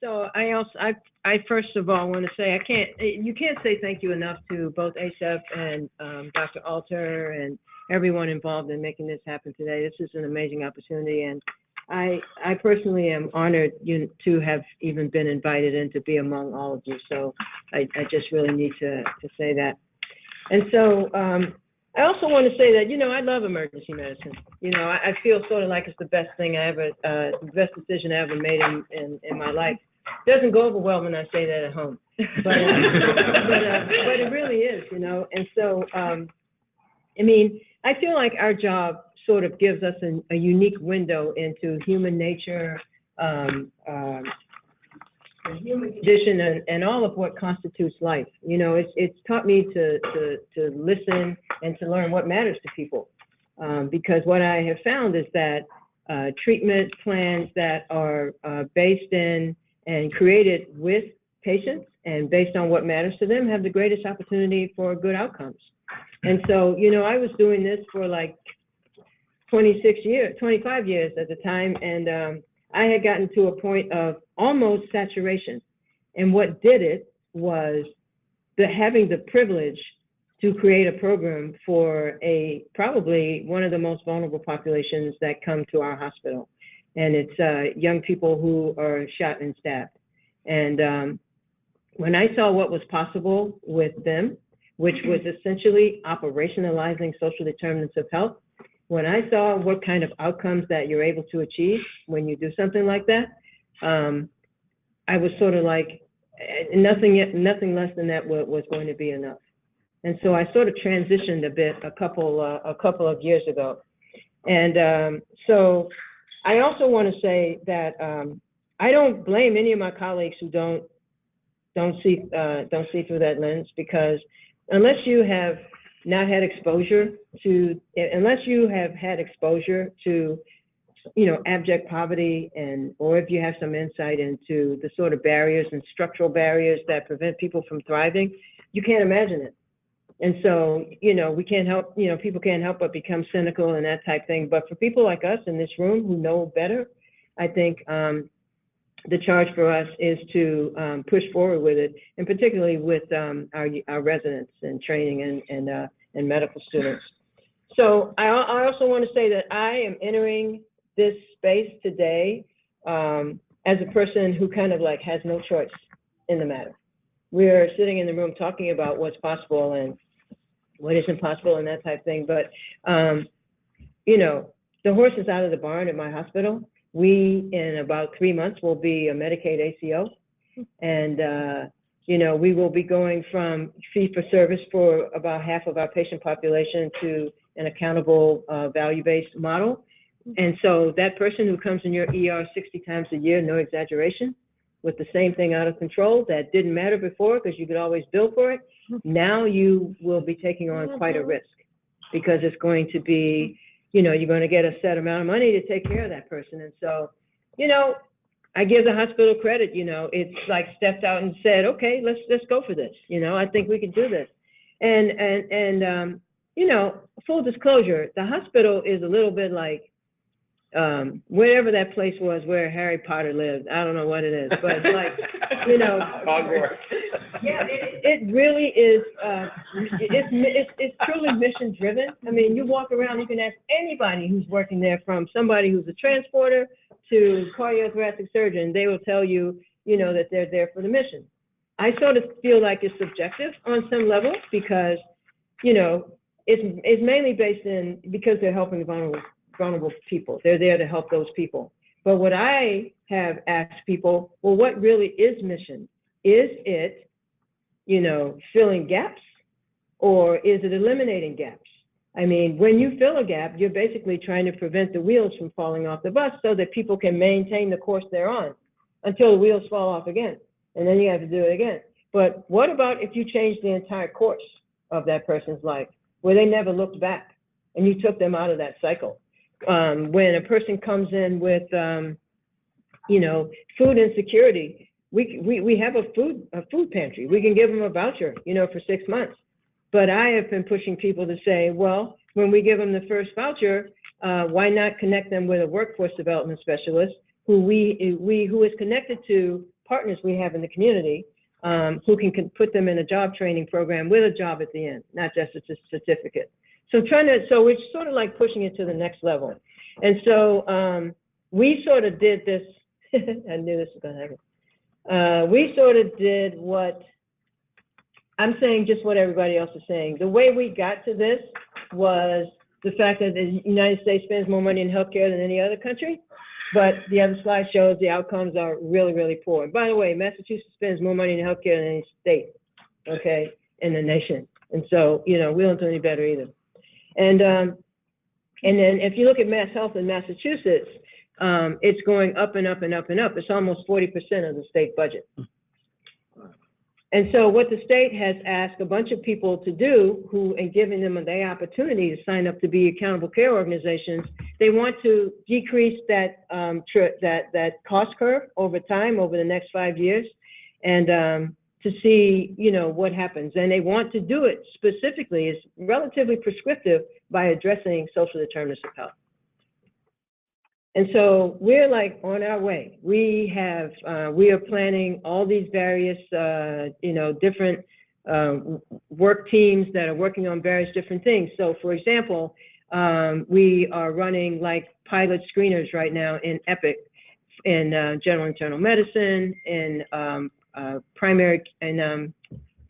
So I first of all want to say you can't say thank you enough to both ASAP and Dr. Alter and everyone involved in making this happen today. This is an amazing opportunity, and I personally am honored to have even been invited in to be among all of you. So I just really need to say that. And so I also want to say that, I love emergency medicine. I feel sort of like it's the best thing the best decision I ever made in my life. It doesn't go over well when I say that at home, but it really is, And so, I feel like our job sort of gives us a unique window into human nature, the human condition, and all of what constitutes life. It's taught me to listen and to learn what matters to people, because what I have found is that treatment plans that are based in and created with patients and based on what matters to them have the greatest opportunity for good outcomes. And so, I was doing this for like 25 years at the time, and I had gotten to a point of almost saturation. And what did it was having the privilege to create a program for probably one of the most vulnerable populations that come to our hospital. And it's young people who are shot and stabbed. And when I saw what was possible with them, which was essentially operationalizing social determinants of health, when I saw what kind of outcomes that you're able to achieve when you do something like that, I was sort of like, nothing less than that was going to be enough. And so I sort of transitioned a bit a couple of years ago. And so I also want to say that I don't blame any of my colleagues who don't see through that lens, because unless you have not had exposure to, unless you have had exposure to, abject poverty, or if you have some insight into the sort of barriers and structural barriers that prevent people from thriving, you can't imagine it. And so, we can't help, people can't help but become cynical and that type thing. But for people like us in this room who know better, I think the charge for us is to push forward with it, and particularly with our residents and training and medical students. So I also want to say that I am entering this space today as a person who kind of like has no choice in the matter. We're sitting in the room talking about what's possible and what isn't possible and that type thing. But, the horse is out of the barn at my hospital. We, in about 3 months, will be a Medicaid ACO. And, we will be going from fee-for-service for about half of our patient population to an accountable value-based model. And so that person who comes in your ER 60 times a year, no exaggeration, with the same thing out of control that didn't matter before because you could always bill for it, now you will be taking on quite a risk, because it's going to be, you're going to get a set amount of money to take care of that person. And so, I give the hospital credit, it's like stepped out and said, okay, let's go for this. I think we can do this. And full disclosure, the hospital is a little bit like, wherever that place was where Harry Potter lived. I don't know what it is, but like, yeah, it really is, it's truly mission driven. I mean, you walk around, you can ask anybody who's working there, from somebody who's a transporter to cardiothoracic surgeon, they will tell you, that they're there for the mission. I sort of feel like it's subjective on some level, because, it's mainly based in, because they're helping vulnerable people. They're there to help those people. But what I have asked people, well, what really is mission? Is it, filling gaps, or is it eliminating gaps? I mean, when you fill a gap, you're basically trying to prevent the wheels from falling off the bus so that people can maintain the course they're on until the wheels fall off again. And then you have to do it again. But what about if you change the entire course of that person's life, where they never looked back, and you took them out of that cycle? When a person comes in with, food insecurity, we have a food pantry. We can give them a voucher, for 6 months. But I have been pushing people to say, well, when we give them the first voucher, why not connect them with a workforce development specialist who is connected to partners we have in the community who can put them in a job training program with a job at the end, not just a certificate. So we're sort of like pushing it to the next level. And so we sort of did this, I knew this was gonna happen. We sort of did what, I'm saying just what everybody else is saying. The way we got to this was the fact that the United States spends more money in healthcare than any other country, but the other slide shows the outcomes are really, really poor. And by the way, Massachusetts spends more money in healthcare than any state, okay, in the nation. And so, you know, we don't do any better either. And then if you look at mass health in Massachusetts, it's going up and up and up and up. It's almost 40% of the state budget. And so what the state has asked a bunch of people to do, and giving them the opportunity to sign up to be accountable care organizations, they want to decrease that that cost curve over time, over the next 5 years, and to see, you know, what happens. And they want to do it specifically, it's relatively prescriptive, by addressing social determinants of health. And so we're like on our way. We are planning all these various, you know, different work teams that are working on various different things. So for example, we are running like pilot screeners right now in EPIC, in general internal medicine, in primary and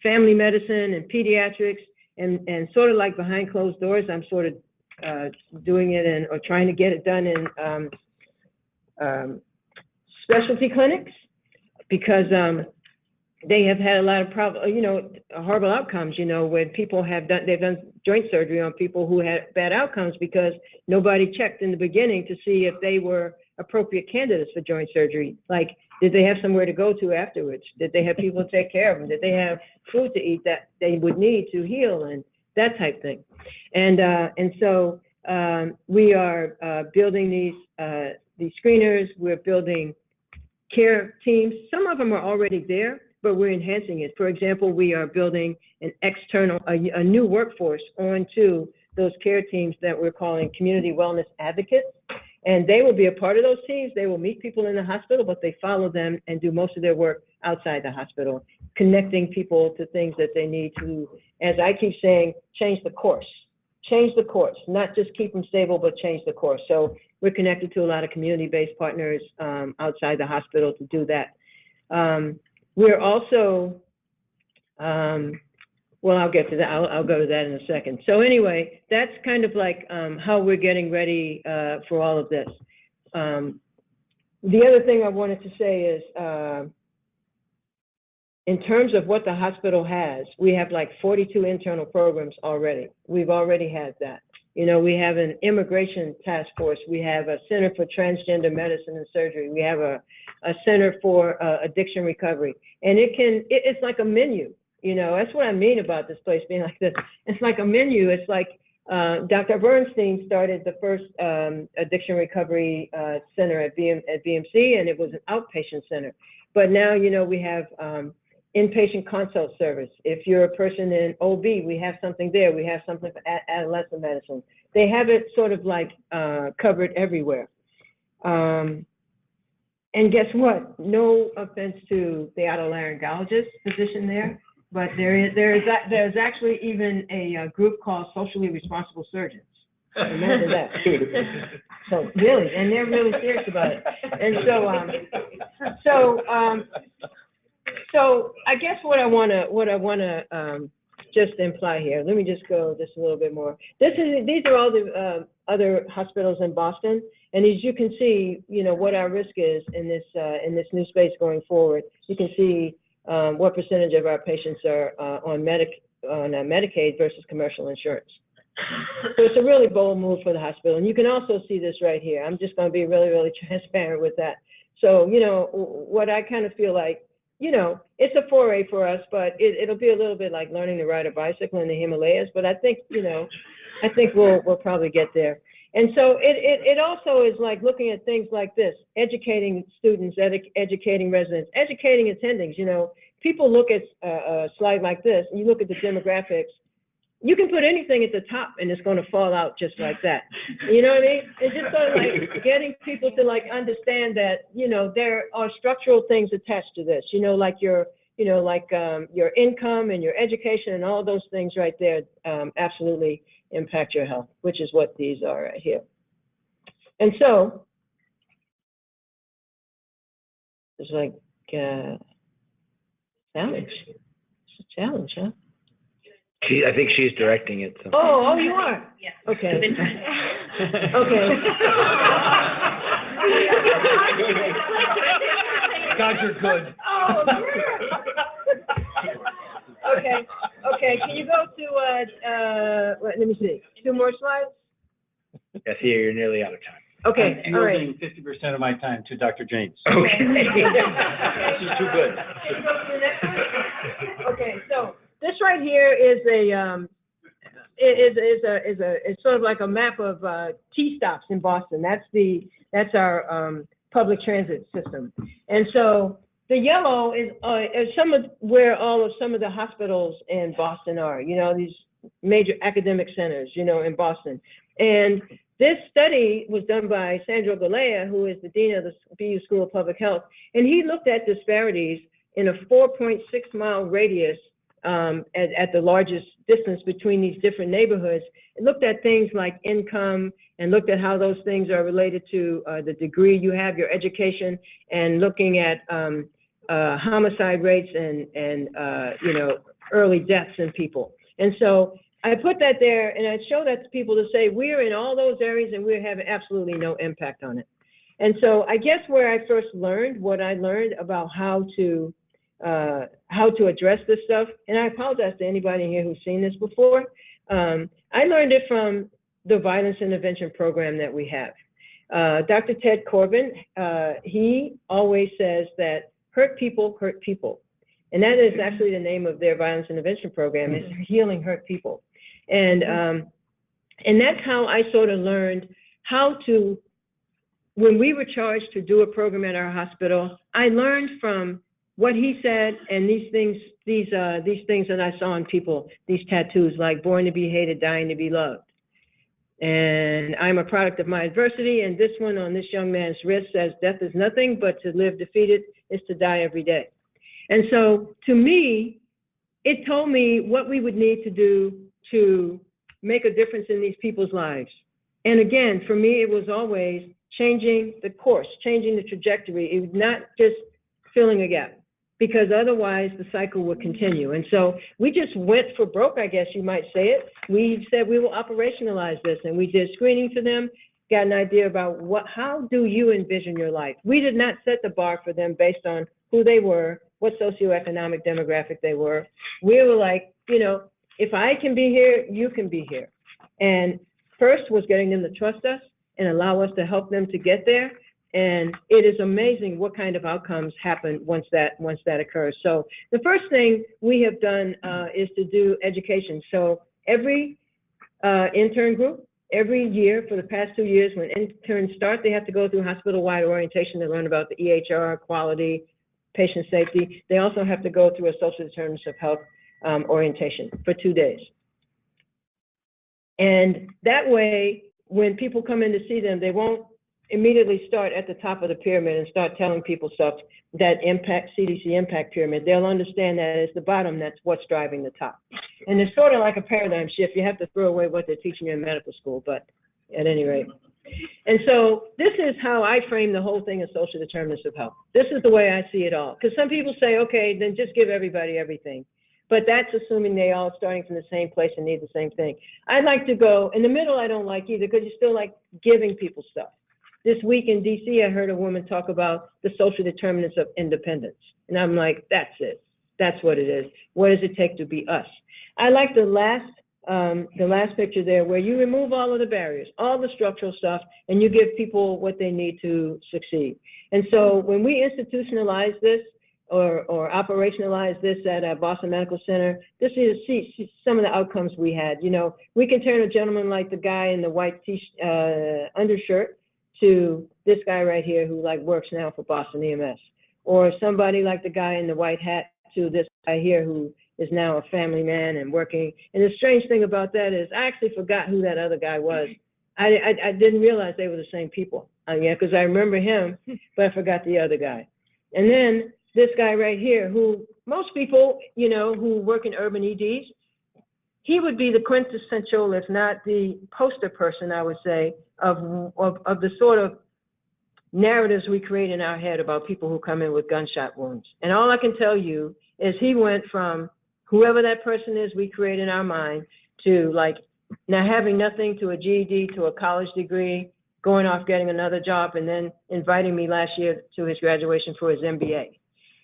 family medicine and pediatrics, and sort of like behind closed doors, I'm sort of doing it or trying to get it done in specialty clinics, because they have had a lot of you know, horrible outcomes, you know, when people they've done joint surgery on people who had bad outcomes because nobody checked in the beginning to see if they were appropriate candidates for joint surgery. Like, did they have somewhere to go to afterwards? Did they have people to take care of them? Did they have food to eat that they would need to heal, and that type thing? And so we are building these screeners. We're building care teams. Some of them are already there, but we're enhancing it. For example, we are building a new workforce onto those care teams that we're calling community wellness advocates. And they will be a part of those teams. They will meet people in the hospital, but they follow them and do most of their work outside the hospital, connecting people to things that they need to, as I keep saying, change the course. Change the course, not just keep them stable, but change the course. So we're connected to a lot of community-based partners outside the hospital to do that. We're also, well, I'll get to that. I'll go to that in a second. So anyway, that's kind of like how we're getting ready for all of this. The other thing I wanted to say is, in terms of what the hospital has, we have like 42 internal programs already. We've already had that. You know, we have an immigration task force. We have a center for transgender medicine and surgery. We have a center for addiction recovery. And it's like a menu. You know, that's what I mean about this place being like this. It's like a menu. It's like Dr. Bernstein started the first addiction recovery center at BMC, and it was an outpatient center. But now, you know, we have inpatient consult service. If you're a person in OB, we have something there. We have something for adolescent medicine. They have it sort of like covered everywhere. And guess what? No offense to the otolaryngologist position there, but there's actually even a group called Socially Responsible Surgeons. Imagine that. So really, and they're really serious about it. And so I guess what I wanna just imply here. Let me just go just a little bit more. These are all the other hospitals in Boston, and as you can see, you know what our risk is in this new space going forward. You can see what percentage of our patients are on Medicaid versus commercial insurance. So it's a really bold move for the hospital, and you can also see this right here. I'm just going to be really, really transparent with that. So you know what I kind of feel like. You know, it's a foray for us, but it'll be a little bit like learning to ride a bicycle in the Himalayas. But I think, you know, I think we'll probably get there. And so it also is like looking at things like this, educating students, educating residents, educating attendings. You know, people look at a slide like this, and you look at the demographics, you can put anything at the top and it's going to fall out just like that. You know what I mean? It's just sort of like getting people to like understand that, you know, there are structural things attached to this, you know, like your income and your education and all those things right there absolutely impact your health, which is what these are right here. And so it's like challenge. It's a challenge, huh? I think she's directing it. So. Oh, you are? Yeah. Okay. Okay. God, you're good. Oh, yeah. Okay. Can you go to, let me see, 2 more slides? Yes, here, you're nearly out of time. Okay, I'm all right. yielding 50% of my time to Dr. James. Okay. This is too good. Can you go to the next one? Okay, so this right here is it's sort of like a map of T stops in Boston. That's our public transit system. And so the yellow is some of the hospitals in Boston are, you know, these major academic centers, you know, in Boston. And this study was done by Sandro Galea, who is the dean of the BU School of Public Health, and he looked at disparities in a 4.6-mile radius at the largest distance between these different neighborhoods. It looked at things like income and looked at how those things are related to the degree you have, your education, and looking at homicide rates and you know, early deaths in people. And so I put that there and I show that to people to say we're in all those areas and we're having absolutely no impact on it. And so I guess where I first learned what I learned about how to address this stuff, and I apologize to anybody here who's seen this before, I learned it from the violence intervention program that we have. Dr. Ted Corbin, he always says that hurt people hurt people. And that is actually the name of their violence intervention program, is Healing Hurt People. And that's how I sort of learned how to, when we were charged to do a program at our hospital, I learned from what he said and these things that I saw in people, these tattoos like born to be hated, dying to be loved. And I'm a product of my adversity, and this one on this young man's wrist says death is nothing but to live defeated is to die every day. And so to me, it told me what we would need to do to make a difference in these people's lives. And again, for me, it was always changing the course, changing the trajectory. It was not just filling a gap, because otherwise the cycle would continue. And so we just went for broke, I guess you might say it. We said we will operationalize this, and we did screening for them, got an idea about how do you envision your life? We did not set the bar for them based on who they were, what socioeconomic demographic they were. We were like, you know, if I can be here, you can be here. And first was getting them to trust us and allow us to help them to get there. And it is amazing what kind of outcomes happen once that occurs. So the first thing we have done is to do education. So every intern group, every year for the past 2 years, when interns start, they have to go through hospital-wide orientation to learn about the EHR, quality, patient safety. They also have to go through a social determinants of health orientation for 2 days. And that way, when people come in to see them, they won't immediately start at the top of the pyramid and start telling people stuff that impact CDC impact pyramid. They'll understand that it's the bottom that's what's driving the top. And it's sort of like a paradigm shift. You have to throw away what they're teaching you in medical school, but at any rate. And so this is how I frame the whole thing of social determinants of health. This is the way I see it all. Because some people say, okay, then just give everybody everything. But that's assuming they all starting from the same place and need the same thing. I like to go, in the middle I don't like either, because you still like giving people stuff. This week in DC, I heard a woman talk about the social determinants of independence. And I'm like, that's it. That's what it is. What does it take to be us? I like the last picture there, where you remove all of the barriers, all the structural stuff, and you give people what they need to succeed. And so when we institutionalize this or operationalize this at Boston Medical Center, this is some of the outcomes we had. You know, we can turn a gentleman like the guy in the white undershirt to this guy right here who like works now for Boston EMS, or somebody like the guy in the white hat to this guy here who is now a family man and working. And the strange thing about that is I actually forgot who that other guy was. I didn't realize they were the same people. Yeah, because I remember him, but I forgot the other guy. And then this guy right here, who most people, you know, who work in urban EDs, he would be the quintessential, if not the poster person, I would say, of the sort of narratives we create in our head about people who come in with gunshot wounds. And all I can tell you is he went from whoever that person is we create in our mind to like now having nothing to a GED, to a college degree, going off getting another job, and then inviting me last year to his graduation for his MBA.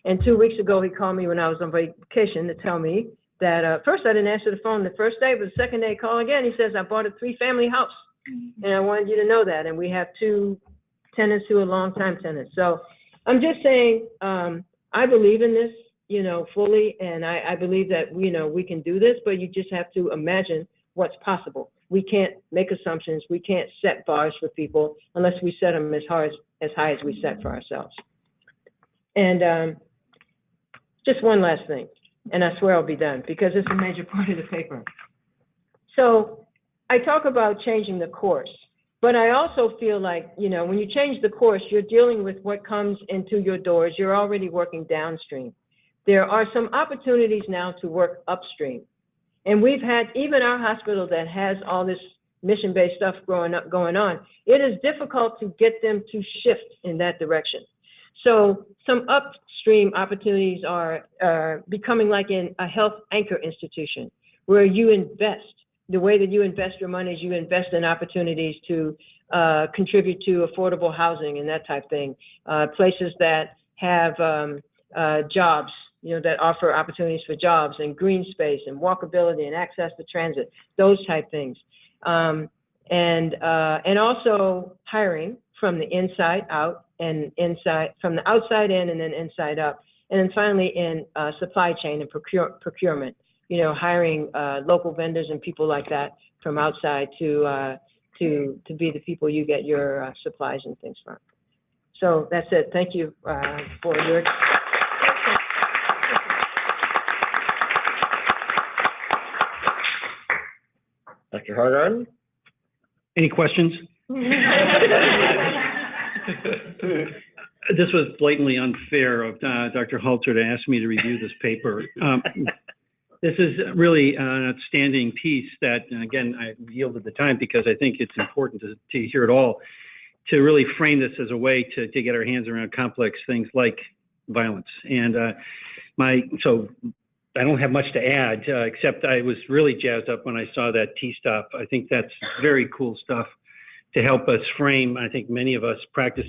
And 2 weeks ago, he called me when I was on vacation to tell me that first I didn't answer the phone the first day, but the second day he called again. He says, I bought a 3-family house, and I wanted you to know that. And we have 2 tenants who are longtime tenants. So I'm just saying, I believe in this, you know, fully, and I believe that, you know, we can do this, but you just have to imagine what's possible. We can't make assumptions. We can't set bars for people unless we set them as high as we set for ourselves. And just one last thing, and I swear I'll be done because it's a major part of the paper. So I talk about changing the course, but I also feel like, you know, when you change the course, you're dealing with what comes into your doors. You're already working downstream. There are some opportunities now to work upstream. And we've had, even our hospital that has all this mission-based stuff going on, it is difficult to get them to shift in that direction. So some upstream opportunities are becoming like in a health anchor institution where you invest. The way that you invest your money is you invest in opportunities to contribute to affordable housing and that type of thing. Places that have jobs, you know, that offer opportunities for jobs and green space and walkability and access to transit, those type things. And also hiring from the inside out and from the outside in and then inside up. And then finally in supply chain and procurement, you know, hiring local vendors and people like that from outside to be the people you get your supplies and things from. So that's it. Thank you for your. Dr. Hargarden? Any questions? This was blatantly unfair of Dr. Halter to ask me to review this paper. This is really an outstanding piece that, again, I yielded the time because I think it's important to hear it all, to really frame this as a way to get our hands around complex things like violence. And so I don't have much to add, except I was really jazzed up when I saw that T-stop. I think that's very cool stuff to help us frame. I think many of us practice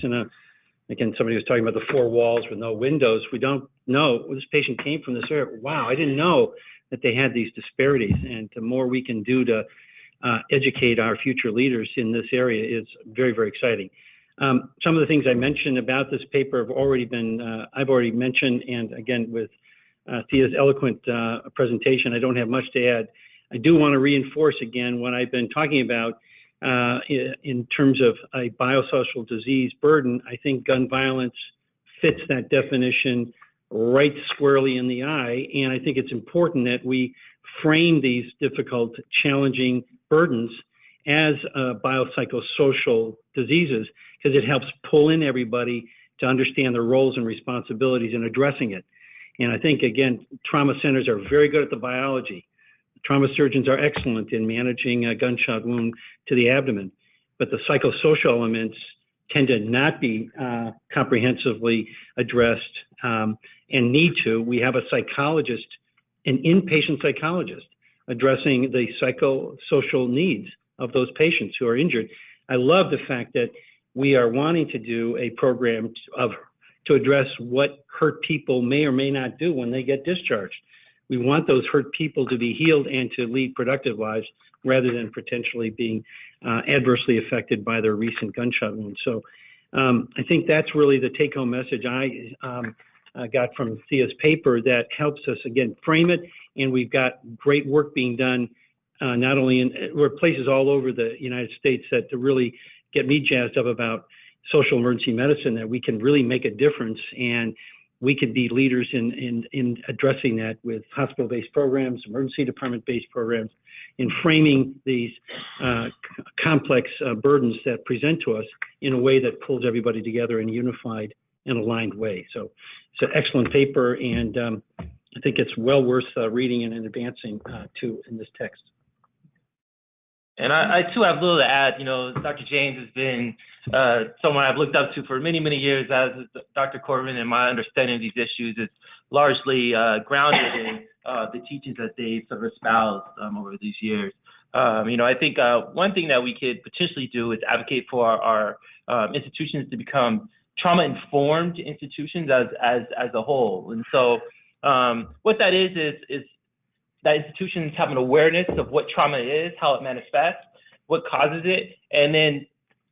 again, somebody was talking about the 4 walls with no windows. We don't know, this patient came from this area. Wow, I didn't know that they had these disparities. And the more we can do to educate our future leaders in this area is very, very exciting. Some of the things I mentioned about this paper have already been, I've already mentioned, and again, with Thea's eloquent presentation, I don't have much to add. I do want to reinforce again what I've been talking about in terms of a biosocial disease burden. I think gun violence fits that definition right squarely in the eye, and I think it's important that we frame these difficult, challenging burdens as biopsychosocial diseases, because it helps pull in everybody to understand their roles and responsibilities in addressing it. And I think, again, trauma centers are very good at the biology. Trauma surgeons are excellent in managing a gunshot wound to the abdomen, but the psychosocial elements tend to not be comprehensively addressed and need to. We have a psychologist, an inpatient psychologist, addressing the psychosocial needs of those patients who are injured. I love the fact that we are wanting to do a program to address what hurt people may or may not do when they get discharged. We want those hurt people to be healed and to lead productive lives rather than potentially being adversely affected by their recent gunshot wound. So I think that's really the take-home message I got from Thea's paper that helps us, again, frame it. And we've got great work being done, not only in places all over the United States that to really get me jazzed up about social emergency medicine, that we can really make a difference. And we could be leaders in addressing that with hospital-based programs, emergency department-based programs, in framing these complex burdens that present to us in a way that pulls everybody together in a unified and aligned way. So it's an excellent paper, and I think it's well worth reading and advancing in this text. And I too have little to add. You know, Dr. James has been someone I've looked up to for many, many years, as is Dr. Corbin, and my understanding of these issues is largely grounded in the teachings that they've sort of espoused over these years. You know, I think one thing that we could potentially do is advocate for our institutions to become trauma-informed institutions as a whole. And so what that is that institutions have an awareness of what trauma is, how it manifests, what causes it, and then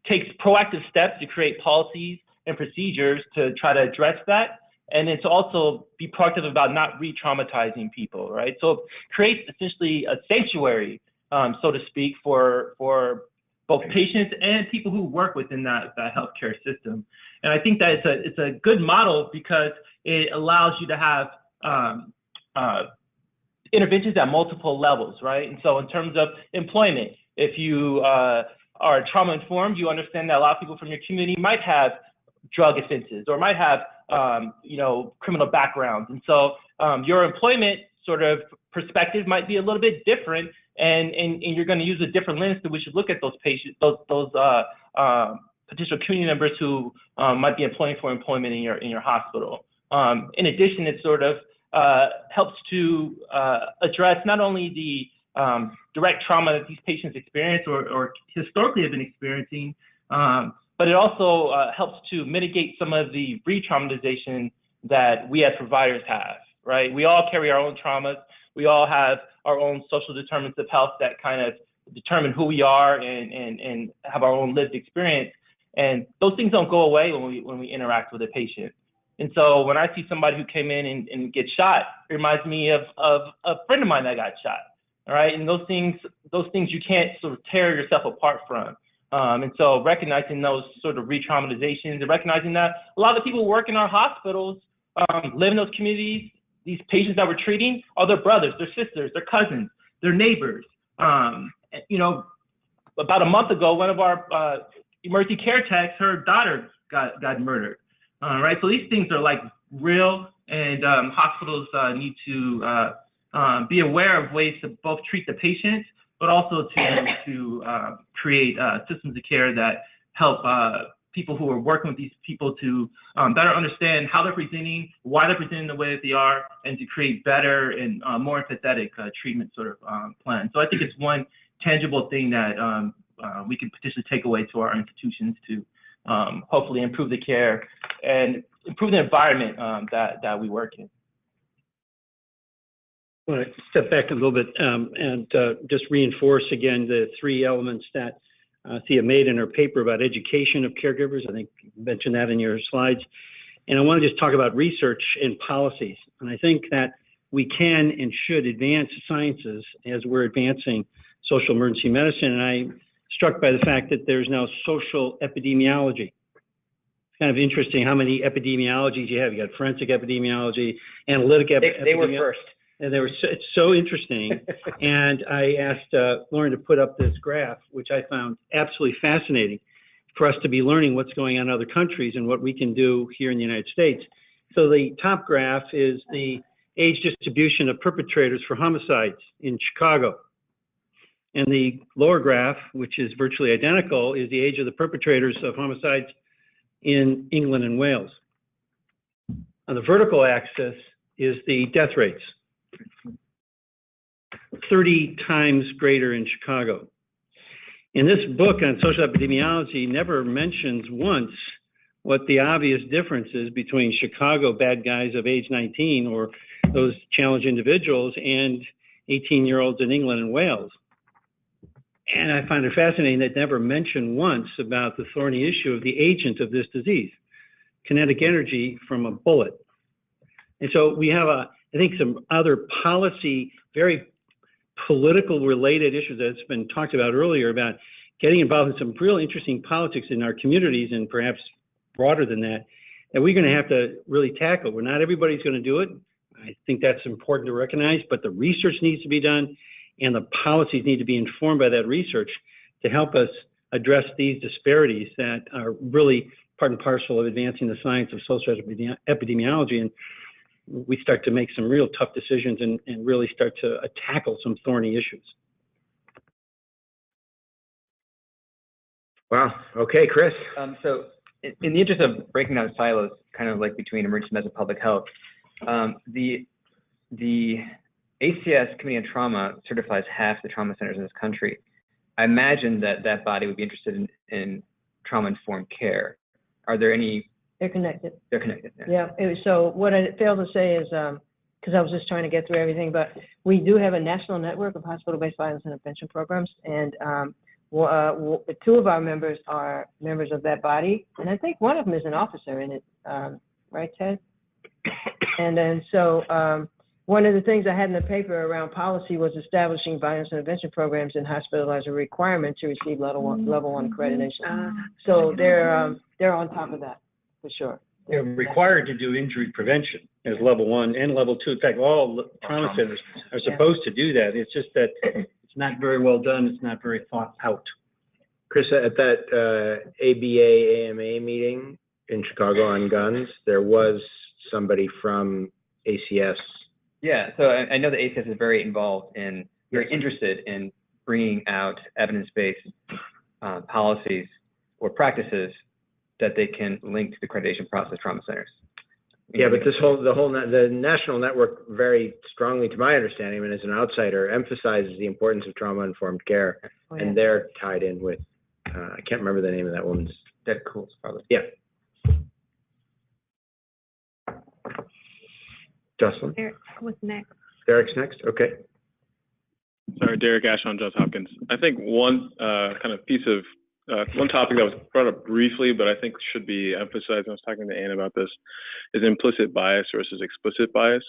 takes proactive steps to create policies and procedures to try to address that, and then to also be proactive about not re-traumatizing people, right? So it creates essentially a sanctuary, so to speak, for both patients and people who work within that healthcare system. And I think that it's a good model because it allows you to have interventions at multiple levels, right? And so in terms of employment, if you are trauma informed, you understand that a lot of people from your community might have drug offenses or might have, you know, criminal backgrounds. And so your employment sort of perspective might be a little bit different, and you're going to use a different lens to which you look at those patients, those potential community members who might be applying for employment in your hospital. In addition, it sort of helps to address not only the direct trauma that these patients experience or historically have been experiencing, but it also helps to mitigate some of the re-traumatization that we as providers have, right? We all carry our own traumas. We all have our own social determinants of health that kind of determine who we are and have our own lived experience. And those things don't go away when we interact with a patient. And so when I see somebody who came in and gets shot, it reminds me of a friend of mine that got shot. All right, and those things you can't sort of tear yourself apart from. And so recognizing those sort of re-traumatizations and recognizing that a lot of the people who work in our hospitals live in those communities. These patients that we're treating are their brothers, their sisters, their cousins, their neighbors. You know, about a month ago, one of our emergency care techs, her daughter got murdered. Right, so these things are like real, and hospitals need to be aware of ways to both treat the patients, but also to create systems of care that help people who are working with these people to better understand how they're presenting, why they're presenting the way that they are, and to create better and more empathetic treatment sort of plans. So I think it's one tangible thing that we can potentially take away to our institutions to hopefully improve the care and improve the environment that we work in. I want to step back a little bit and just reinforce again the three elements that Thea made in her paper about education of caregivers. I think you mentioned that in your slides. And I want to just talk about research and policies. And I think that we can and should advance sciences as we're advancing social emergency medicine. And I'm struck by the fact that there's now social epidemiology. It's kind of interesting how many epidemiologies you have. You got forensic epidemiology, analytic epidemiology. They were first. And it's so interesting. And I asked Lauren to put up this graph, which I found absolutely fascinating for us to be learning what's going on in other countries and what we can do here in the United States. So the top graph is the age distribution of perpetrators for homicides in Chicago. And the lower graph, which is virtually identical, is the age of the perpetrators of homicides in England and Wales. On the vertical axis is the death rates. 30 times greater in Chicago. And this book on social epidemiology never mentions once what the obvious difference is between Chicago bad guys of age 19 or those challenged individuals and 18-year-olds in England and Wales. And I find it fascinating that never mention once about the thorny issue of the agent of this disease, kinetic energy from a bullet. And so we have I think some other policy, very political related issues that's been talked about earlier about getting involved in some real interesting politics in our communities and perhaps broader than that that we're going to have to really tackle. Where not everybody's going to do it. I think that's important to recognize, but the research needs to be done and the policies need to be informed by that research to help us address these disparities that are really part and parcel of advancing the science of social epidemiology. And we start to make some real tough decisions and really start to tackle some thorny issues. Wow. Okay, Chris. So in the interest of breaking down silos, kind of like between emergency medicine and public health, the ACS Committee on Trauma certifies half the trauma centers in this country. I imagine that body would be interested in trauma-informed care. Are there any? They're connected. They're connected. Yeah. So what I failed to say is, because I was just trying to get through everything, but we do have a national network of hospital-based violence intervention programs, and two of our members are members of that body, and I think one of them is an officer in it, right, Ted? And then so one of the things I had in the paper around policy was establishing violence intervention programs in hospitals as a requirement to receive level one accreditation. So they're on top of that for sure. They're required to do injury prevention as level 1 and level 2. In fact, all trauma centers are supposed to do that. It's just that it's not very well done. It's not very thought out. Chris, at that ABA-AMA meeting in Chicago on guns, there was somebody from ACS. Yeah, so I know that ACS is very involved in, very interested in bringing out evidence-based policies or practices that they can link to the accreditation process trauma centers. Yeah, but the national network very strongly, to my understanding, and as an outsider, emphasizes the importance of trauma-informed care, and they're tied in with, I can't remember the name of that woman's. Dead Cools, probably. Yeah. Jocelyn? Derek was next. Derek's next, okay. Sorry, Derek Ashon, Johns Hopkins. I think one kind of piece of, one topic that was brought up briefly, but I think should be emphasized, I was talking to Anne about this, is implicit bias versus explicit bias.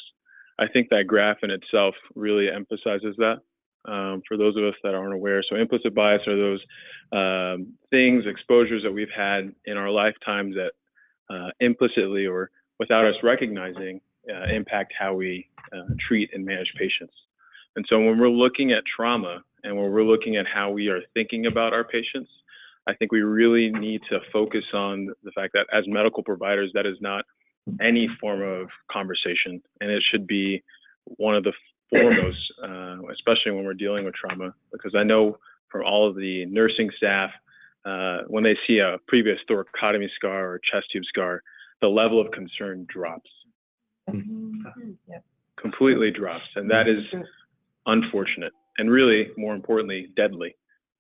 I think that graph in itself really emphasizes that for those of us that aren't aware. So implicit bias are those things, exposures that we've had in our lifetimes that implicitly or without us recognizing impact how we treat and manage patients. And so when we're looking at trauma and when we're looking at how we are thinking about our patients, I think we really need to focus on the fact that as medical providers, that is not any form of conversation, and it should be one of the foremost, especially when we're dealing with trauma, because I know from all of the nursing staff, when they see a previous thoracotomy scar or chest tube scar, the level of concern drops. Completely drops, and that is unfortunate and really, more importantly, deadly,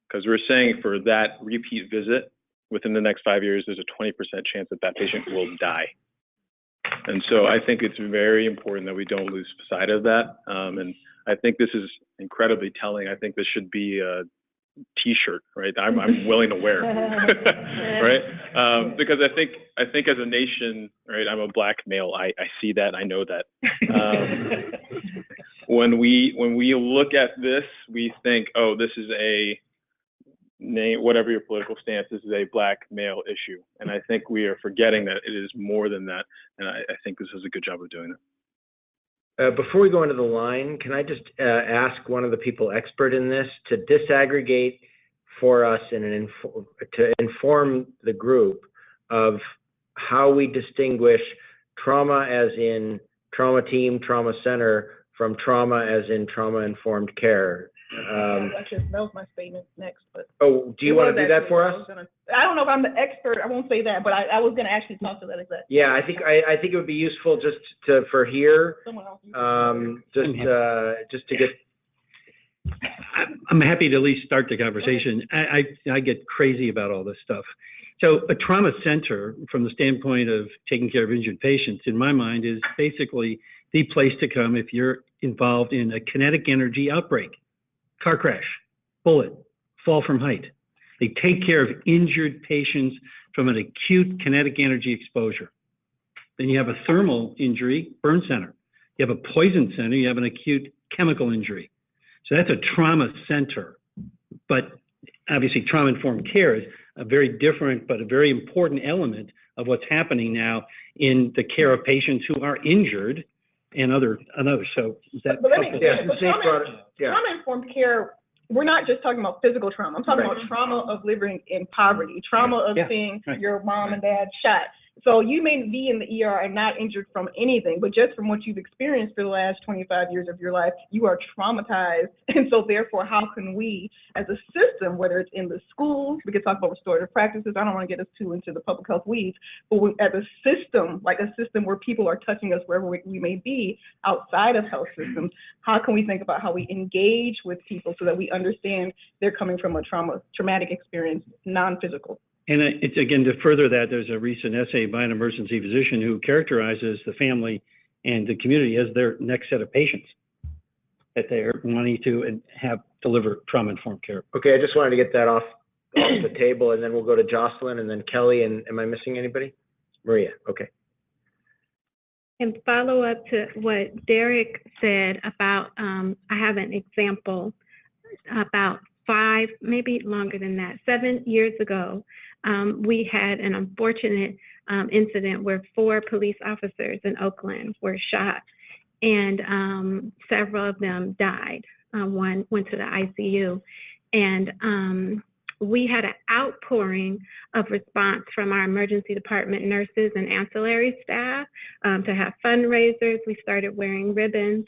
because we're saying for that repeat visit within the next 5 years, there's a 20% chance that that patient will die. And so I think it's very important that we don't lose sight of that. And I think this is incredibly telling. I think this should be a T-shirt, right? I'm willing to wear, right? Because I think as a nation, right? I'm a black male. I see that. I know that. When we look at this, we think, oh, this is a name, whatever your political stance, this is a black male issue. And I think we are forgetting that it is more than that. And I think this is a good job of doing it. Before we go into the line, can I just ask one of the people expert in this to disaggregate for us and to inform the group of how we distinguish trauma as in trauma team, trauma center, from trauma as in trauma-informed care. That was my statement next. But oh, do you want to do that for us? I don't know if I'm the expert. I won't say that, but I was going to actually talk to that exactly. Yeah, I think it would be useful just for here, just to get. I'm happy to at least start the conversation. I get crazy about all this stuff. So a trauma center, from the standpoint of taking care of injured patients, in my mind, is basically the place to come if you're involved in a kinetic energy outbreak, car crash, bullet, fall from height. They take care of injured patients from an acute kinetic energy exposure. Then you have a thermal injury, burn center. You have a poison center, you have an acute chemical injury. So that's a trauma center. But obviously trauma-informed care is a very different but a very important element of what's happening now in the care of patients who are injured and others. So is that But let me, helpful? trauma-informed care, we're not just talking about physical trauma. I'm talking about trauma of living in poverty, trauma of seeing your mom and dad shot. So you may be in the ER and not injured from anything, but just from what you've experienced for the last 25 years of your life, you are traumatized. And so therefore, how can we as a system, whether it's in the schools, we could talk about restorative practices, I don't want to get us too into the public health weeds, but as a system, like a system where people are touching us wherever we may be outside of health systems, how can we think about how we engage with people so that we understand they're coming from a traumatic experience, non-physical? And it's, again, to further that, there's a recent essay by an emergency physician who characterizes the family and the community as their next set of patients that they're wanting to and have deliver trauma-informed care. Okay, I just wanted to get that off the table, and then we'll go to Jocelyn and then Kelly. And am I missing anybody? Maria, okay. And follow up to what Derek said about, I have an example about 5, maybe longer than that, 7 years ago, we had an unfortunate incident where 4 police officers in Oakland were shot, and several of them died. One went to the ICU, and we had an outpouring of response from our emergency department nurses and ancillary staff to have fundraisers. We started wearing ribbons,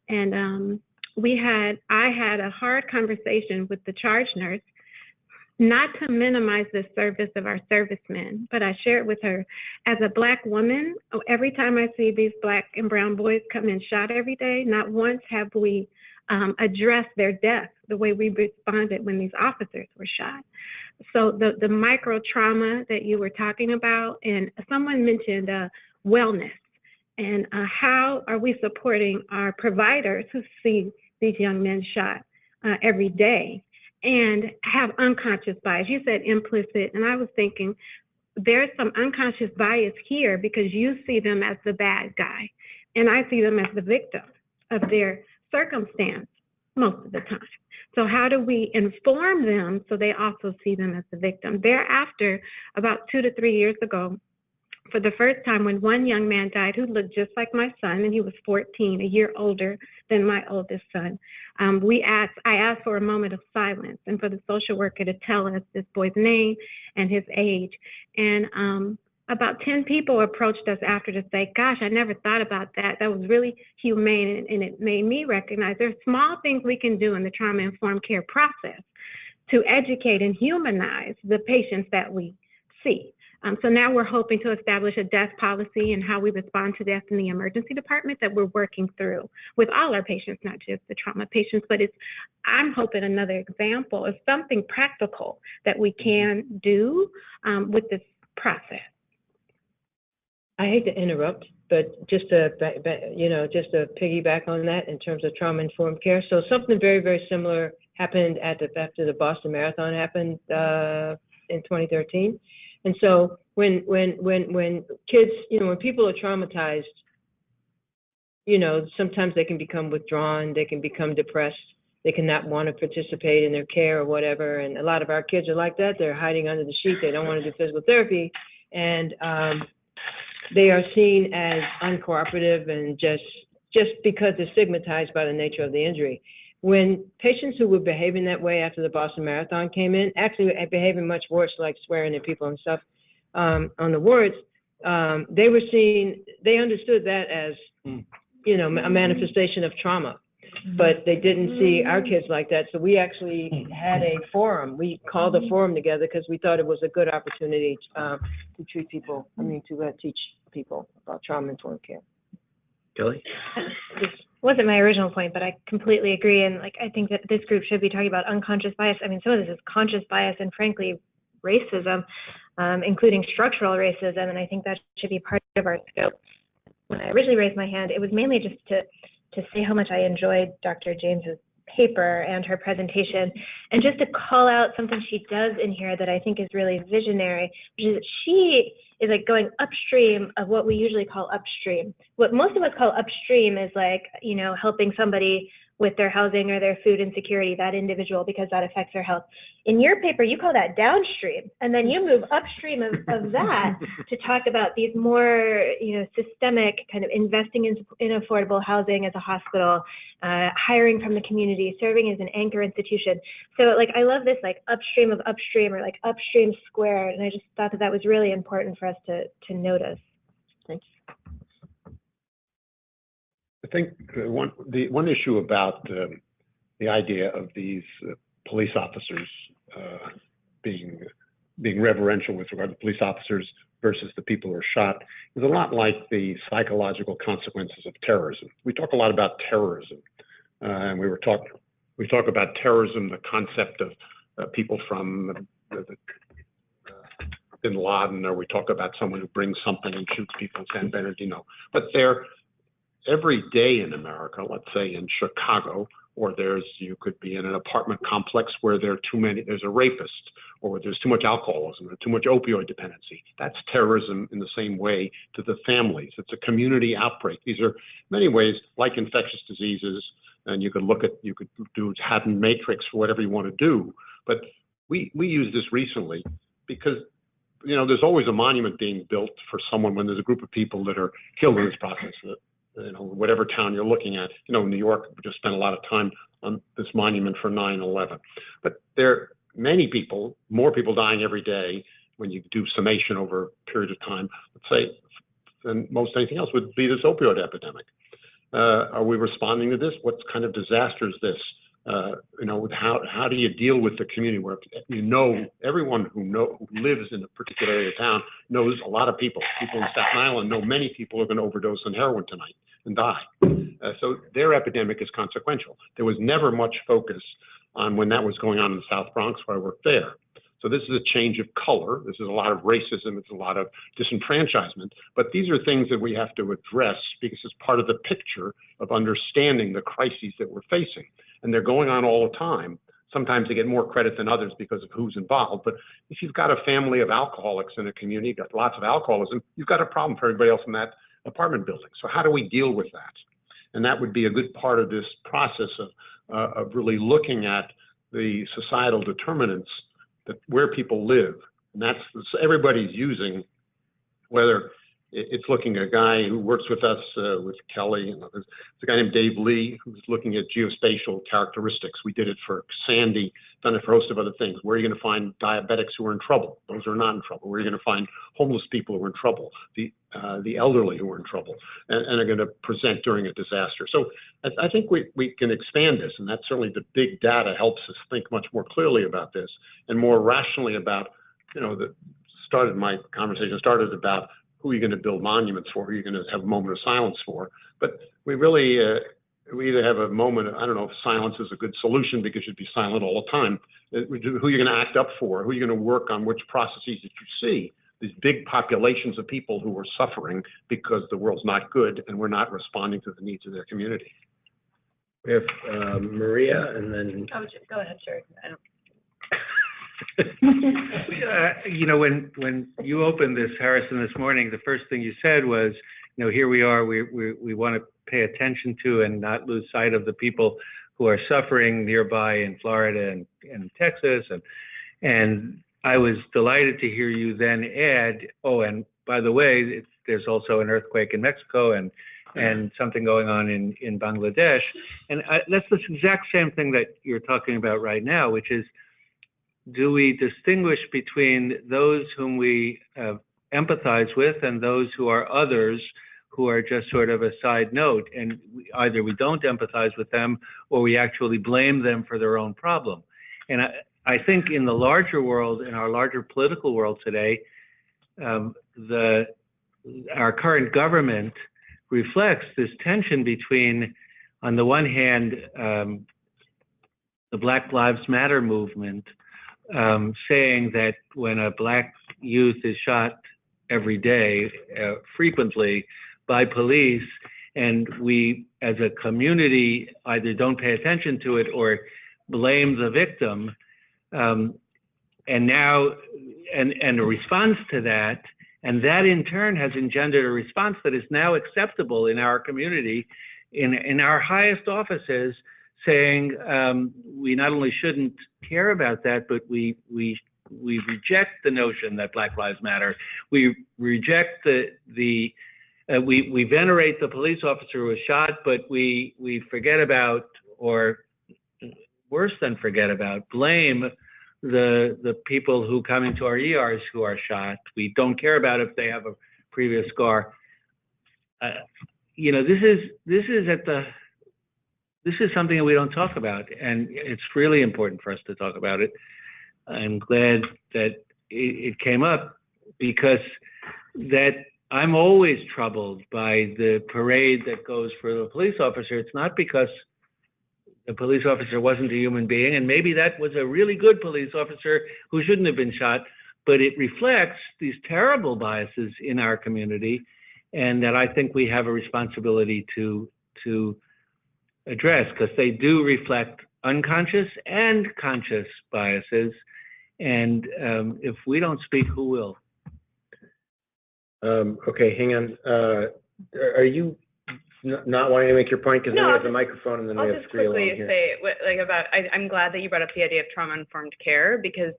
and I had a hard conversation with the charge nurse, not to minimize the service of our servicemen, but I shared with her, as a Black woman, every time I see these Black and brown boys come in shot every day, not once have we addressed their death the way we responded when these officers were shot. So the micro trauma that you were talking about, and someone mentioned wellness, and how are we supporting our providers who see these young men shot every day and have unconscious bias? You said implicit, and I was thinking there's some unconscious bias here because you see them as the bad guy, and I see them as the victim of their circumstance most of the time. So how do we inform them so they also see them as the victim? Thereafter, about 2 to 3 years ago, for the first time, when one young man died who looked just like my son, and he was 14, a year older than my oldest son, I asked for a moment of silence and for the social worker to tell us this boy's name and his age. And about 10 people approached us after to say, gosh, I never thought about that. That was really humane, and it made me recognize there's small things we can do in the trauma-informed care process to educate and humanize the patients that we see. So now we're hoping to establish a death policy and how we respond to death in the emergency department that we're working through with all our patients, not just the trauma patients, but I'm hoping another example of something practical that we can do with this process. I hate to interrupt, but just to piggyback on that in terms of trauma-informed care. So something very, very similar happened after the Boston Marathon happened in 2013. And so when kids, when people are traumatized, sometimes they can become withdrawn, they can become depressed, they can not want to participate in their care or whatever. And a lot of our kids are like that. They're hiding under the sheet. They don't want to do physical therapy. And they are seen as uncooperative and just because they're stigmatized by the nature of the injury. When patients who were behaving that way after the Boston Marathon came in, actually behaving much worse, like swearing at people and stuff on the wards, they understood that as, a manifestation of trauma, but they didn't see our kids like that. So we actually had a forum. We called a forum together because we thought it was a good opportunity to teach people about trauma-informed care. Kelly? This wasn't my original point, but I completely agree. And I think that this group should be talking about unconscious bias. I mean, some of this is conscious bias and frankly, racism, including structural racism. And I think that should be part of our scope. When I originally raised my hand, it was mainly just to say how much I enjoyed Dr. James's paper and her presentation, and just to call out something she does in here that I think is really visionary, which is that she is going upstream of what we usually call upstream. What most of us call upstream is helping somebody with their housing or their food insecurity, that individual, because that affects their health. In your paper, you call that downstream, and then you move upstream of that to talk about these more, systemic kind of investing in affordable housing as a hospital, hiring from the community, serving as an anchor institution. So like, I love this like upstream of upstream, or like upstream squared, and I just thought that was really important for us to notice. Thank you. I think the one issue about the idea of these police officers being reverential with regard to police officers versus the people who are shot is a lot like the psychological consequences of terrorism. We talk a lot about terrorism, and we talk about terrorism, the concept of people from Bin Laden, or we talk about someone who brings something and shoots people in San Bernardino. But every day in America, let's say in Chicago, or you could be in an apartment complex where there's a rapist, or where there's too much alcoholism or too much opioid dependency. That's terrorism in the same way to the families. It's a community outbreak. These are in many ways like infectious diseases, and you could do Haddon matrix for whatever you want to do. But we used this recently because there's always a monument being built for someone when there's a group of people that are killed in this process. Whatever town you're looking at, New York, we just spent a lot of time on this monument for 9/11. But there are many people, more people dying every day when you do summation over a period of time, let's say, than most anything else would be this opioid epidemic. Are we responding to this? What kind of disaster is this? How do you deal with the community where everyone who lives in a particular area of town knows a lot of people. People in Staten Island know many people are going to overdose on heroin tonight and die. So their epidemic is consequential. There was never much focus on when that was going on in the South Bronx where I worked there. So this is a change of color. This is a lot of racism. It's a lot of disenfranchisement. But these are things that we have to address because it's part of the picture of understanding the crises that we're facing. And they're going on all the time. Sometimes they get more credit than others because of who's involved. But if you've got a family of alcoholics in a community, you've got lots of alcoholism, you've got a problem for everybody else in that apartment building. So how do we deal with that? And that would be a good part of this process of really looking at the societal determinants that where people live. And that's everybody's using, whether it's looking at a guy who works with us, with Kelly, and others. There's a guy named Dave Lee who's looking at geospatial characteristics. We did it for Sandy, done it for a host of other things. Where are you going to find diabetics who are in trouble? Those are not in trouble. Where are you going to find homeless people who are in trouble? The elderly who are in trouble and are going to present during a disaster. So I think we can expand this, and that's certainly the big data helps us think much more clearly about this and more rationally about, my conversation started about who are you going to build monuments for, who are you going to have a moment of silence for. But we really, we either have a moment, I don't know if silence is a good solution because you'd be silent all the time. Who are you going to act up for? Who are you going to work on which processes that you see? These big populations of people who are suffering because the world's not good and we're not responding to the needs of their community. We have Maria and then. Oh, just go ahead, sure. I don't. When you opened this, Harrison, this morning, the first thing you said was, here we are, we want to pay attention to and not lose sight of the people who are suffering nearby in Florida and Texas. And I was delighted to hear you then add, and by the way, there's also an earthquake in Mexico and something going on in Bangladesh. And that's the exact same thing that you're talking about right now, which is, do we distinguish between those whom we empathize with and those who are others who are just sort of a side note, and either we don't empathize with them or we actually blame them for their own problem? And I think in the larger world, in our larger political world today, our current government reflects this tension between, on the one hand, the Black Lives Matter movement, saying that when a Black youth is shot every day, frequently by police, and we as a community either don't pay attention to it or blame the victim, and a response to that, and that in turn has engendered a response that is now acceptable in our community, in our highest offices, saying we not only shouldn't care about that, but we reject the notion that Black Lives Matter. We reject we venerate the police officer who was shot, but we forget about, or worse than forget about, blame the people who come into our ERs who are shot. We don't care about if they have a previous scar. This is something that we don't talk about, and it's really important for us to talk about it. I'm glad that it came up, because that I'm always troubled by the parade that goes for the police officer. It's not because the police officer wasn't a human being, and maybe that was a really good police officer who shouldn't have been shot, but it reflects these terrible biases in our community, and that I think we have a responsibility to address, because they do reflect unconscious and conscious biases. And if we don't speak, who will? Okay, hang on. Are you not wanting to make your point? Because No, then we have the microphone, and then we I'll have just three along quickly here. say, I'm glad that you brought up the idea of trauma-informed care, because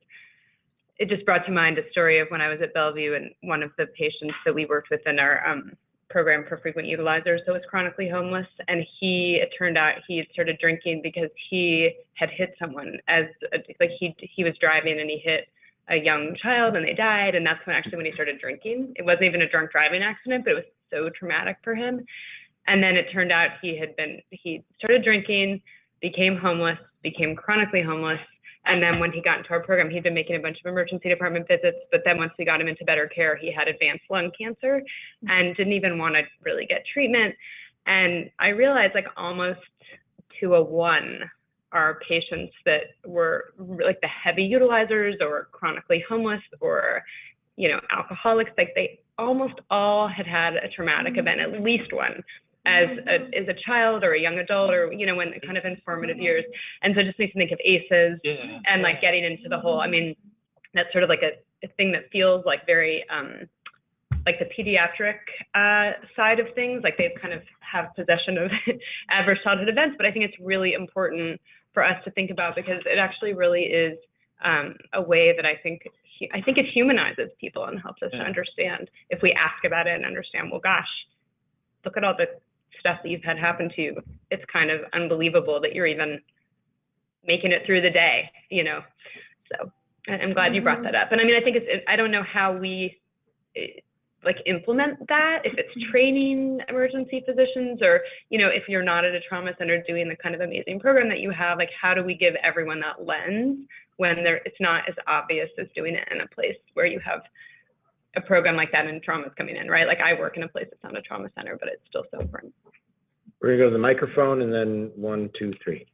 it just brought to mind a story of when I was at Bellevue, and one of the patients that we worked with in our program for frequent utilizers that was chronically homeless, and it turned out he had started drinking because he had hit someone he was driving and he hit a young child and they died, and that's when he started drinking. It wasn't even a drunk driving accident, but it was so traumatic for him. And then it turned out he started drinking, became homeless, became chronically homeless. And then when he got into our program, he'd been making a bunch of emergency department visits, but then once we got him into better care, he had advanced lung cancer and didn't even want to really get treatment. And I realized almost to a one, our patients that were like the heavy utilizers or chronically homeless or, alcoholics, they almost all had a traumatic event, at least one, as a child or a young adult, or when kind of in formative years. And so it just makes me think of ACEs and getting into the whole, that's sort of like a thing that feels very like the pediatric side of things, they've kind of have possession of adverse childhood events. But I think it's really important for us to think about, because it actually really is a way that I think it humanizes people and helps us to understand. If we ask about it and understand, well, gosh, look at all the stuff that you've had happen to you. It's kind of unbelievable that you're even making it through the day, So I'm glad you brought that up. And I think I don't know how we implement that, if it's training emergency physicians, or, if you're not at a trauma center doing the kind of amazing program that you have, how do we give everyone that lens when it's not as obvious as doing it in a place where you have a program like that and trauma's coming in, right? I work in a place that's not a trauma center, but it's still so important. We're gonna go to the microphone, and then 1, 2, 3.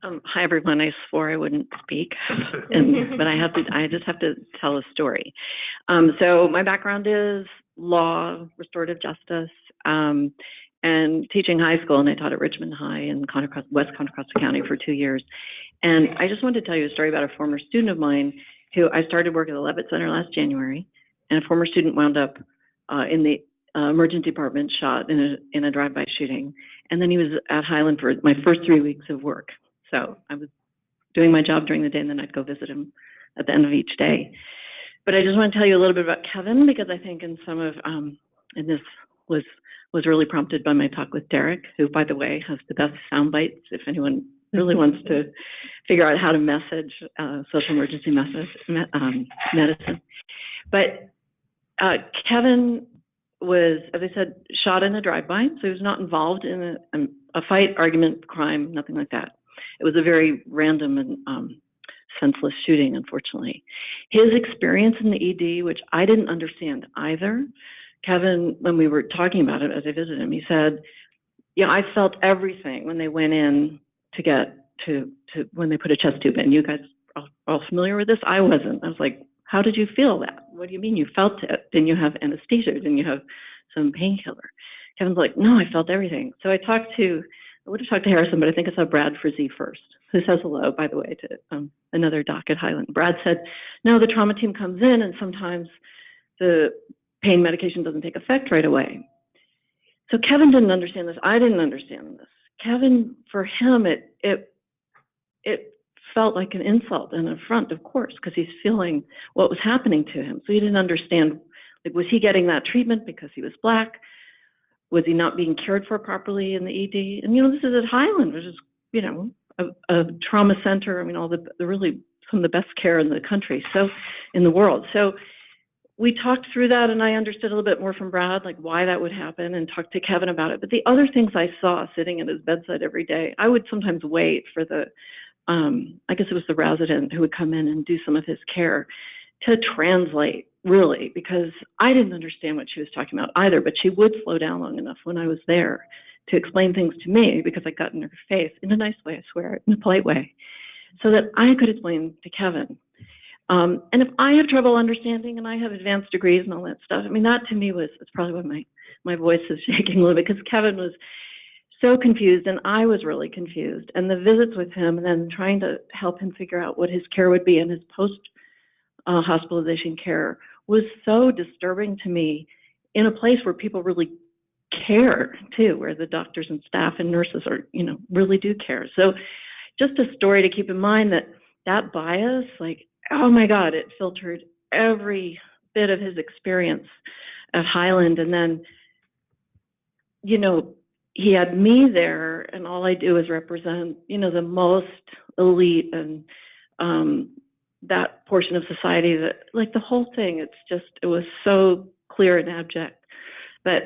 Hi, everyone. I swore I wouldn't speak, but I just have to tell a story. So my background is law, restorative justice, and teaching high school, and I taught at Richmond High in West Contra Costa County for 2 years. And I just wanted to tell you a story about a former student of mine who I started work at the Levitt Center last January, and a former student wound up in the emergency department, shot in a drive-by shooting. And then he was at Highland for my first 3 weeks of work. So I was doing my job during the day, and then I'd go visit him at the end of each day. But I just want to tell you a little bit about Kevin, because I think in some of, and this was really prompted by my talk with Derek, who, by the way, has the best sound bites if anyone really wants to figure out how to message social emergency medicine. But Kevin was, as I said, shot in a drive-by, so he was not involved in a fight, argument, crime, nothing like that. It was a very random and senseless shooting, unfortunately. His experience in the ED, which I didn't understand either, Kevin, when we were talking about it as I visited him, he said, I felt everything when they went in to get to when they put a chest tube in. You guys are all familiar with this? I wasn't. I was like, how did you feel that? What do you mean you felt it? Didn't you have anesthesia? Didn't you have some painkiller? Kevin's like, no, I felt everything. So I would have talked to Harrison, but I think I saw Brad Frizzy first, who says hello, by the way, to another doc at Highland. Brad said, no, the trauma team comes in and sometimes the pain medication doesn't take effect right away. So Kevin didn't understand this. I didn't understand this. Kevin, for him, it felt like an insult and an affront, of course, because he's feeling what was happening to him. So he didn't understand, like, was he getting that treatment because he was Black? Was he not being cared for properly in the ED? And, this is at Highland, which is, a trauma center. I mean, all the really some of the best care in the country, so in the world. So we talked through that, and I understood a little bit more from Brad, like why that would happen, and talked to Kevin about it. But the other things I saw sitting at his bedside every day, I would sometimes wait for the, I guess it was the resident who would come in and do some of his care to translate, really, because I didn't understand what she was talking about either, but she would slow down long enough when I was there to explain things to me, because I got in her face, in a nice way, I swear, in a polite way, so that I could explain to Kevin. And if I have trouble understanding, and I have advanced degrees and all that stuff, I mean, that to me it's probably why my voice is shaking a little bit, because Kevin was so confused, and I was really confused. And the visits with him, and then trying to help him figure out what his care would be and his post-hospitalization care was so disturbing to me, in a place where people really care too, where the doctors and staff and nurses are, really do care. So just a story to keep in mind, that bias, like, oh my God, it filtered every bit of his experience at Highland. And then, he had me there, and all I do is represent, the most elite and that portion of society that, like, the whole thing, it was so clear and abject. But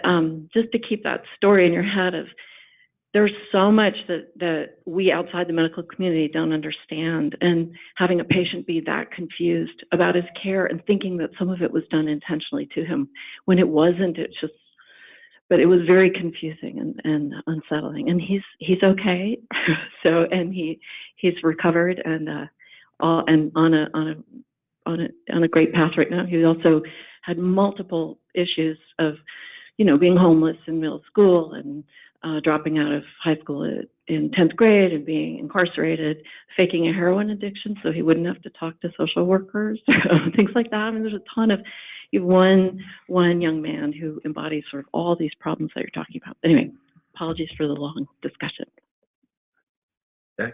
just to keep that story in your head of, there's so much that we outside the medical community don't understand, and having a patient be that confused about his care and thinking that some of it was done intentionally to him when it wasn't. But it was very confusing and unsettling. And he's okay. So, and he's recovered and on a great path right now. He also had multiple issues of, being homeless in middle school and dropping out of high school in 10th grade and being incarcerated, faking a heroin addiction so he wouldn't have to talk to social workers, things like that. I mean, there's a ton of, you have one young man who embodies sort of all these problems that you're talking about. Anyway, apologies for the long discussion. Okay.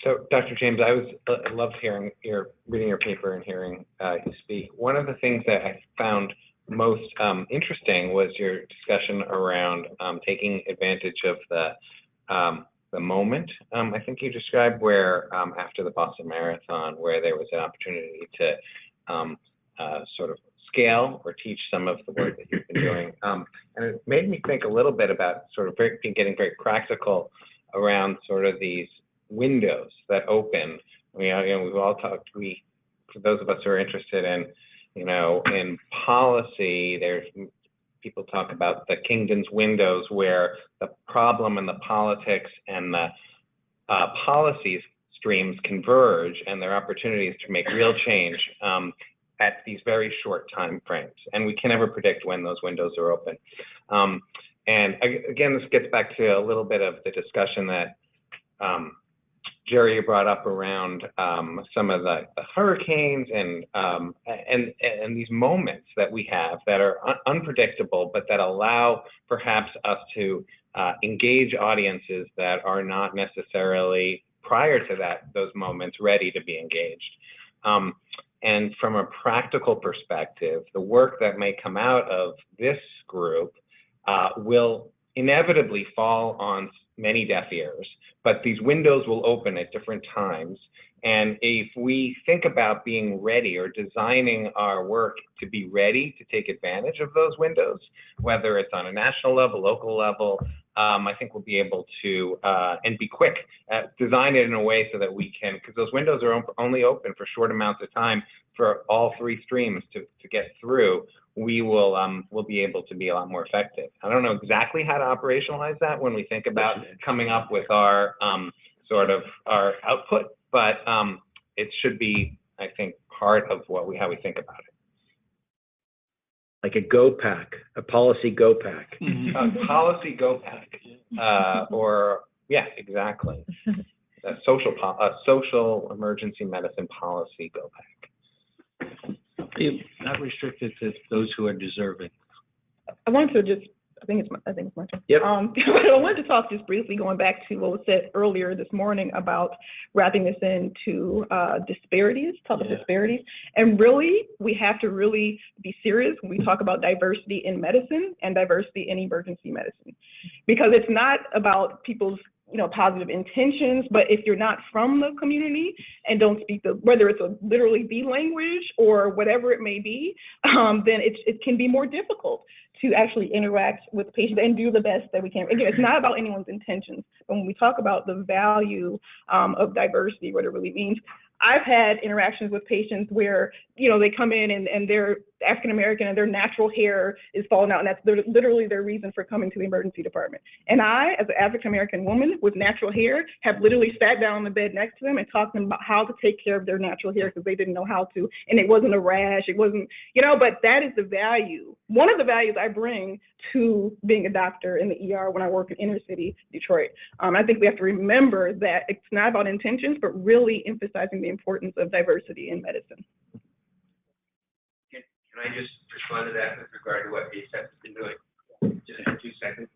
So, Dr. James, I loved reading your paper and hearing you speak. One of the things that I found most interesting was your discussion around taking advantage of the moment. I think you described where after the Boston Marathon, where there was an opportunity to sort of scale or teach some of the work that you've been doing. And it made me think a little bit about sort of getting very practical around sort of these windows that open. We've all talked, for those of us who are interested in, in policy, there's people talk about the Kingdom's windows, where the problem and the politics and the policies streams converge, and there are opportunities to make real change at these very short time frames. And we can never predict when those windows are open. And again, this gets back to a little bit of the discussion that Jerry brought up around some of the hurricanes and these moments that we have that are unpredictable, but that allow perhaps us to engage audiences that are not necessarily prior to those moments ready to be engaged. And from a practical perspective, the work that may come out of this group will inevitably fall on many deaf ears, but these windows will open at different times. And if we think about being ready or designing our work to be ready to take advantage of those windows, whether it's on a national level, local level, I think we'll be able to, and be quick, design it in a way so that we can, because those windows are only open for short amounts of time for all three streams to get through. We'll be able to be a lot more effective. I don't know exactly how to operationalize that when we think about coming up with our sort of our output, but it should be, I think, part of how we think about it. Like a go pack, a policy go pack. A policy go pack, or yeah, exactly. A social emergency medicine policy go pack. Not restricted to those who are deserving. I wanted to just I think it's my turn. Yep. But I wanted to talk just briefly, going back to what was said earlier this morning about wrapping this into disparities, topic disparities. And really, we have to really be serious when we talk about diversity in medicine and diversity in emergency medicine, because it's not about people's positive intentions, but if you're not from the community and don't speak whether it's literally the language or whatever it may be, then it can be more difficult to actually interact with patients and do the best that we can. Again, it's not about anyone's intentions, but when we talk about the value of diversity, what it really means, I've had interactions with patients where, they come in and they're African American and their natural hair is falling out, and that's literally their reason for coming to the emergency department. And I, as an African American woman with natural hair, have literally sat down on the bed next to them and talked to them about how to take care of their natural hair because they didn't know how to, and it wasn't a rash, it wasn't, but that is the value. One of the values I bring to being a doctor in the ER when I work in inner city Detroit. I think we have to remember that it's not about intentions, but really emphasizing the importance of diversity in medicine. Can I just respond to that with regard to what ACEP has been doing? Just for 2 seconds.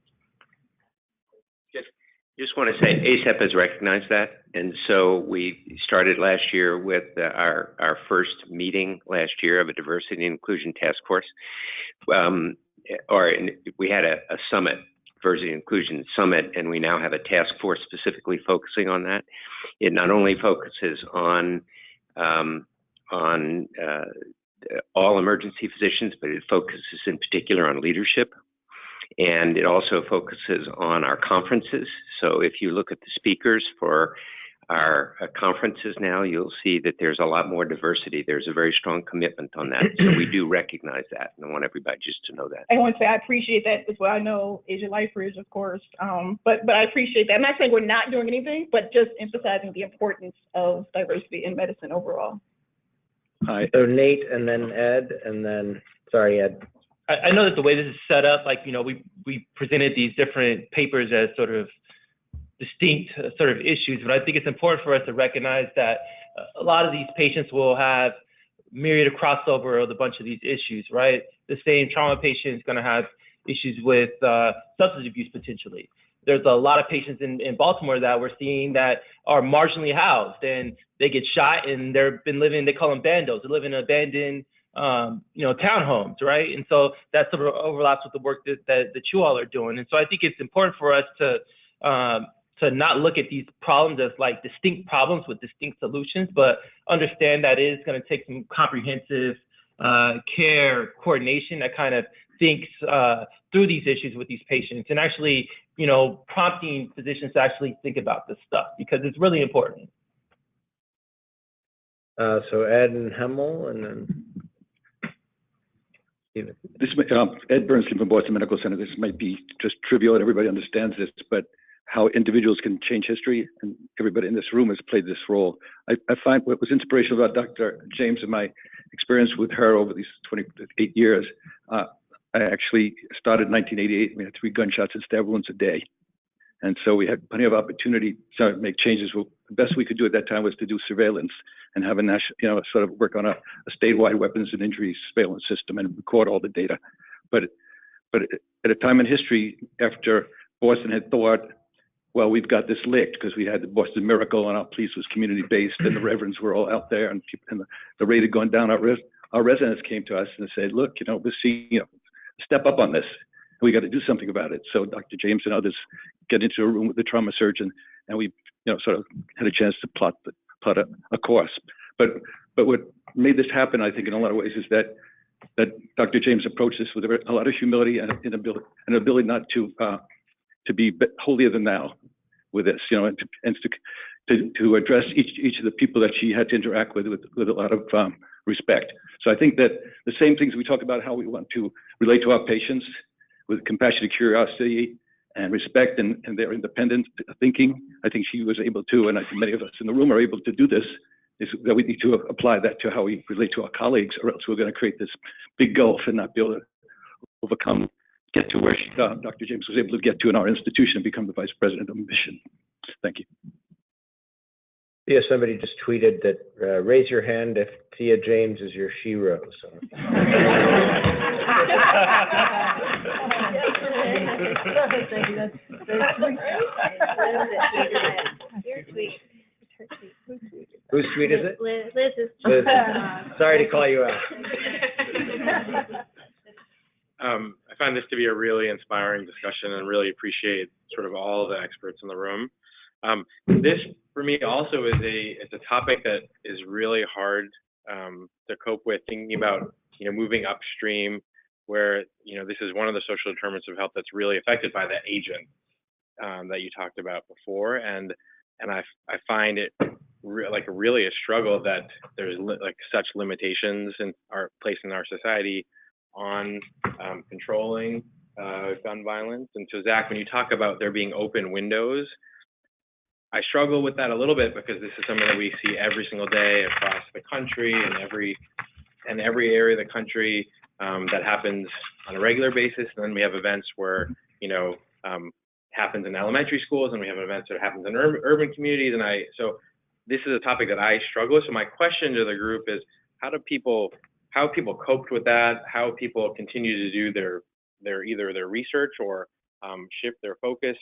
Just want to say ACEP has recognized that, and so we started last year with our first meeting last year of a diversity and inclusion task force, we had a summit, diversity and inclusion summit, and we now have a task force specifically focusing on that. It not only focuses on all emergency physicians, but it focuses in particular on leadership. And it also focuses on our conferences. So if you look at the speakers for our conferences now, you'll see that there's a lot more diversity. There's a very strong commitment on that. So we do recognize that, and I want everybody just to know that. I want to say I appreciate that as well. I know Asia Lifebridge, of course, but I appreciate that. I'm not saying we're not doing anything, but just emphasizing the importance of diversity in medicine overall. Hi. So Nate, and then Ed, and then, sorry, Ed. I know that the way this is set up, we presented these different papers as sort of distinct sort of issues, but I think it's important for us to recognize that a lot of these patients will have myriad of crossover with a bunch of these issues, right? The same trauma patient is going to have issues with substance abuse potentially. There's a lot of patients in Baltimore that we're seeing that are marginally housed, and they get shot and they've been living, they call them bandos, they live in abandoned townhomes, right? And so that sort of overlaps with the work that you all are doing. And so I think it's important for us to not look at these problems as like distinct problems with distinct solutions, but understand that it is going to take some comprehensive care coordination that kind of thinks through these issues with these patients, and actually, prompting physicians to actually think about this stuff because it's really important. So Ed and Hemmel, and then Steven. This Ed Bernstein from Boston Medical Center. This might be just trivial, and everybody understands this, but how individuals can change history, and everybody in this room has played this role. I find what was inspirational about Dr. James and my experience with her over these 28 years. I actually started in 1988. We had 3 gunshots and stab wounds a day. And so we had plenty of opportunity to make changes. Well, the best we could do at that time was to do surveillance and have a national, sort of work on a statewide weapons and injuries surveillance system and record all the data. But at a time in history, after Boston had thought, well, we've got this licked because we had the Boston Miracle and our police was community-based and the reverends were all out there and the rate had gone down. Our residents came to us and said, look, step up on this. We got to do something about it. So Dr. James and others get into a room with the trauma surgeon, and we, sort of had a chance to plot a course. But what made this happen, I think, in a lot of ways, is that Dr. James approached this with a lot of humility and an ability not to be holier than thou with this, and to address each of the people that she had to interact with a lot of respect. So I think that the same things we talk about, how we want to relate to our patients with compassionate curiosity and respect and their independent thinking, I think she was able to, and I think many of us in the room are able to do this, is that we need to apply that to how we relate to our colleagues, or else we're going to create this big gulf and not be able to get to where Dr. James was able to get to in our institution and become the vice president of mission. Thank you. Yeah, somebody just tweeted that raise your hand if Tia James is your shero. So. Thank you. That's sweet. You're sweet. Whose tweet is it? Liz's. Liz. Sorry to call you out. I find this to be a really inspiring discussion and really appreciate sort of all the experts in the room. This, for me, also is it's a topic that is really hard to cope with, thinking about, moving upstream, where, this is one of the social determinants of health that's really affected by the agent that you talked about before. And I find it really a struggle that there's such limitations placed in our society on controlling gun violence. And so, Zach, when you talk about there being open windows, I struggle with that a little bit because this is something that we see every single day across the country and every area of the country that happens on a regular basis. And then we have events where, happens in elementary schools, and we have events that happens in urban communities. So this is a topic that I struggle with. So my question to the group is, how people coped with that, how people continue to do either their research or shift their focus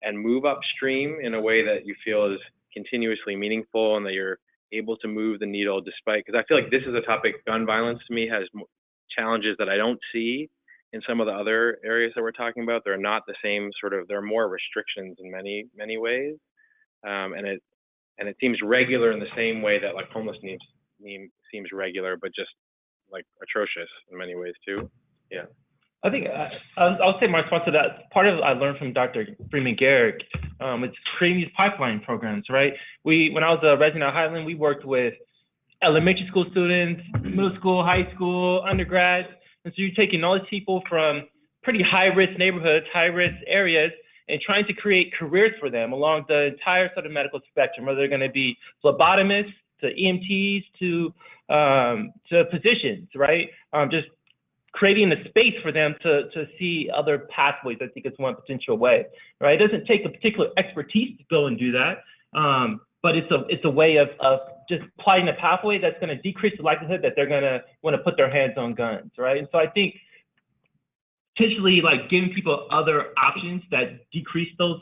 and move upstream in a way that you feel is continuously meaningful and that you're able to move the needle because I feel like this is a topic, gun violence to me has challenges that I don't see in some of the other areas that we're talking about. They're not the same there are more restrictions in many, many ways. And it seems regular in the same way that like homelessness seems regular, but just like atrocious in many ways too. Yeah. I think I'll say my response to that. Part of it I learned from Dr. Freeman Garrick. It's creating these pipeline programs, right? When I was a resident at Highland, we worked with elementary school students, middle school, high school, undergrads. And so you're taking all these people from pretty high-risk neighborhoods, high-risk areas, and trying to create careers for them along the entire sort of medical spectrum, whether they're going to be phlebotomists to EMTs to physicians, right? Just creating a space for them to see other pathways. I think it's one potential way, right? It doesn't take a particular expertise to go and do that, but it's a way of just plotting a pathway that's going to decrease the likelihood that they're going to want to put their hands on guns, right? And so I think potentially like giving people other options that decrease those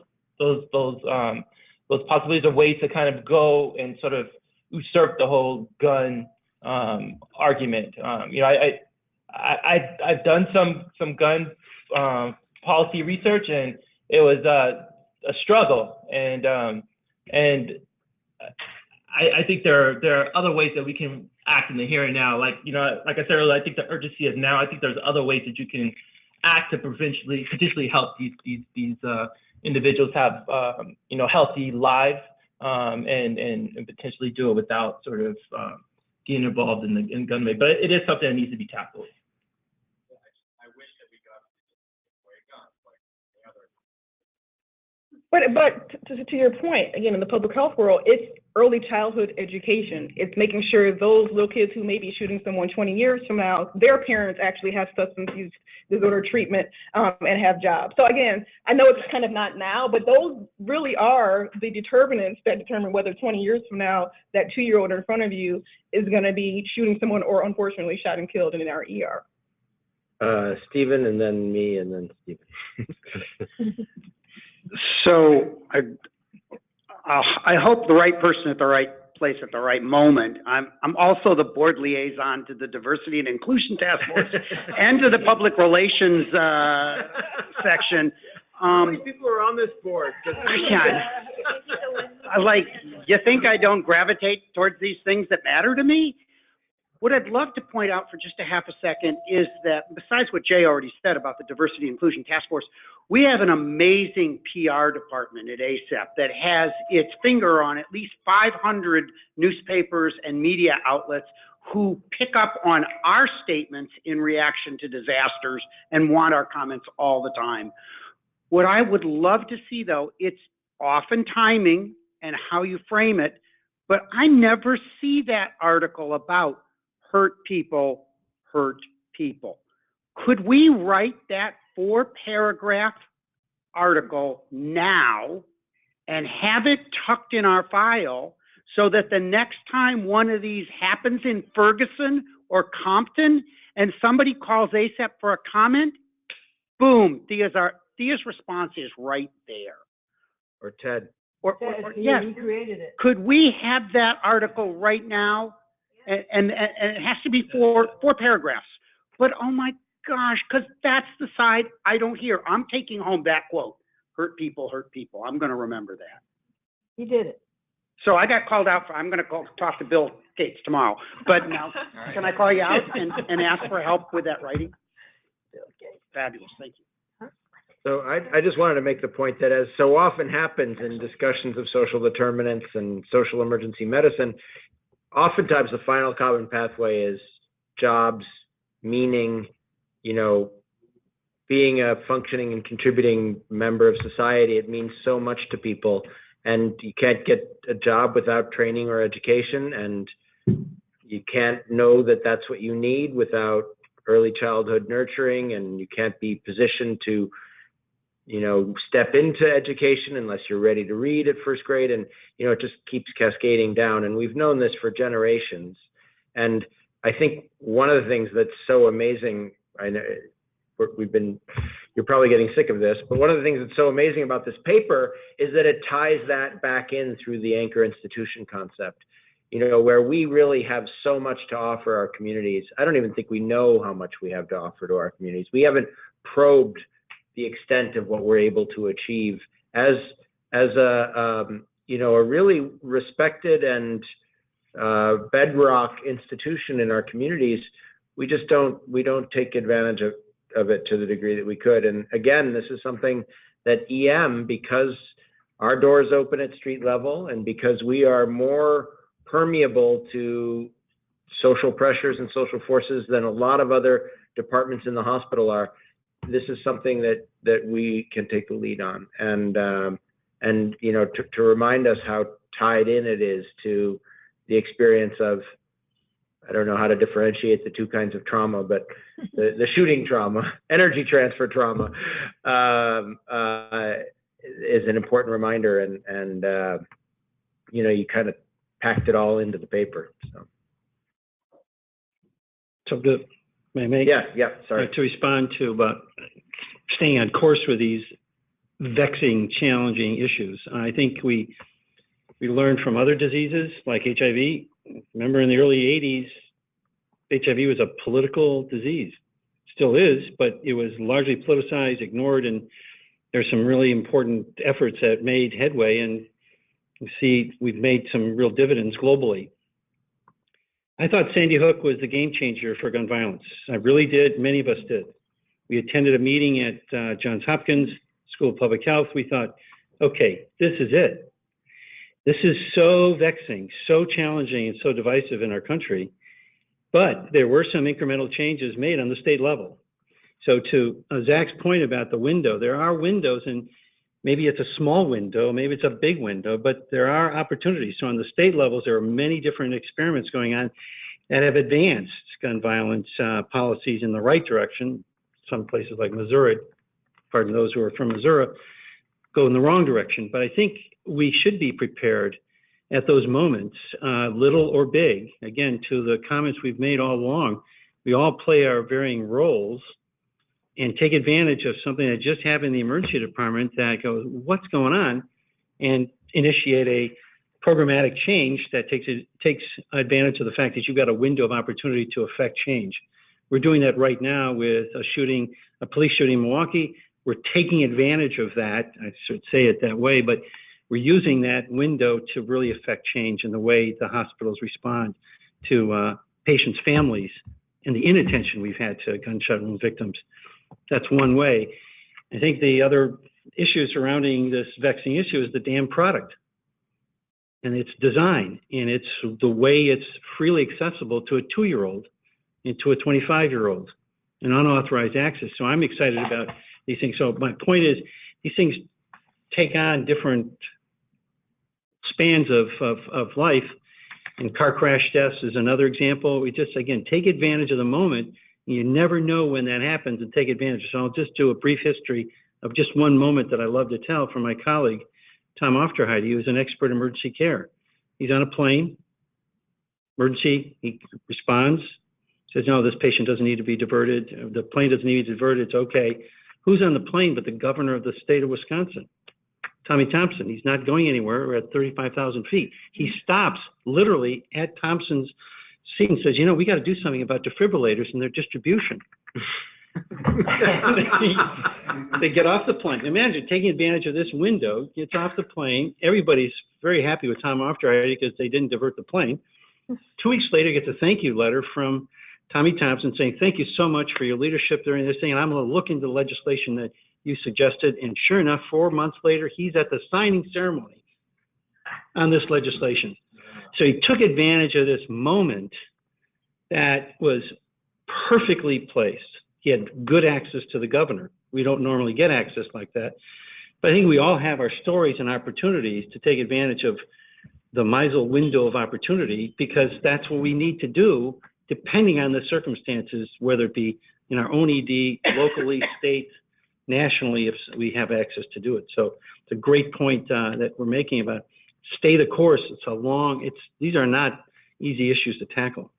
possibilities are ways to kind of go and sort of usurp the whole gun argument. I've done some gun policy research, and it was a struggle. And I think there are other ways that we can act in the here and now. Like I said earlier, I think the urgency is now. I think there's other ways that you can act to potentially help these individuals have healthy lives and potentially do it without sort of getting involved in gun rate. But it is something that needs to be tackled. But to your point, again, in the public health world, it's early childhood education. It's making sure those little kids who may be shooting someone 20 years from now, their parents actually have substance use disorder treatment and have jobs. So again, I know it's kind of not now, but those really are the determinants that determine whether 20 years from now, that 2-year-old in front of you is going to be shooting someone or unfortunately shot and killed in our ER. Stephen, and then me, and then Stephen. So I hope the right person at the right place at the right moment. I'm also the board liaison to the Diversity and Inclusion Task Force and to the Public Relations section. How many people are on this board? You think I don't gravitate towards these things that matter to me? What I'd love to point out for just a half a second is that besides what Jay already said about the Diversity and Inclusion Task Force, we have an amazing PR department at ACEP that has its finger on at least 500 newspapers and media outlets who pick up on our statements in reaction to disasters and want our comments all the time. What I would love to see, though, it's often timing and how you frame it, but I never see that article about hurt people hurt people. Could we write that 4-paragraph article now and have it tucked in our file so that the next time one of these happens in Ferguson or Compton and somebody calls ACEP for a comment, boom, these are Thea's response is right there. Or Ted. Or Yeah, yes. you created it. Could we have that article right now? And it has to be four paragraphs. But oh my gosh, because that's the side I don't hear. I'm taking home that quote. Hurt people, hurt people. I'm going to remember that. You did it. So I got called out I'm going to talk to Bill Gates tomorrow. But now, can I call you out and ask for help with that writing? Fabulous, thank you. So I just wanted to make the point that, as so often happens in discussions of social determinants and social emergency medicine, oftentimes the final common pathway is jobs, meaning, being a functioning and contributing member of society. It means so much to people, and you can't get a job without training or education, and you can't know that that's what you need without early childhood nurturing, and you can't be positioned to step into education unless you're ready to read at first grade. And, it just keeps cascading down. And we've known this for generations. And I think one of the things that's so amazing, I know you're probably getting sick of this, but one of the things that's so amazing about this paper is that it ties that back in through the anchor institution concept, where we really have so much to offer our communities. I don't even think we know how much we have to offer to our communities. We haven't probed the extent of what we're able to achieve as a really respected and bedrock institution in our communities. We don't take advantage of it to the degree that we could. And again, this is something that EM, because our doors open at street level and because we are more permeable to social pressures and social forces than a lot of other departments in the hospital are, this is something that we can take the lead on, and to remind us how tied in it is to the experience of, I don't know how to differentiate the two kinds of trauma, but the shooting trauma, energy transfer trauma, is an important reminder, and you kind of packed it all into the paper. So good. Sorry. To respond to about staying on course with these vexing, challenging issues. I think we learned from other diseases like HIV. Remember, in the early 80s, HIV was a political disease. Still is, but it was largely politicized, ignored, and there's some really important efforts that made headway, and you see we've made some real dividends globally. I thought Sandy Hook was the game changer for gun violence. I really did. Many of us did. We attended a meeting at Johns Hopkins School of Public Health. We thought, okay, this is it. This is so vexing, so challenging, and so divisive in our country. But there were some incremental changes made on the state level. So to Zach's point about the window, there are windows, and maybe it's a small window, maybe it's a big window, but there are opportunities. So on the state levels, there are many different experiments going on that have advanced gun violence policies in the right direction. Some places like Missouri, pardon those who are from Missouri, go in the wrong direction. But I think we should be prepared at those moments, little or big. Again, to the comments we've made all along, we all play our varying roles and take advantage of something that just happened in the emergency department that goes, what's going on? And initiate a programmatic change that takes advantage of the fact that you've got a window of opportunity to affect change. We're doing that right now with a police shooting in Milwaukee. We're taking advantage of that. I should say it that way, but we're using that window to really affect change in the way the hospitals respond to patients' families and the inattention we've had to gunshot wound victims. That's one way. I think the other issue surrounding this vexing issue is the damn product and its design, and it's the way it's freely accessible to a 2-year-old and to a 25-year-old, and unauthorized access. So I'm excited about these things. So my point is, these things take on different spans of life, and car crash deaths is another example. We just, again, take advantage of the moment. You never know when that happens, and take advantage. So I'll just do a brief history of just one moment that I love to tell from my colleague, Tom Ofterheide. He was an expert in emergency care. He's on a plane, emergency, he responds, says, no, this patient doesn't need to be diverted. The plane doesn't need to be diverted, it's okay. Who's on the plane but the governor of the state of Wisconsin, Tommy Thompson? He's not going anywhere. We're at 35,000 feet. He stops literally at Thompson's seat and says, you know, we got to do something about defibrillators and their distribution. They get off the plane. Imagine taking advantage of this window, gets off the plane. Everybody's very happy with Tom Offerty because they didn't divert the plane. 2 weeks later, gets a thank you letter from Tommy Thompson saying, thank you so much for your leadership during this thing, and I'm going to look into the legislation that you suggested. And sure enough, 4 months later, he's at the signing ceremony on this legislation. So he took advantage of this moment that was perfectly placed. He had good access to the governor. We don't normally get access like that. But I think we all have our stories and opportunities to take advantage of the Meisel window of opportunity, because that's what we need to do depending on the circumstances, whether it be in our own ED, locally, state, nationally, if we have access to do it. So it's a great point that we're making about stay the course. These are not easy issues to tackle.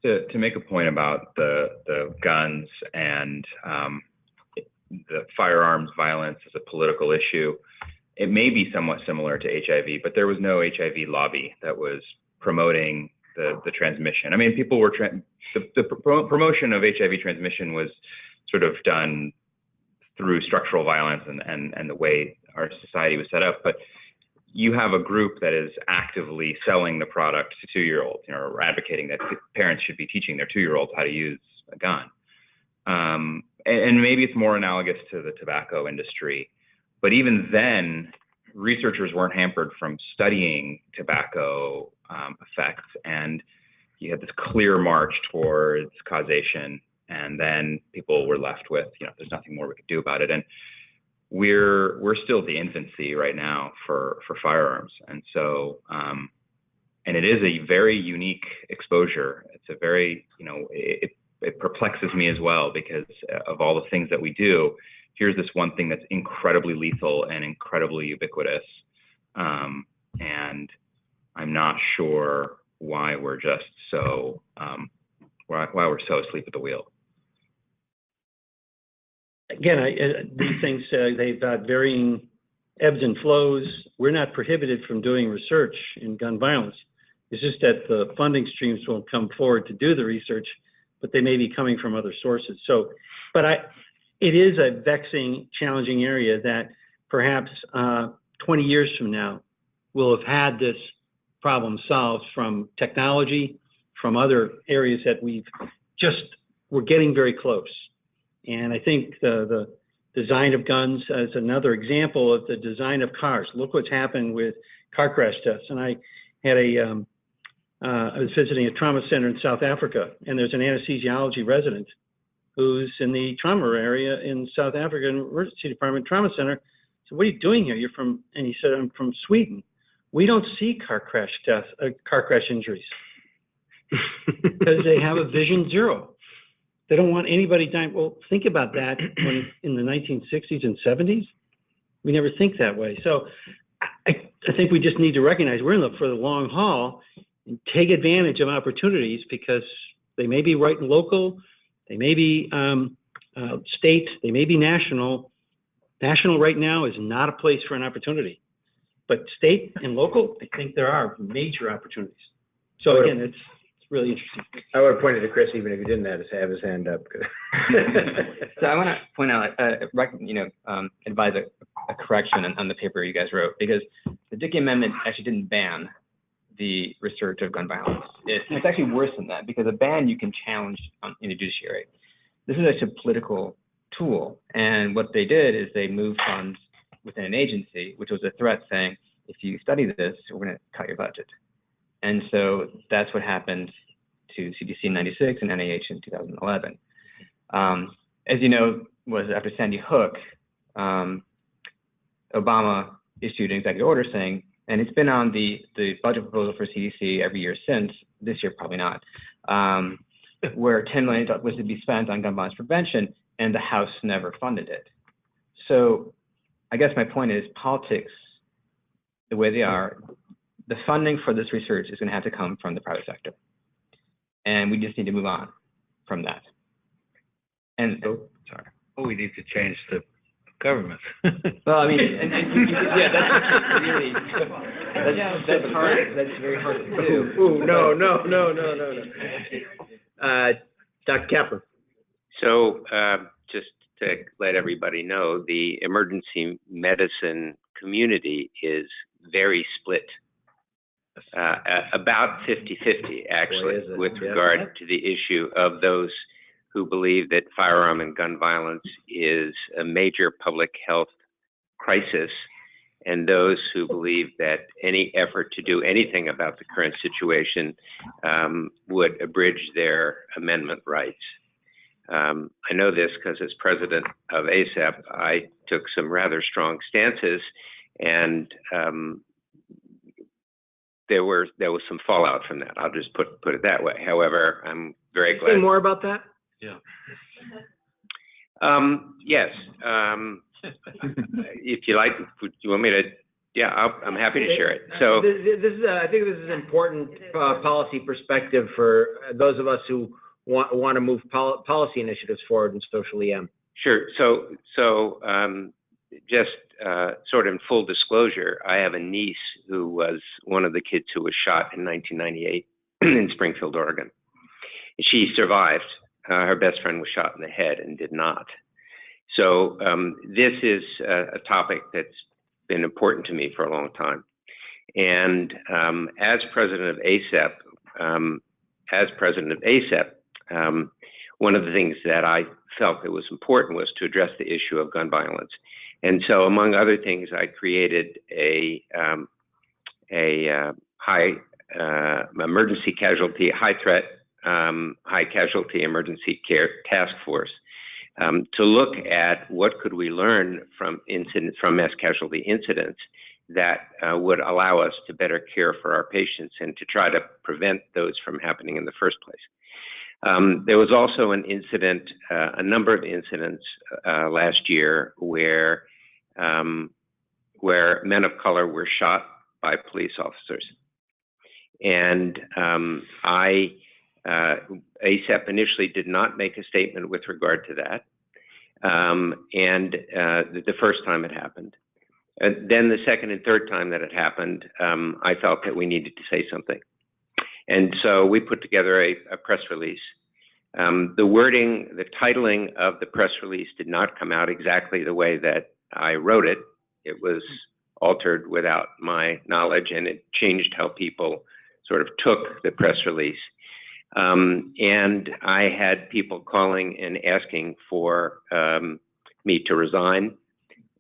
To make a point about the guns and the firearms violence as a political issue, it may be somewhat similar to HIV, but there was no HIV lobby that was promoting the transmission. I mean, people were the promotion of HIV transmission was sort of done through structural violence and the way our society was set up, but you have a group that is actively selling the product to 2-year-olds, or advocating that parents should be teaching their 2-year-olds how to use a gun. And maybe it's more analogous to the tobacco industry, but even then, researchers weren't hampered from studying tobacco effects, and you had this clear march towards causation, and then people were left with, there's nothing more we could do about it. And we're still at the infancy right now for firearms, and so and it is a very unique exposure. It's a very it perplexes me as well, because of all the things that we do. Here's this one thing that's incredibly lethal and incredibly ubiquitous, and I'm not sure why we're just so why we're so asleep at the wheel. Again, these things, they've got varying ebbs and flows. We're not prohibited from doing research in gun violence. It's just that the funding streams won't come forward to do the research, but they may be coming from other sources. So, it is a vexing, challenging area that perhaps 20 years from now, we'll have had this problem solved from technology, from other areas that we're getting very close. And I think the design of guns as another example of the design of cars. Look what's happened with car crash tests. And I had I was visiting a trauma center in South Africa, and there's an anesthesiology resident who's in the trauma area in South Africa, Emergency Department Trauma Center. So what are you doing here? And he said, I'm from Sweden. We don't see car crash injuries because they have a vision zero. They don't want anybody dying. Well, think about that when in the 1960s and 70s. We never think that way. So I think we just need to recognize we're in for the long haul and take advantage of opportunities, because they may be right and local, they may be state, they may be national. National right now is not a place for an opportunity, but state and local, I think there are major opportunities. So again, it's really interesting. I would have pointed to Chris even if he didn't have his hand up. So I want to point out, advise a correction on the paper you guys wrote, because the Dickey Amendment actually didn't ban the research of gun violence. It's actually worse than that, because a ban you can challenge in the judiciary. This is actually a political tool, and what they did is they moved funds within an agency, which was a threat saying, if you study this, we're going to cut your budget. And so that's what happened to CDC in '96 and NIH in 2011. As you know, was after Sandy Hook, Obama issued an executive order saying, and it's been on the budget proposal for CDC every year since, this year probably not, where $10 million was to be spent on gun violence prevention, and the House never funded it. So I guess my point is, politics, the way they are, the funding for this research is going to have to come from the private sector. and we just need to move on from that. And sorry. Oh, we need to change the government. Well, I mean, yeah, that's really that's hard. That's very hard to do. Ooh, no. Dr. Kaplan. So just to let everybody know, the emergency medicine community is very split, about 50-50 actually, with regard to the issue of those who believe that firearm and gun violence is a major public health crisis, and those who believe that any effort to do anything about the current situation would abridge their amendment rights. I know this because as president of ACEP, I took some rather strong stances, and there was some fallout from that. I'll just put it that way. However, I'm very glad. Say more about that? Yeah. Yes. If you like, you want me to? Yeah, I'm happy to share it. So this is, I think this is important policy perspective for those of us who want to move policy initiatives forward in social EM. Sure. So just sort of in full disclosure, I have a niece who was one of the kids who was shot in 1998 in Springfield, Oregon. She survived. Her best friend was shot in the head and did not. So this is a topic that's been important to me for a long time. And as president of ACEP, one of the things that I felt that was important was to address the issue of gun violence. And so, among other things, I created a high emergency casualty, high threat, high casualty emergency care task force to look at what could we learn from mass casualty incidents that would allow us to better care for our patients and to try to prevent those from happening in the first place. There was also an incident, a number of incidents last year where men of color were shot by police officers. And ACEP initially did not make a statement with regard to that. The first time it happened. Then the second and third time that it happened, I felt that we needed to say something. And so we put together a press release. The wording, the titling of the press release did not come out exactly the way that I wrote it. It was altered without my knowledge, and it changed how people sort of took the press release. And I had people calling and asking for me to resign,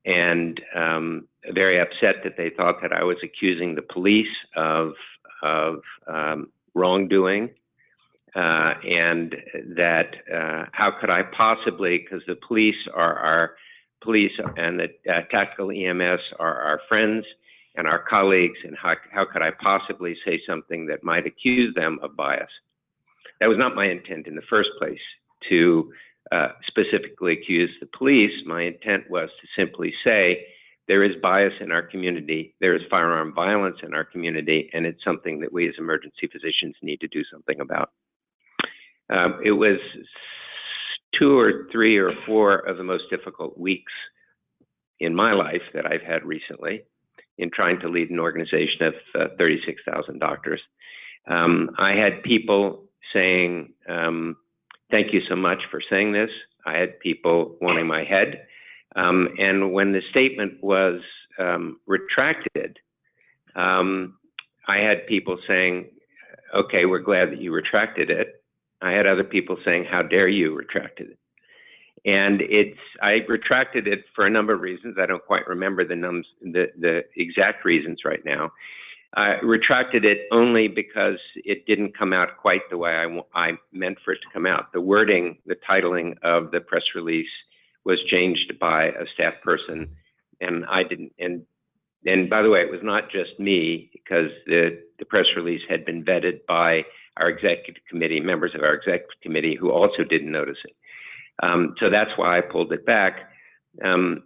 and very upset that they thought that I was accusing the police of wrongdoing, and that how could I possibly, because the police are our police and the tactical EMS are our friends and our colleagues, and how could I possibly say something that might accuse them of bias? That was not my intent in the first place, to specifically accuse the police. My intent was to simply say, there is bias in our community, there is firearm violence in our community, and it's something that we as emergency physicians need to do something about. It was 2 or 3 or 4 of the most difficult weeks in my life that I've had recently in trying to lead an organization of 36,000 doctors. I had people saying, thank you so much for saying this. I had people wanting my head. And when the statement was retracted, I had people saying, okay, we're glad that you retracted it. I had other people saying, how dare you retracted it? And I retracted it for a number of reasons. I don't quite remember the exact reasons right now. I retracted it only because it didn't come out quite the way I meant for it to come out. The wording, the titling of the press release was changed by a staff person, and I didn't. And by the way, it was not just me, because the press release had been vetted by our executive committee, members of our executive committee, who also didn't notice it. So that's why I pulled it back.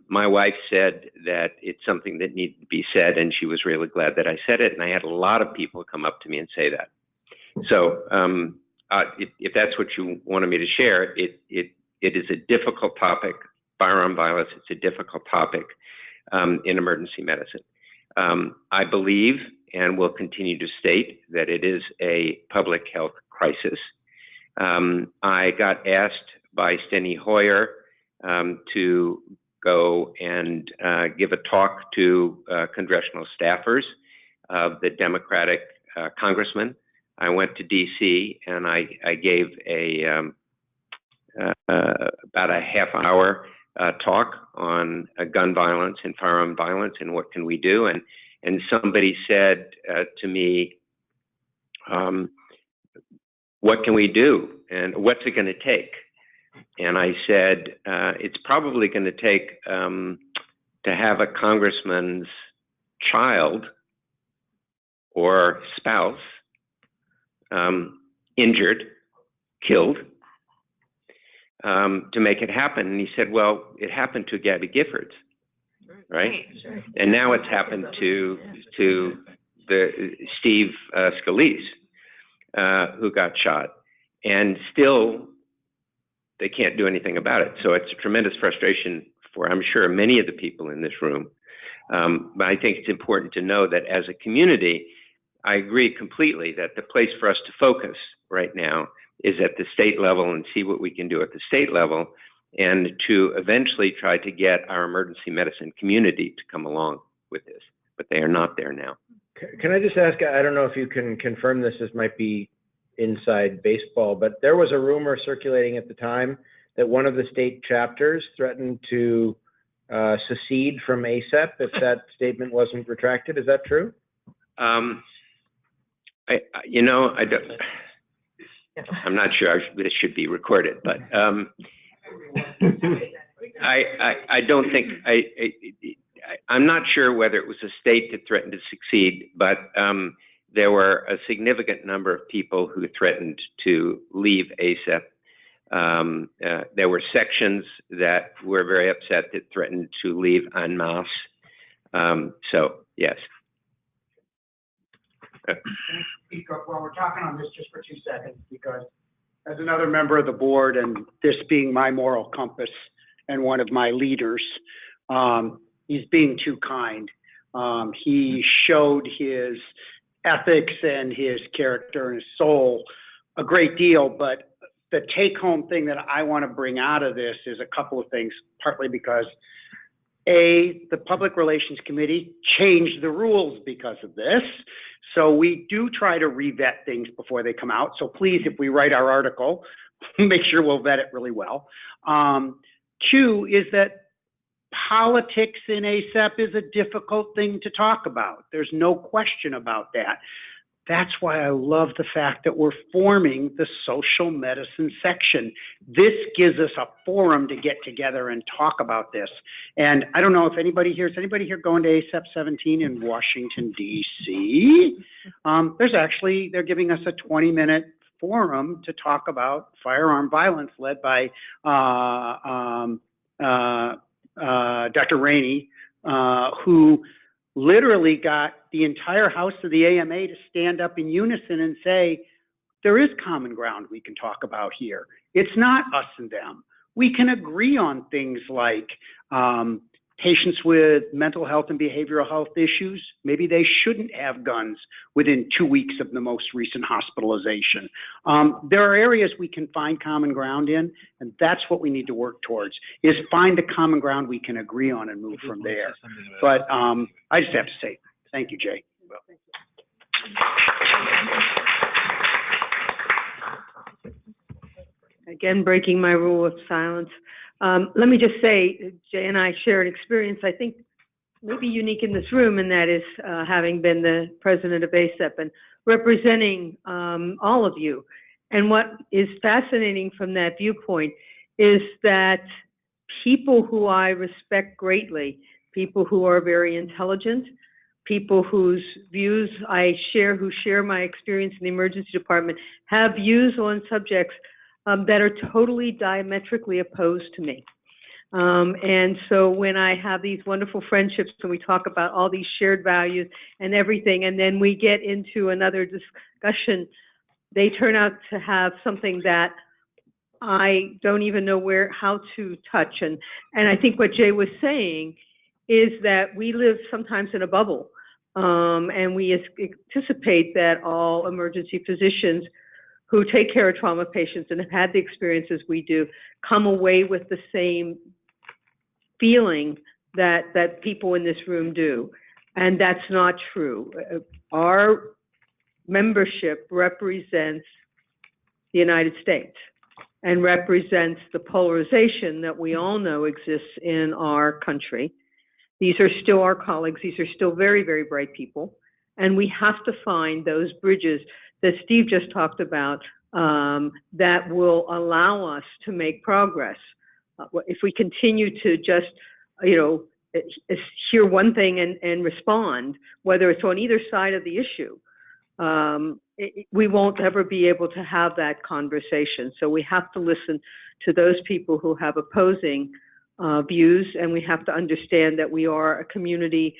My wife said that it's something that needed to be said, and she was really glad that I said it. And I had a lot of people come up to me and say that. So if that's what you wanted me to share, it is a difficult topic. Firearm violence, it's a difficult topic in emergency medicine. I believe and will continue to state that it is a public health crisis. I got asked by Steny Hoyer to go and give a talk to congressional staffers of the Democratic congressman. I went to DC and I gave about a half-hour talk on gun violence and firearm violence and what can we do. And somebody said to me, what can we do and what's it going to take? And I said, it's probably going to take to have a congressman's child or spouse injured, killed, to make it happen. And he said, well, it happened to Gabby Giffords, right? Sure. And now it's happened to the Steve Scalise, who got shot. And still, they can't do anything about it. So it's a tremendous frustration for, I'm sure, many of the people in this room. But I think it's important to know that as a community, I agree completely that the place for us to focus right now is at the state level and see what we can do at the state level, and to eventually try to get our emergency medicine community to come along with this. But they are not there now. Can I just ask, I don't know if you can confirm this, this might be inside baseball, but there was a rumor circulating at the time that one of the state chapters threatened to secede from ACEP if that statement wasn't retracted. Is that true? I don't, I'm not sure this should be recorded, but I don't think, I'm not sure whether it was a state that threatened to succeed, but there were a significant number of people who threatened to leave ACEP. There were sections that were very upset that threatened to leave en masse. So, yes. Can I speak up while we're talking on this just for 2 seconds? Because as another member of the board, and this being my moral compass and one of my leaders, he's being too kind. He showed his ethics and his character and his soul a great deal, but the take-home thing that I want to bring out of this is a couple of things, partly because the Public Relations Committee changed the rules because of this. So we do try to revet things before they come out. So please, if we write our article, make sure we'll vet it really well. 2 is that politics in ACEP is a difficult thing to talk about. There's no question about that. That's why I love the fact that we're forming the social medicine section. This gives us a forum to get together and talk about this. And I don't know if anybody here, is anybody here going to ACEP 17 in Washington, D.C.? They're giving us a 20-minute forum to talk about firearm violence led by Dr. Rainey, who literally got the entire House of the AMA to stand up in unison and say, there is common ground we can talk about here. It's not us and them. We can agree on things like patients with mental health and behavioral health issues. Maybe they shouldn't have guns within 2 weeks of the most recent hospitalization. There are areas we can find common ground in, and that's what we need to work towards, is find the common ground we can agree on and move from there. But I just have to say, thank you, Jay. Again, breaking my rule of silence. Let me just say, Jay and I share an experience, I think, maybe unique in this room, and that is having been the president of ACEP and representing all of you. And what is fascinating from that viewpoint is that people who I respect greatly, people who are very intelligent, people whose views I share, who share my experience in the emergency department, have views on subjects that are totally diametrically opposed to me. And so when I have these wonderful friendships and we talk about all these shared values and everything, and then we get into another discussion, they turn out to have something that I don't even know how to touch. And I think what Jay was saying is that we live sometimes in a bubble. And we anticipate that all emergency physicians who take care of trauma patients and have had the experiences we do come away with the same feeling that people in this room do. And that's not true. Our membership represents the United States and represents the polarization that we all know exists in our country. These are still our colleagues. These are still very, very bright people. And we have to find those bridges that Steve just talked about that will allow us to make progress. If we continue to just, hear one thing and respond, whether it's on either side of the issue, we won't ever be able to have that conversation. So we have to listen to those people who have opposing views, and we have to understand that we are a community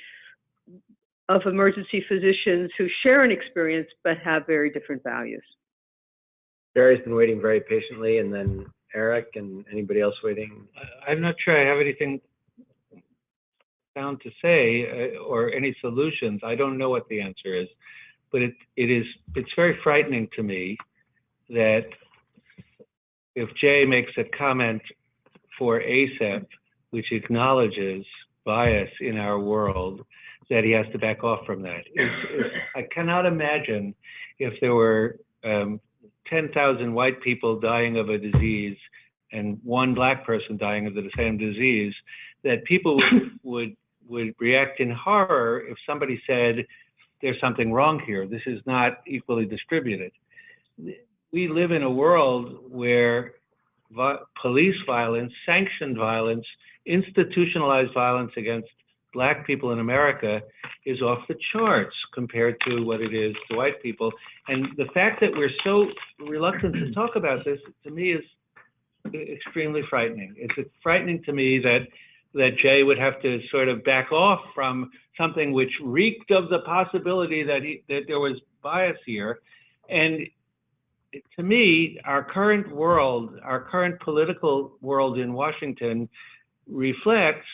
of emergency physicians who share an experience but have very different values. Barry's been waiting very patiently, and then Eric and anybody else waiting. I'm not sure I have anything found to say or any solutions. I don't know what the answer is, but it's very frightening to me that if Jay makes a comment for ACEP, which acknowledges bias in our world, that he has to back off from that. I cannot imagine if there were 10,000 white people dying of a disease and one black person dying of the same disease, that people would react in horror if somebody said, there's something wrong here. This is not equally distributed. We live in a world where police violence, sanctioned violence, institutionalized violence against black people in America is off the charts compared to what it is to white people. And the fact that we're so reluctant to talk about this, to me, is extremely frightening. It's frightening to me that Jay would have to sort of back off from something which reeked of the possibility that there was bias here. And to me, our current world, our current political world in Washington reflects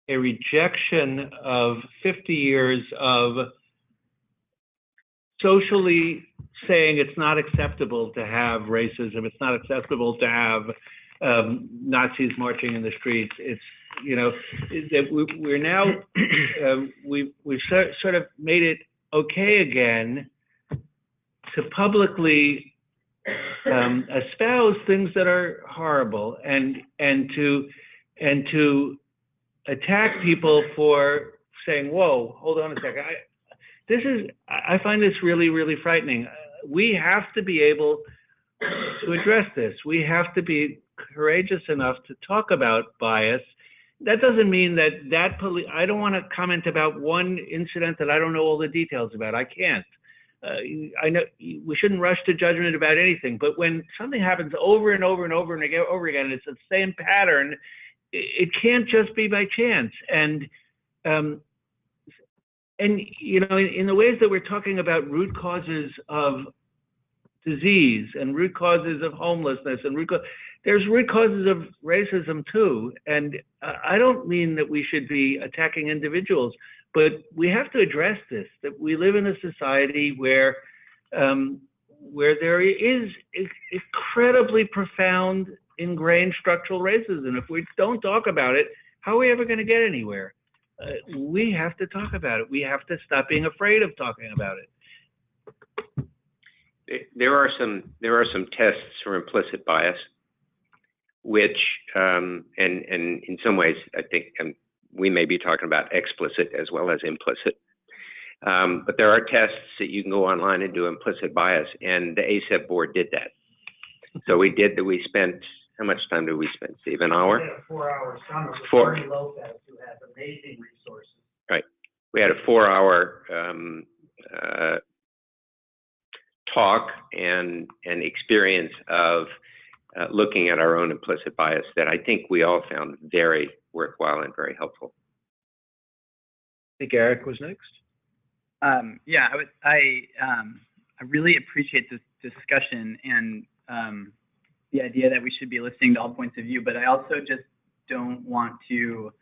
a rejection of 50 years of socially saying it's not acceptable to have racism, it's not acceptable to have Nazis marching in the streets. It's, we're now, we've sort of made it okay again to publicly espouse things that are horrible and to attack people for saying, whoa, hold on a second. I find this really, really frightening. We have to be able to address this. We have to be courageous enough to talk about bias. That doesn't mean that I don't want to comment about one incident that I don't know all the details about. I can't. I know we shouldn't rush to judgment about anything, but when something happens over and over and over and over again, and it's the same pattern, it can't just be by chance. And in the ways that we're talking about root causes of disease and root causes of homelessness and there's root causes of racism too. And I don't mean that we should be attacking individuals, but we have to address this, that we live in a society where there is incredibly profound, ingrained structural racism. If we don't talk about it, how are we ever going to get anywhere? We have to talk about it. We have to stop being afraid of talking about it. There are some tests for implicit bias, which and in some ways I think we may be talking about explicit as well as implicit. But there are tests that you can go online and do implicit bias, and the ACEP board did that. So we did that. We spent, how much time did we spend, Steve? An hour? We had a 4-hour summer with Four. Bernie Lopez, who has amazing resources. Right. We had a 4-hour talk and experience of looking at our own implicit bias that I think we all found very worthwhile and very helpful. I think Eric was next. Yeah, I I really appreciate this discussion and the idea that we should be listening to all points of view, but I also just don't want to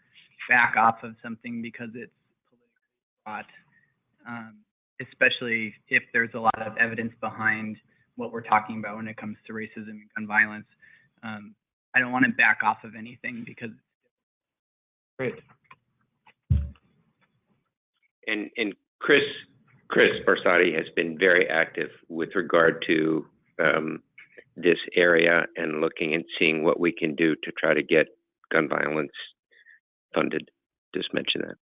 back off of something because it's politically fraught, especially if there's a lot of evidence behind what we're talking about when it comes to racism and gun violence. I don't want to back off of anything because. Great. And Chris Barsotti has been very active with regard to this area and looking and seeing what we can do to try to get gun violence funded. Just mention that.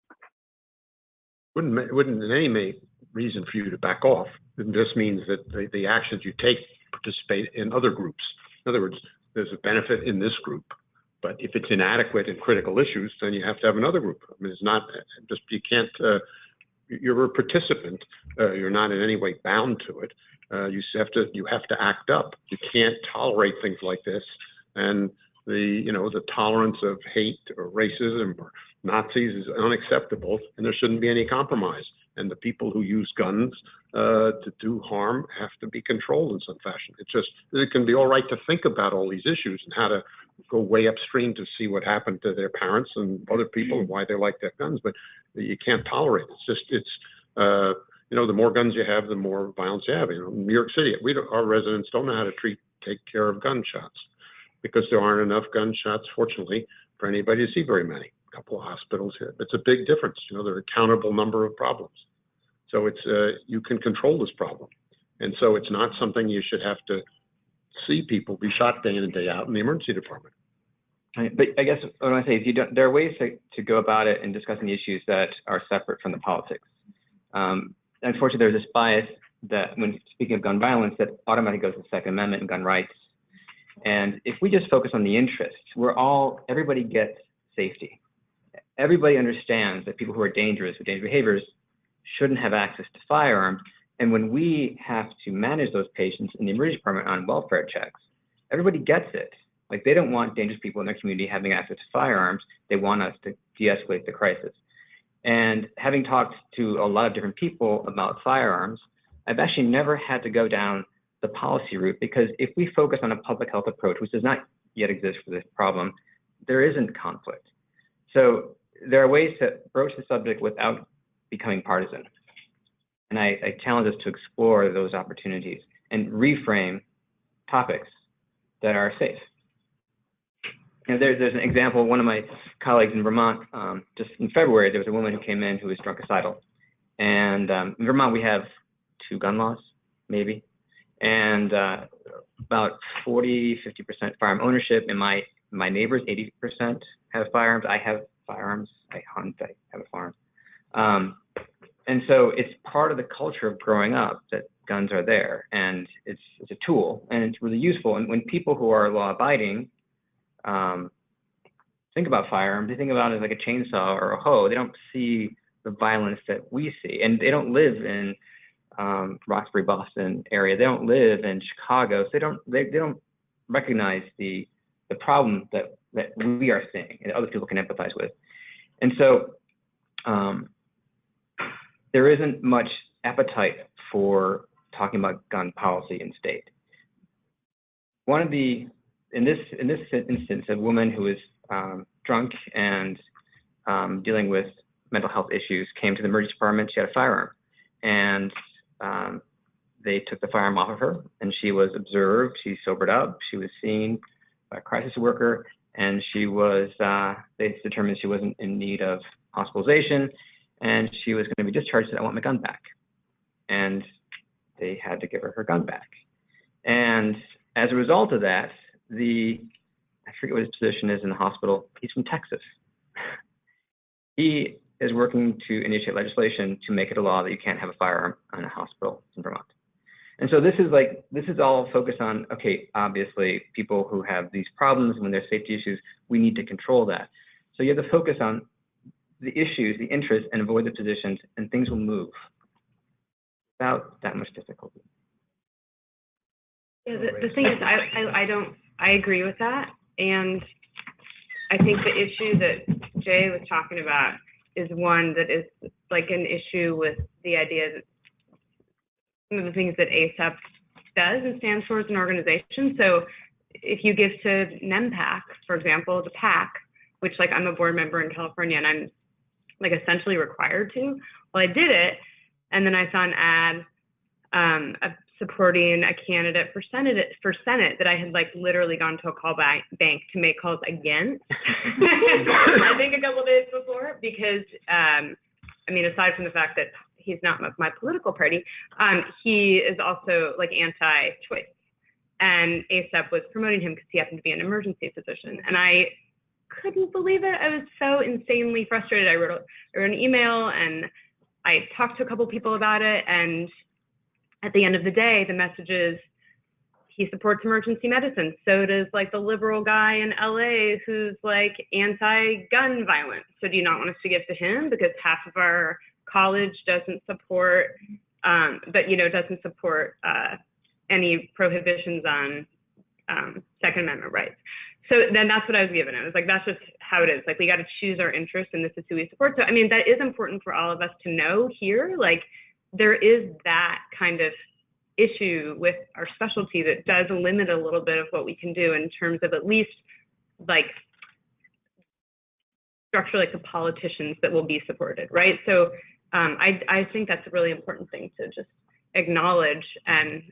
Wouldn't in any reason for you to back off. It just means that the actions you take participate in other groups. In other words, there's a benefit in this group, but if it's inadequate in critical issues, then you have to have another group. I mean, it's not just, you can't, you're a participant. You're not in any way bound to it. You have to act up. You can't tolerate things like this. And the tolerance of hate or racism or Nazis is unacceptable, and there shouldn't be any compromise. And the people who use guns to do harm have to be controlled in some fashion. It can be all right to think about all these issues and how to go way upstream to see what happened to their parents and other people and why they like their guns, but you can't tolerate it. The more guns you have, the more violence you have. In New York City, our residents don't know how to take care of gunshots because there aren't enough gunshots, fortunately, for anybody to see very many. A couple of hospitals here. It's a big difference. There are a countable number of problems. So you can control this problem. And so it's not something you should have to see people be shot day in and day out in the emergency department. But I guess what I say is there are ways to go about it in discussing the issues that are separate from the politics. Unfortunately, there's this bias that when speaking of gun violence, that automatically goes to the Second Amendment and gun rights. And if we just focus on the interests, everybody gets safety. Everybody understands that people who are dangerous with dangerous behaviors shouldn't have access to firearms. And when we have to manage those patients in the emergency department on welfare checks, everybody gets it. Like, they don't want dangerous people in their community having access to firearms. They want us to de-escalate the crisis. And having talked to a lot of different people about firearms, I've actually never had to go down the policy route, because if we focus on a public health approach, which does not yet exist for this problem, there isn't conflict. So there are ways to broach the subject without becoming partisan. And I challenge us to explore those opportunities and reframe topics that are safe. There's an example. One of my colleagues in Vermont, just in February, there was a woman who came in who was drunkicidal. And in Vermont, we have 2 gun laws, maybe. And about 40, 50% firearm ownership. In my neighbors, 80% have firearms. I have firearms. I hunt. I have a farm. And so it's part of the culture of growing up that guns are there, and it's a tool, and it's really useful. And when people who are law-abiding think about firearms, they think about it like a chainsaw or a hoe. They don't see the violence that we see, and they don't live in Roxbury, Boston area. They don't live in Chicago, so they don't recognize the problem that we are seeing and other people can empathize with. And so there isn't much appetite for talking about gun policy in state. In this instance, a woman who was drunk and dealing with mental health issues came to the emergency department. She had a firearm, and they took the firearm off of her, and she was observed. She sobered up. She was seen by a crisis worker, and they determined she wasn't in need of hospitalization, and she was going to be discharged. Said, "I want my gun back," and they had to give her gun back. And as a result of that, I forget what his position is in the hospital. He's from Texas. He is working to initiate legislation to make it a law that you can't have a firearm in a hospital in Vermont. And so this is all focused on, okay, obviously people who have these problems, when there's safety issues, we need to control that. So you have to focus on the issues, the interests, and avoid the positions, and things will move without that much difficulty. Yeah, the thing is, I agree with that. And I think the issue that Jay was talking about is one that is like an issue with the idea that some of the things that ACEP does and stands for as an organization. So if you give to NEMPAC, for example, the PAC, which like I'm a board member in California and I'm like essentially required to, well, I did it. And then I saw an ad supporting a candidate for Senate that I had like literally gone to a call bank to make calls against. I think a couple of days before, because I mean, aside from the fact that he's not my political party, he is also like anti-choice. And ACEP was promoting him because he happened to be an emergency physician. And I couldn't believe it. I was so insanely frustrated. I wrote an email and I talked to a couple people about it. And at the end of the day, the message is he supports emergency medicine. So does like the liberal guy in LA who's like anti-gun violence. So do you not want us to give to him because half of our college doesn't support, doesn't support any prohibitions on Second Amendment rights. So then that's what I was given. I was like, that's just how it is. Like, we got to choose our interests, and this is who we support. So, I mean, that is important for all of us to know here. Like, there is that kind of issue with our specialty that does limit a little bit of what we can do in terms of at least, like, structure like the politicians that will be supported, right? So I think that's a really important thing to just acknowledge. And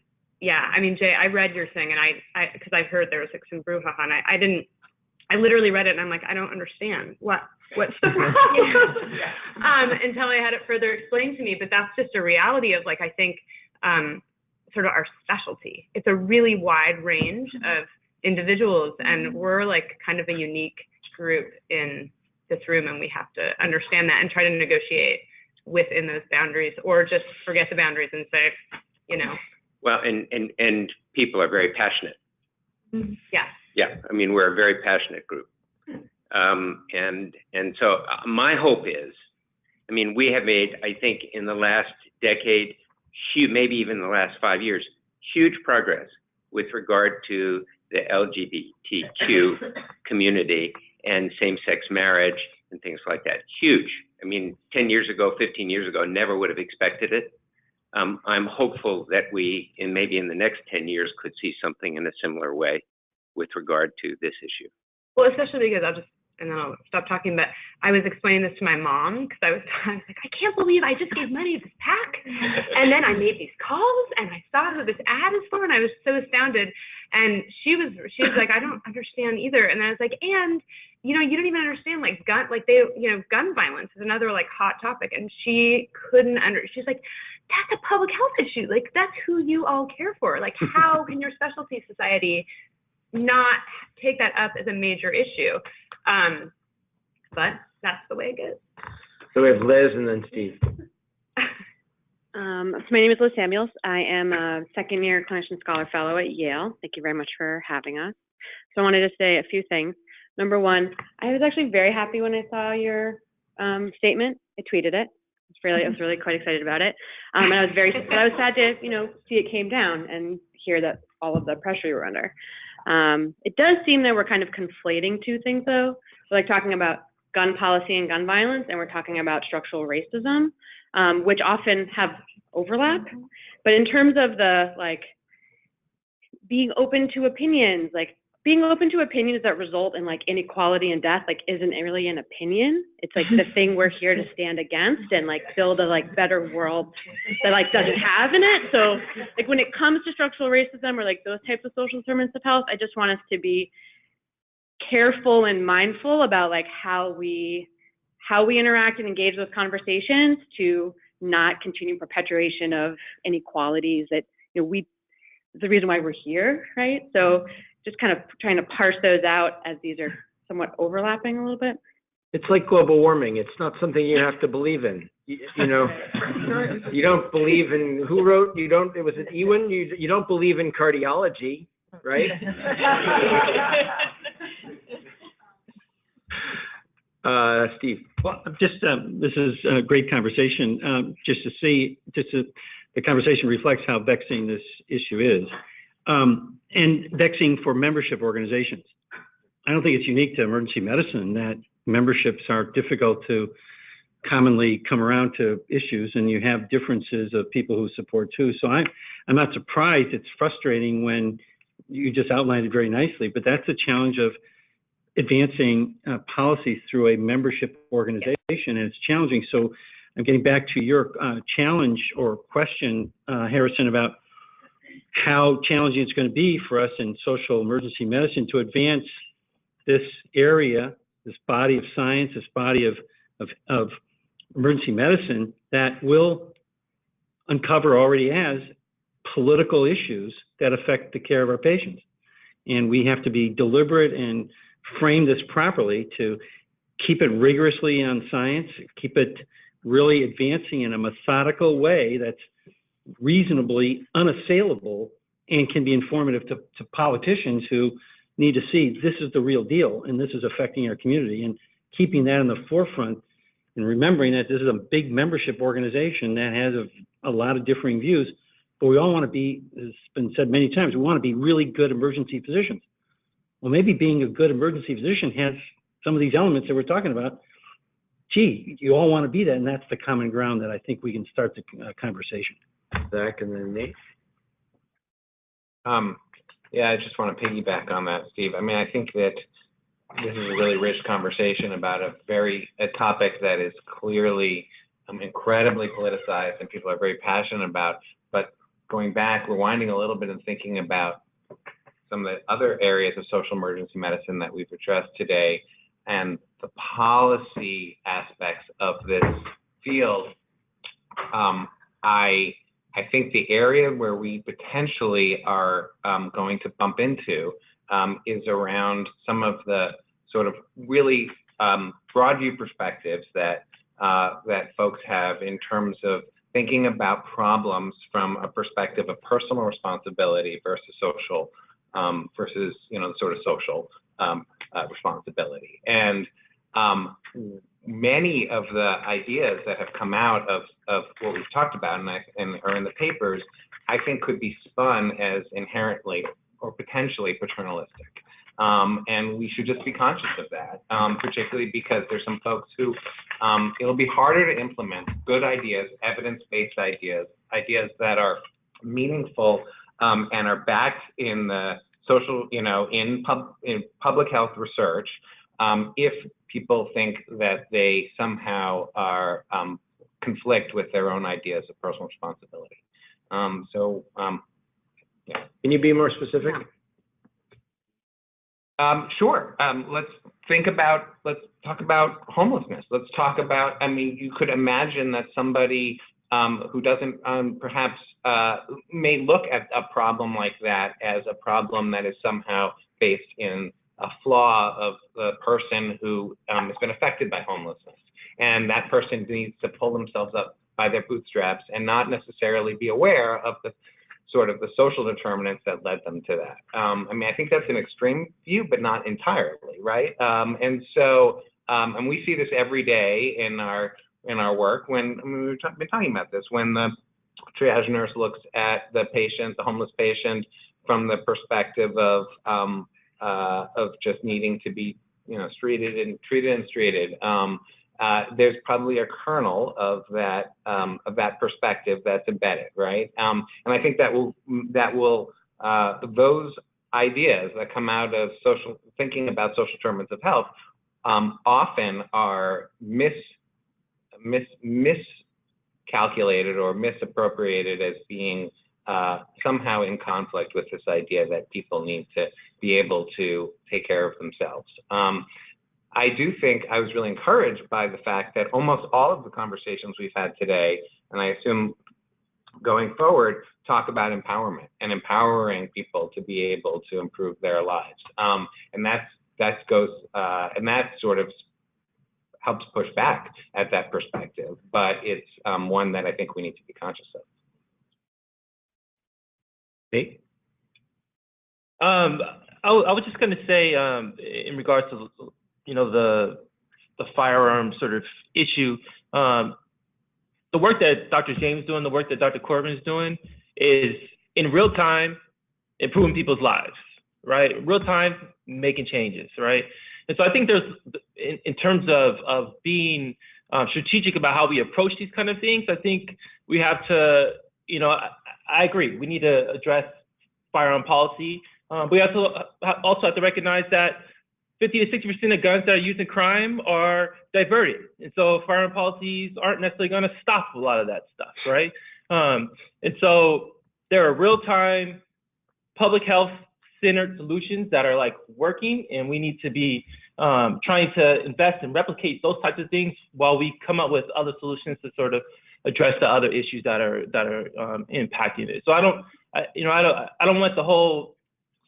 yeah, I mean, Jay, I read your thing, and I because I heard there was like some brouhaha, and I literally read it, and I'm like, I don't understand what's the problem, until I had it further explained to me. But that's just a reality of like, I think sort of our specialty. It's a really wide range of individuals, and we're like kind of a unique group in this room, and we have to understand that and try to negotiate within those boundaries, or just forget the boundaries and say, you know. Well, and people are very passionate. Yeah. Yeah, I mean, we're a very passionate group. And so my hope is, I mean, we have made, I think, in the last decade, maybe even the last 5 years, huge progress with regard to the LGBTQ community and same-sex marriage and things like that. Huge. I mean, 10 years ago, 15 years ago, never would have expected it. I'm hopeful that we, maybe in the next 10 years, could see something in a similar way with regard to this issue. Well, especially because and then I'll stop talking, but I was explaining this to my mom because I was like, I can't believe I just gave money to this PAC. And then I made these calls and I saw who this ad is for, and I was so astounded. And she was like, I don't understand either. And I was like, and you don't even understand like gun violence is another like hot topic. And she couldn't she's like, that's a public health issue. Like, that's who you all care for. Like, how can your specialty society not take that up as a major issue? But that's the way it goes. So we have Liz and then Steve. So my name is Liz Samuels. I am a second-year clinician scholar fellow at Yale. Thank you very much for having us. So I wanted to say a few things. Number one, I was actually very happy when I saw your statement. I tweeted it. I was really quite excited about it. And I was sad to, see it came down and hear that all of the pressure you were under. It does seem that we're kind of conflating two things though. We're like talking about gun policy and gun violence, and we're talking about structural racism, which often have overlap. But in terms of the being open to opinions, being open to opinions that result in inequality and death, isn't really an opinion. It's the thing we're here to stand against and build a better world that doesn't have in it. So when it comes to structural racism or those types of social determinants of health, I just want us to be careful and mindful about how we interact and engage those conversations to not continue perpetuation of inequalities that it's the reason why we're here, right? So just kind of trying to parse those out as these are somewhat overlapping a little bit. It's like global warming. It's not something you have to believe in. You don't believe in, it was an Ewan, you don't believe in cardiology, right? Steve. Well, just this is a great conversation. The conversation reflects how vexing this issue is. And vexing for membership organizations. I don't think it's unique to emergency medicine that memberships are difficult to commonly come around to issues, and you have differences of people who support too. So I'm not surprised. It's frustrating when you just outlined it very nicely, but that's a challenge of advancing policies through a membership organization, and it's challenging. So I'm getting back to your challenge or question, Harrison, about how challenging it's going to be for us in social emergency medicine to advance this area, this body of science, this body of emergency medicine that will uncover, already has, political issues that affect the care of our patients. And we have to be deliberate and frame this properly to keep it rigorously on science, keep it really advancing in a methodical way that's reasonably unassailable and can be informative to politicians who need to see this is the real deal and this is affecting our community, and keeping that in the forefront and remembering that this is a big membership organization that has a lot of differing views, but we all want to be, as has been said many times, we want to be really good emergency physicians. Well, maybe being a good emergency physician has some of these elements that we're talking about. Gee, you all want to be that, and that's the common ground that I think we can start the conversation. Zach, and then Nate. Yeah, I just want to piggyback on that, Steve. I mean, I think that this is a really rich conversation about a topic that is clearly incredibly politicized and people are very passionate about. But going back, rewinding a little bit and thinking about some of the other areas of social emergency medicine that we've addressed today and the policy aspects of this field, I think the area where we potentially are going to bump into is around some of the sort of really broad view perspectives that folks have in terms of thinking about problems from a perspective of personal responsibility versus social, versus sort of social responsibility. And many of the ideas that have come out of what we've talked about and are in the papers, I think could be spun as inherently or potentially paternalistic. And we should just be conscious of that, particularly because there's some folks who it'll be harder to implement good ideas, evidence-based ideas, ideas that are meaningful and are backed in the social, in public health research, if people think that they somehow are conflict with their own ideas of personal responsibility. Yeah. Can you be more specific? Sure. Let's talk about homelessness. Let's talk about, you could imagine that somebody who doesn't perhaps may look at a problem like that as a problem that is somehow based in a flaw of the person who has been affected by homelessness. And that person needs to pull themselves up by their bootstraps and not necessarily be aware of the sort of the social determinants that led them to that. I think that's an extreme view, but not entirely, right? And we see this every day in our work when we've been talking about this, when the triage nurse looks at the patient, the homeless patient, from the perspective of just needing to be, treated and treated. There's probably a kernel of that perspective that's embedded, right? And I think that will those ideas that come out of thinking about social determinants of health often are miscalculated or misappropriated as being somehow in conflict with this idea that people need to be able to take care of themselves. I do think I was really encouraged by the fact that almost all of the conversations we've had today, and I assume going forward, talk about empowerment and empowering people to be able to improve their lives. And that sort of helps push back at that perspective, but it's one that I think we need to be conscious of. Nate? I was just going to say, in regards to the firearm sort of issue, the work that Dr. James is doing, the work that Dr. Corbin is doing, is in real time improving people's lives, right? Real time making changes, right? And so I think there's, in terms of being strategic about how we approach these kind of things. I think we have to, I agree, we need to address firearm policy. We also have to recognize that 50 to 60% of guns that are used in crime are diverted. And so firearm policies aren't necessarily going to stop a lot of that stuff, right? And so there are real-time public health centered solutions that are like working, and we need to be trying to invest and replicate those types of things while we come up with other solutions to sort of address the other issues that are impacting it. So I don't want the whole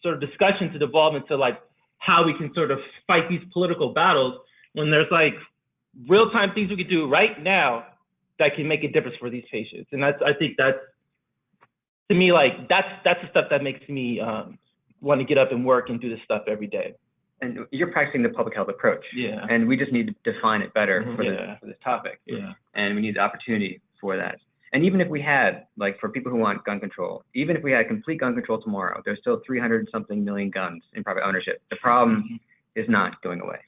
sort of discussion to devolve into like how we can sort of fight these political battles when there's like real-time things we can do right now that can make a difference for these patients. And I think that's, to me, like that's the stuff that makes me want to get up and work and do this stuff every day. And you're practicing the public health approach. Yeah. And we just need to define it better for this topic. Yeah. And we need the opportunity for that. And even if we had, like for people who want gun control, even if we had complete gun control tomorrow, there's still 300-something million guns in private ownership. The problem is not going away.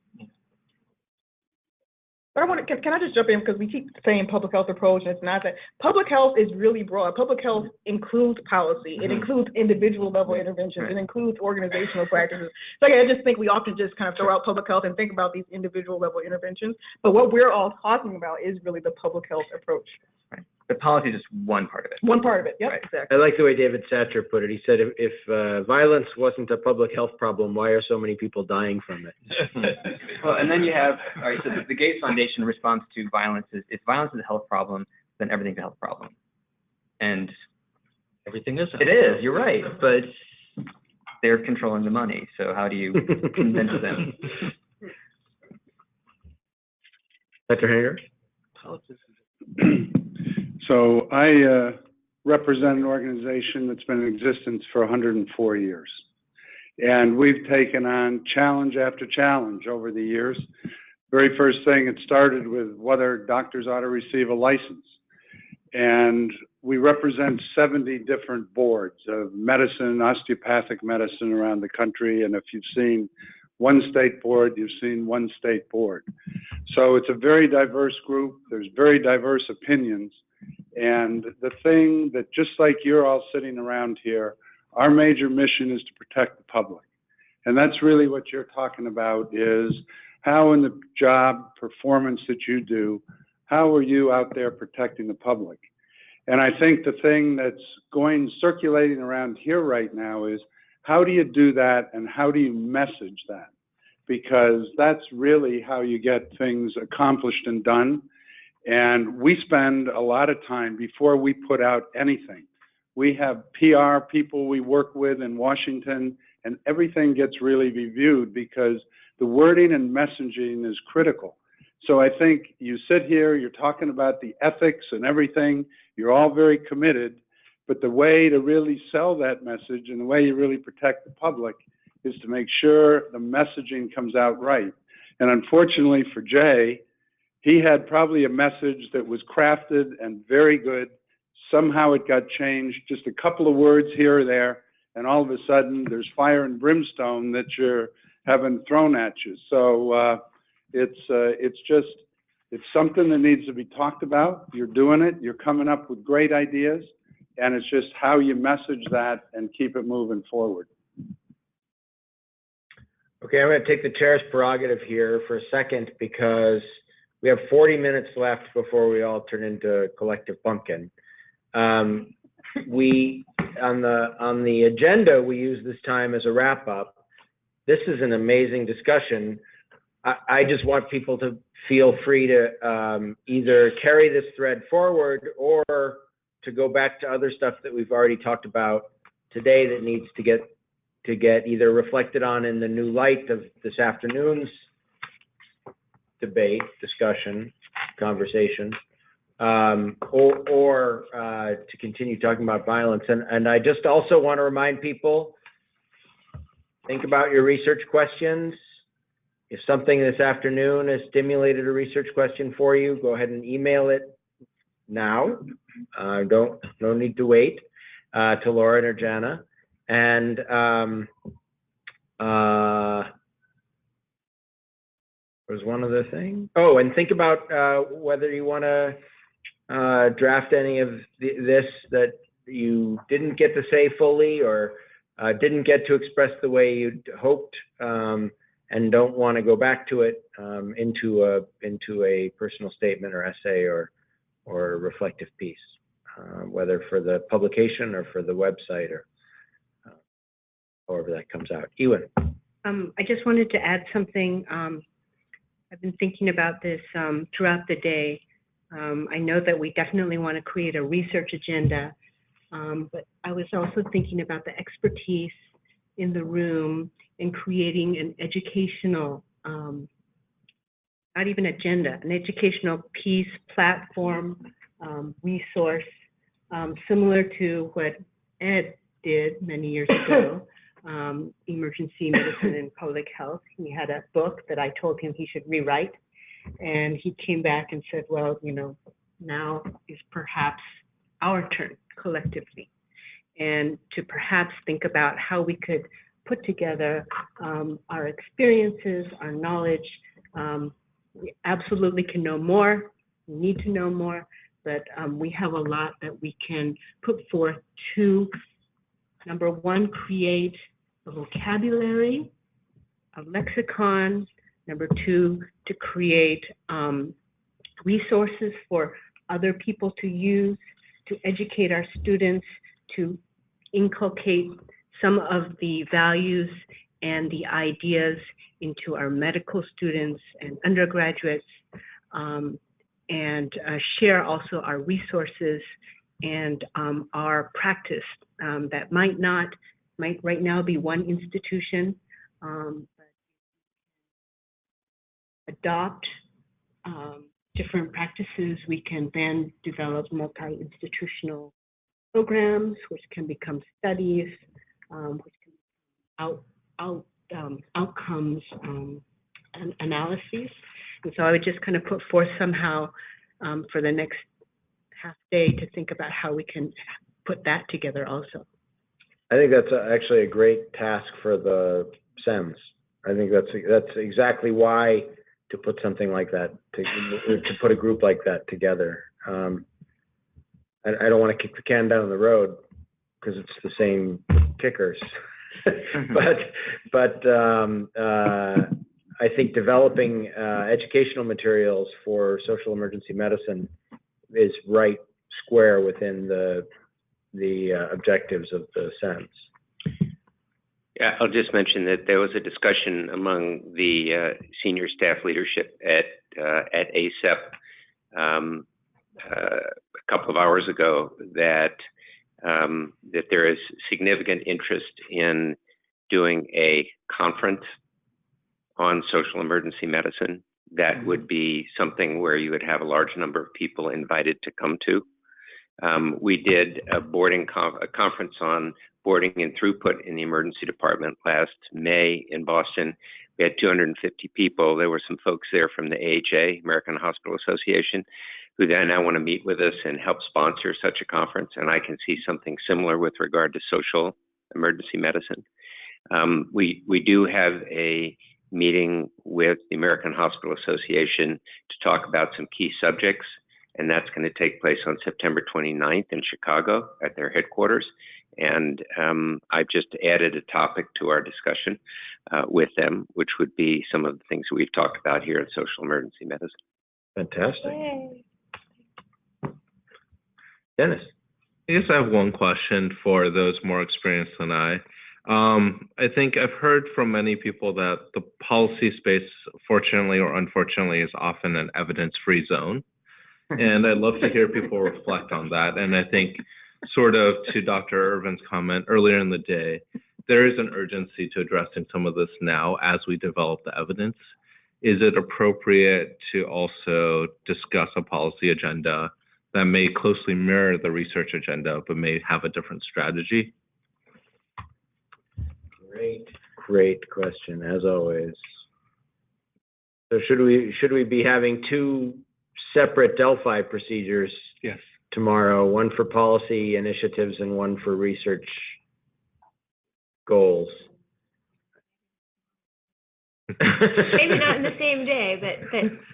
But can I just jump in, because we keep saying public health approach, and it's not that. Public health is really broad. Public health includes policy. It includes individual level interventions. It includes organizational practices. So I just think we often just kind of throw out public health and think about these individual level interventions. But what we're all talking about is really the public health approach. Right. The policy is just one part of it. One part of it, yep, exactly. I like the way David Satcher put it. He said, if violence wasn't a public health problem, why are so many people dying from it? Well, and then you have, all right, so the Gates Foundation response to violence is, if violence is a health problem, then everything's a health problem. And everything is. It is, you're right, but they're controlling the money, so how do you convince them? Dr. Hager? So I represent an organization that's been in existence for 104 years. And we've taken on challenge after challenge over the years. Very first thing, it started with whether doctors ought to receive a license. And we represent 70 different boards of medicine, osteopathic medicine around the country. And if you've seen one state board, you've seen one state board. So it's a very diverse group. There's very diverse opinions. And the thing that, just like you're all sitting around here, our major mission is to protect the public. And that's really what you're talking about, is how in the job performance that you do, how are you out there protecting the public? And I think the thing that's circulating around here right now is, how do you do that and how do you message that? Because that's really how you get things accomplished and done. And we spend a lot of time before we put out anything. We have PR people we work with in Washington, and everything gets really reviewed because the wording and messaging is critical. So I think you sit here, you're talking about the ethics and everything, you're all very committed, but the way to really sell that message and the way you really protect the public is to make sure the messaging comes out right. And unfortunately for Jay, he had probably a message that was crafted and very good. Somehow it got changed, just a couple of words here or there, and all of a sudden there's fire and brimstone that you're having thrown at you. So it's something that needs to be talked about. You're doing it. You're coming up with great ideas, and it's just how you message that and keep it moving forward. Okay, I'm going to take the chair's prerogative here for a second because we have 40 minutes left before we all turn into collective pumpkin. We on the agenda, we use this time as a wrap up. This is an amazing discussion. I just want people to feel free to either carry this thread forward or to go back to other stuff that we've already talked about today that needs to get either reflected on in the new light of this afternoon's debate, discussion, conversation, or to continue talking about violence. And I just also want to remind people, think about your research questions. If something this afternoon has stimulated a research question for you, go ahead and email it now. No need to wait to Laura or Jana. And there's one other thing. Oh, and think about whether you want to draft any of this that you didn't get to say fully or didn't get to express the way you'd hoped, and don't want to go back to it into a personal statement or essay or reflective piece, whether for the publication or for the website or however that comes out. Ewan. I just wanted to add something. I've been thinking about this throughout the day. I know that we definitely want to create a research agenda, but I was also thinking about the expertise in the room in creating an educational, not even agenda, an educational piece, platform, resource, similar to what Ed did many years ago, emergency medicine and public health. He had a book that I told him he should rewrite, and he came back and said, well, you know, now is perhaps our turn collectively, and to perhaps think about how we could put together our experiences, our knowledge. We absolutely can know more, we need to know more, but we have a lot that we can put forth to, number one, create a vocabulary, a lexicon. Number two, to create resources for other people to use, to educate our students, to inculcate some of the values and the ideas into our medical students and undergraduates, and share also our resources and our practice that might right now be one institution, adopt different practices. We can then develop multi-institutional programs, which can become studies, which can outcomes analyses. And so I would just kind of put forth somehow for the next half day to think about how we can put that together also. I think that's actually a great task for the SEMs. I think that's exactly why to put something like that, to put a group like that together. I don't want to kick the can down the road because it's the same kickers. but I think developing educational materials for social emergency medicine is right square within the objectives of the SEMs. Yeah, I'll just mention that there was a discussion among the senior staff leadership at ACEP a couple of hours ago that there is significant interest in doing a conference on social emergency medicine. That would be something where you would have a large number of people invited to come to. We did a conference on boarding and throughput in the emergency department last May in Boston. We had 250 people. There were some folks there from the AHA, American Hospital Association, who then now want to meet with us and help sponsor such a conference. And I can see something similar with regard to social emergency medicine. We do have a meeting with the American Hospital Association to talk about some key subjects, and that's going to take place on September 29th in Chicago at their headquarters. And I've just added a topic to our discussion with them, which would be some of the things we've talked about here in social emergency medicine. Fantastic. Yay. Dennis. I guess I have one question for those more experienced than I. I think I've heard from many people that the policy space, fortunately or unfortunately, is often an evidence-free zone. And I'd love to hear people reflect on that. And I think sort of to Dr. Irvin's comment earlier in the day, there is an urgency to addressing some of this now as we develop the evidence. Is it appropriate to also discuss a policy agenda that may closely mirror the research agenda, but may have a different strategy? Great question, as always. So should we be having two separate Delphi procedures? Yes. Tomorrow, one for policy initiatives and one for research goals? Maybe not in the same day, but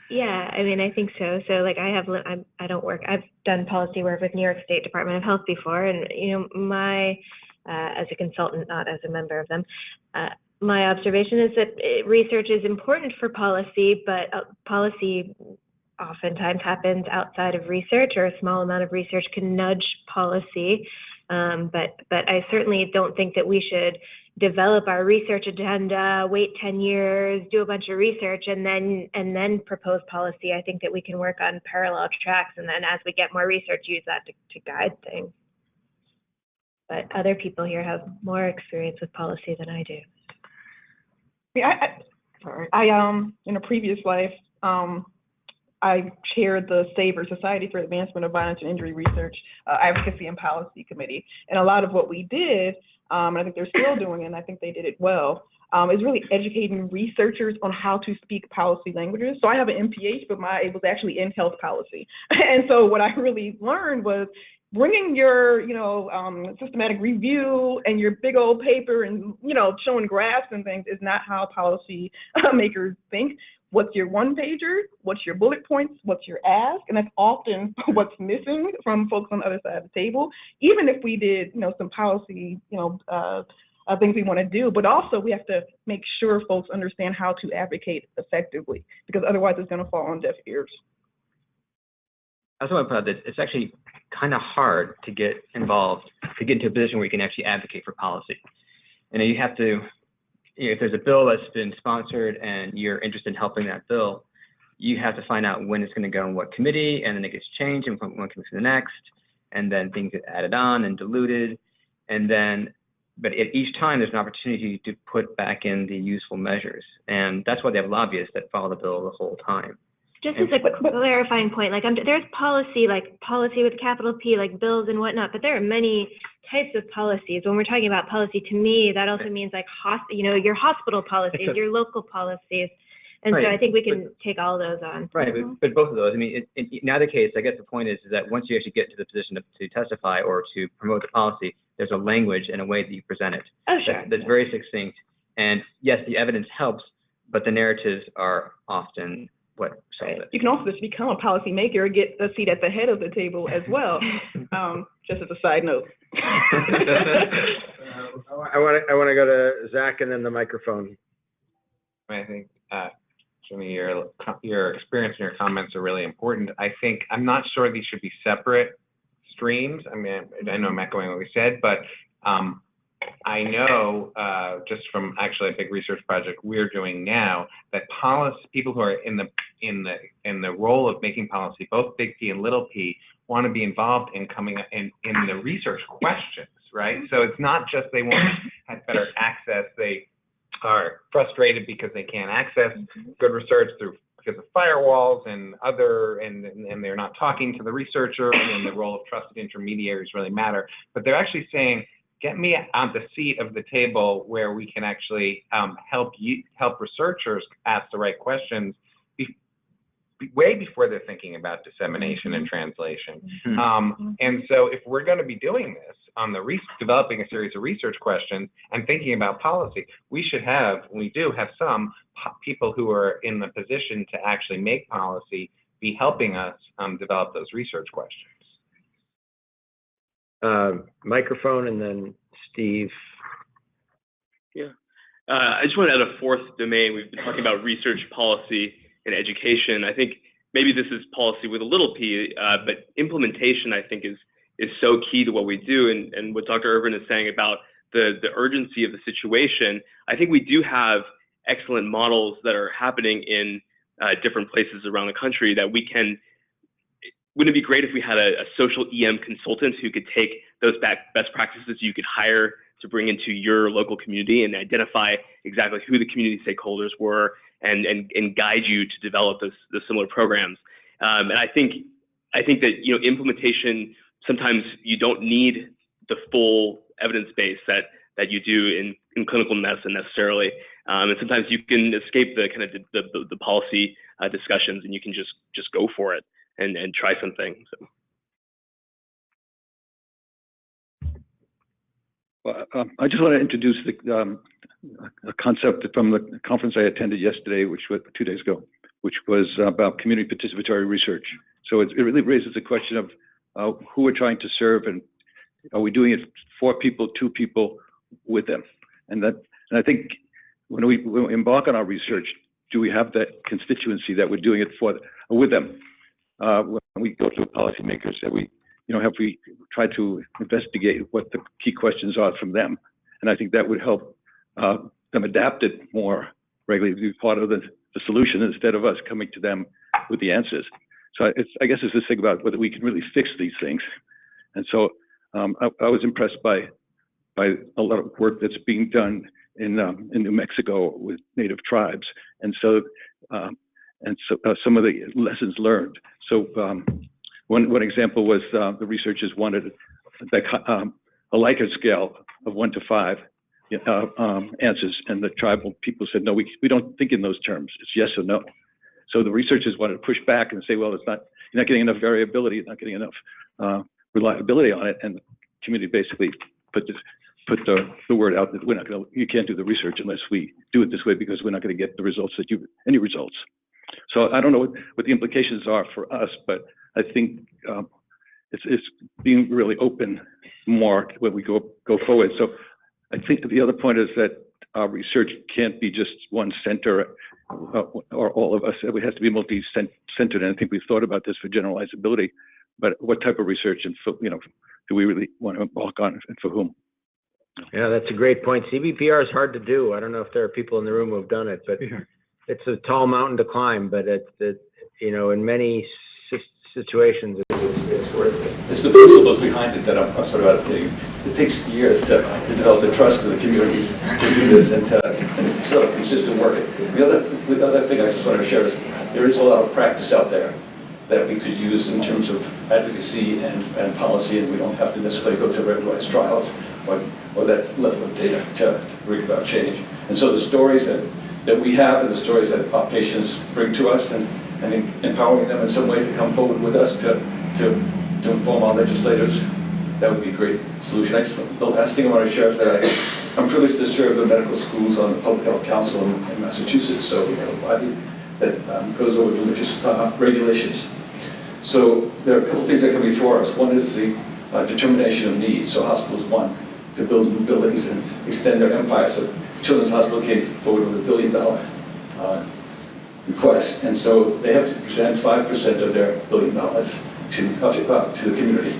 yeah, I mean, I think so. So like I don't work, I've done policy work with New York State Department of Health before, and my, as a consultant, not as a member of them, my observation is that research is important for policy, but policy oftentimes happens outside of research, or a small amount of research can nudge policy. But I certainly don't think that we should develop our research agenda, wait 10 years, do a bunch of research, and then propose policy. I think that we can work on parallel tracks, and then as we get more research, use that to guide things. But other people here have more experience with policy than I do. Yeah, in a previous life, I chaired the SAVER, Society for Advancement of Violence and Injury Research, Advocacy and Policy Committee. And a lot of what we did, and I think they're still doing it, and I think they did it well, is really educating researchers on how to speak policy languages. So I have an MPH, but it was actually in health policy. And so what I really learned was bringing your, systematic review and your big old paper and, showing graphs and things is not how policy makers think. What's your one pager? What's your bullet points? What's your ask? And that's often what's missing from folks on the other side of the table. Even if we did, some policy, things we want to do, but also we have to make sure folks understand how to advocate effectively, because otherwise it's going to fall on deaf ears. I also want to put out that it's actually kind of hard to get involved, to get into a position where you can actually advocate for policy. And you have to, if there's a bill that's been sponsored and you're interested in helping that bill, you have to find out when it's going to go in what committee, and then it gets changed and from one committee to the next, and then things get added on and diluted. And then, but at each time there's an opportunity to put back in the useful measures. And that's why they have lobbyists that follow the bill the whole time. Just as a clarifying point, there's policy, policy with capital P, like bills and whatnot, but there are many types of policies. When we're talking about policy, to me, that also means your hospital policies, your local policies. And so I think we can take all those on. Right, but both of those, in either case, I guess the point is that once you actually get to the position to testify or to promote the policy, there's a language and a way that you present it. Oh, sure. That's very succinct. And yes, the evidence helps, but the narratives are often what sells it. You can also just become a policy maker and get a seat at the head of the table as well. Just as a side note. I want to go to Zach and then the microphone. I think, Jimmy, your experience and your comments are really important. I'm not sure these should be separate streams. I know I'm echoing what we said, but I know just from actually a big research project we're doing now that people who are in the role of making policy, both big P and little p, want to be involved in coming in the research questions, right? So it's not just they want to have better access. They are frustrated because they can't access good research because of firewalls and they're not talking to the researcher, and the role of trusted intermediaries really matter. But they're actually saying, get me on the seat of the table where we can actually help researchers ask the right questions way before they're thinking about dissemination and translation. And so if we're going to be doing this on developing a series of research questions and thinking about policy, we do have some people who are in the position to actually make policy be helping us develop those research questions. Microphone, and then Steve. Yeah, I just want to add a fourth domain. We've been talking about research, policy, and education. I think maybe this is policy with a little p, but implementation, I think, is so key to what we do. And what Dr. Irvin is saying about the urgency of the situation, I think we do have excellent models that are happening in different places around the country that we can. Wouldn't it be great if we had a social EM consultant who could take those best practices you could hire to bring into your local community and identify exactly who the community stakeholders were and guide you to develop those similar programs. And I think that implementation, sometimes you don't need the full evidence base that you do in clinical medicine necessarily. And sometimes you can escape the kind of the policy discussions, and you can just go for it and try something. So. Well, I just want to introduce a concept from the conference I attended yesterday, which was 2 days ago, which was about community participatory research. So it really raises the question of who we're trying to serve, and are we doing it for people, to people, with them? And I think when we embark on our research, do we have that constituency that we're doing it for, with them? When we go to policymakers, that we, have we tried to investigate what the key questions are from them? And I think that would help them adapt it more regularly, be part of the solution instead of us coming to them with the answers. So I guess it's this thing about whether we can really fix these things. And so I was impressed by a lot of work that's being done in New Mexico with Native tribes, and so some of the lessons learned. So one example was the researchers wanted a Likert scale of 1 to 5 answers, and the tribal people said, no, we don't think in those terms. It's yes or no. So the researchers wanted to push back and say, well, you're not getting enough variability, you're not getting enough reliability on it, and the community basically put the word out that you can't do the research unless we do it this way, because we're not going to get the results any results. So I don't know what the implications are for us, but I think it's being really open more when we go forward. So I think the other point is that our research can't be just one center or all of us. It has to be multi-centered, and I think we've thought about this for generalizability. But what type of research and do we really want to embark on, and for whom? Yeah, that's a great point. CBPR is hard to do. I don't know if there are people in the room who have done it, but it's a tall mountain to climb. But in many situations, it's worth it. It's the principles behind it that I'm sort of advocating. It takes years to develop the trust of the communities to do this, and it's sort of consistent work. The other thing I just want to share is there is a lot of practice out there that we could use in terms of advocacy and policy, and we don't have to necessarily go to randomized trials or that level of data to bring about change. And so the stories that we have and the stories that our patients bring to us, and empowering them in some way to come forward with us to inform our legislators, that would be a great solution. The last thing I want to share is that I'm privileged to serve the medical schools on the Public Health Council in Massachusetts, so we have a body that goes over religious regulations. So there are a couple of things that come before us. One is the determination of need. So hospitals want to build new buildings and extend their empire. So Children's Hospital came forward with $1 billion request, and so they have to present 5% of their $1 billion to the community.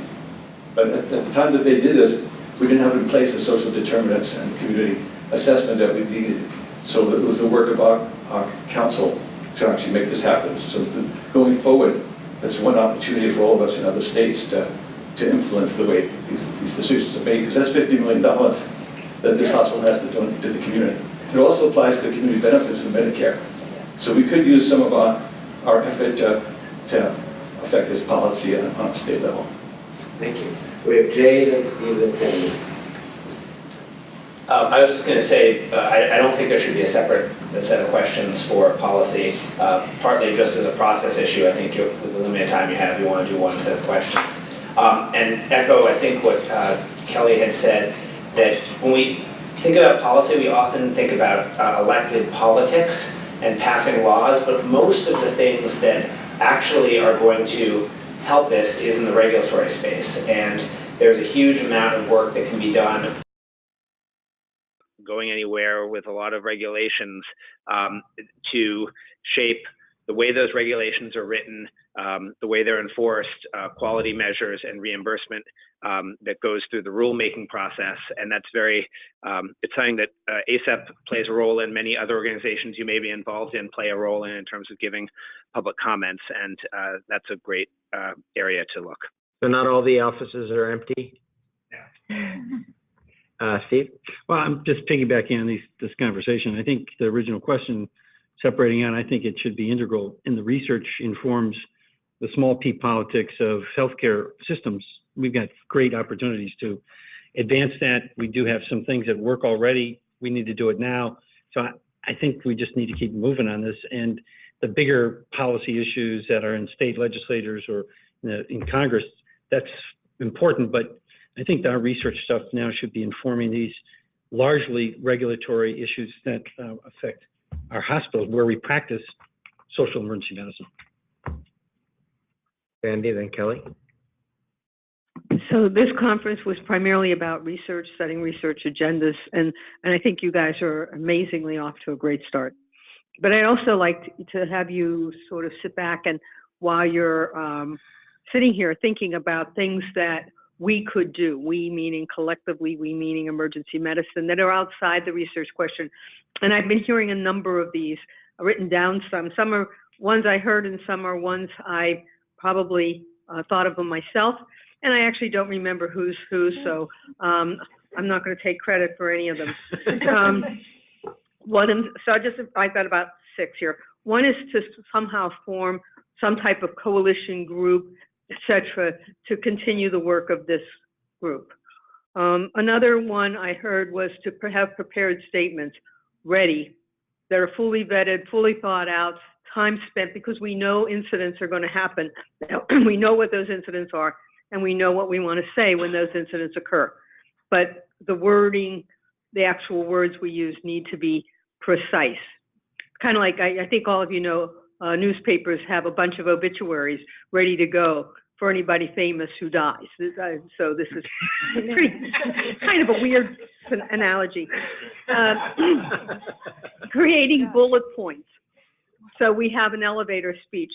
But at the time that they did this, we didn't have in place the social determinants and community assessment that we needed. So it was the work of our council to actually make this happen. So going forward, that's one opportunity for all of us in other states to influence the way these decisions are made, because that's $50 million that this hospital has to donate to the community. It also applies to the community benefits for Medicare. So we could use some of our effort to affect this policy on a state level. Thank you. We have Jay, then Steve, then Sandy. I was just going to say, I don't think there should be a separate set of questions for policy, partly just as a process issue. I think with the limited time you have, you want to do one set of questions. And echo, I think, what Kelly had said, that when we think about policy, we often think about elected politics and passing laws, but most of the things that actually are going to help this is in the regulatory space. And there's a huge amount of work that can be done going anywhere with a lot of regulations to shape the way those regulations are written, the way they're enforced, quality measures and reimbursement that goes through the rulemaking process. And that's it's something that ACEP plays a role in. Many other organizations you may be involved in play a role in terms of giving public comments. And that's a great area to look. So not all the offices are empty? Steve? Well, I'm just piggybacking on this conversation. I think the original question, separating out, I think it should be integral, and the research informs the small p politics of healthcare systems. We've got great opportunities to advance that. We do have some things that work already. We need to do it now. So I think we just need to keep moving on this. And the bigger policy issues that are in state legislators or in Congress, that's important. But I think our research stuff now should be informing these largely regulatory issues that affect our hospitals where we practice social emergency medicine. Sandy, then Kelly. So this conference was primarily about research, setting research agendas, and I think you guys are amazingly off to a great start. But I'd also like to have you sort of sit back and while you're sitting here thinking about things that we could do, we meaning collectively, we meaning emergency medicine, that are outside the research question. And I've been hearing a number of these, written down some. Some are ones I heard and some are ones I probably thought of them myself. And I actually don't remember who's who, so I'm not going to take credit for any of them. I've got about 6 here. One is to somehow form some type of coalition group, etc., to continue the work of this group. Another one I heard was to have prepared statements ready that are fully vetted, fully thought out, time spent, because we know incidents are going to happen. We know what those incidents are, and we know what we want to say when those incidents occur. But the wording, the actual words we use need to be precise. Kind of like, I think all of you know, newspapers have a bunch of obituaries ready to go for anybody famous who dies. So this is pretty, kind of a weird analogy. Creating bullet points. So we have an elevator speech.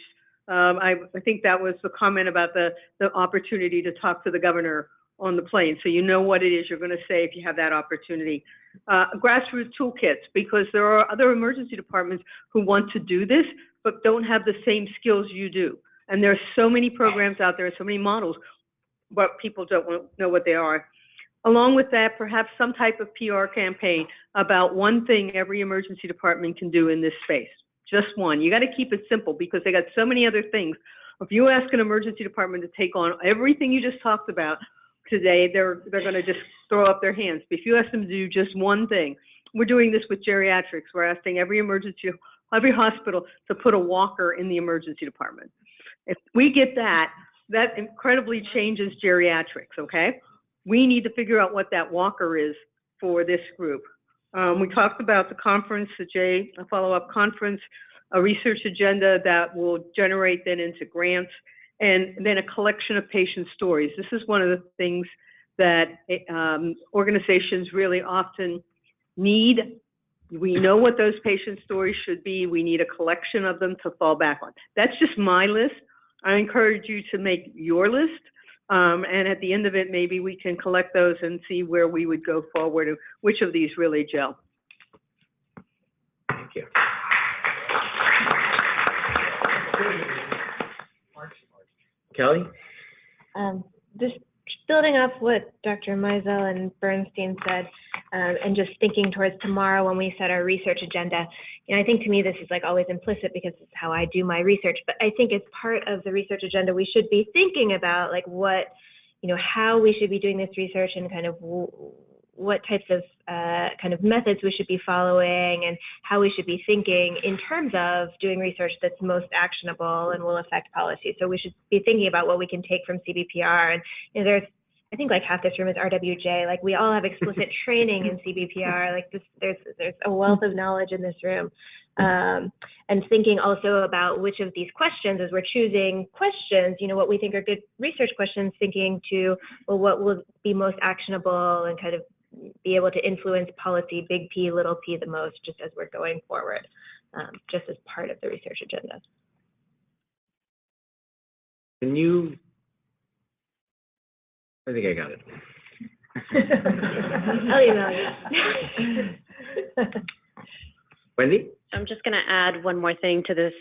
I think that was the comment about the opportunity to talk to the governor on the plane. So you know what it is you're going to say if you have that opportunity. Grassroots toolkits, because there are other emergency departments who want to do this, but don't have the same skills you do. And there are so many programs out there, so many models, but people don't know what they are. Along with that, perhaps some type of PR campaign about one thing every emergency department can do in this space. Just one. You got to keep it simple because they got so many other things. If you ask an emergency department to take on everything you just talked about today, they're going to just throw up their hands. But if you ask them to do just one thing, we're doing this with geriatrics. We're asking every hospital to put a walker in the emergency department. If we get that, that incredibly changes geriatrics, okay? We need to figure out what that walker is for this group. We talked about the conference, a follow-up conference, a research agenda that will generate then into grants, and then a collection of patient stories. This is one of the things that organizations really often need. We know what those patient stories should be. We need a collection of them to fall back on. That's just my list. I encourage you to make your list. And at the end of it, maybe we can collect those and see where we would go forward and which of these really gel. Thank you. Kelly? Just building off what Dr. Meisel and Bernstein said, and just thinking towards tomorrow when we set our research agenda, I think to me this is like always implicit because it's how I do my research, but I think as part of the research agenda we should be thinking about like what, how we should be doing this research and kind of what types of kind of methods we should be following and how we should be thinking in terms of doing research that's most actionable and will affect policy. So we should be thinking about what we can take from CBPR. And there's, I think like half this room is RWJ, like we all have explicit training in CBPR, like there's a wealth of knowledge in this room. And thinking also about which of these questions, as we're choosing questions, what we think are good research questions, thinking to, well, what will be most actionable and kind of be able to influence policy, big P, little p the most, just as we're going forward, just as part of the research agenda. Can you, I think I got it. I'll email you. Wendy? I'm just going to add one more thing to this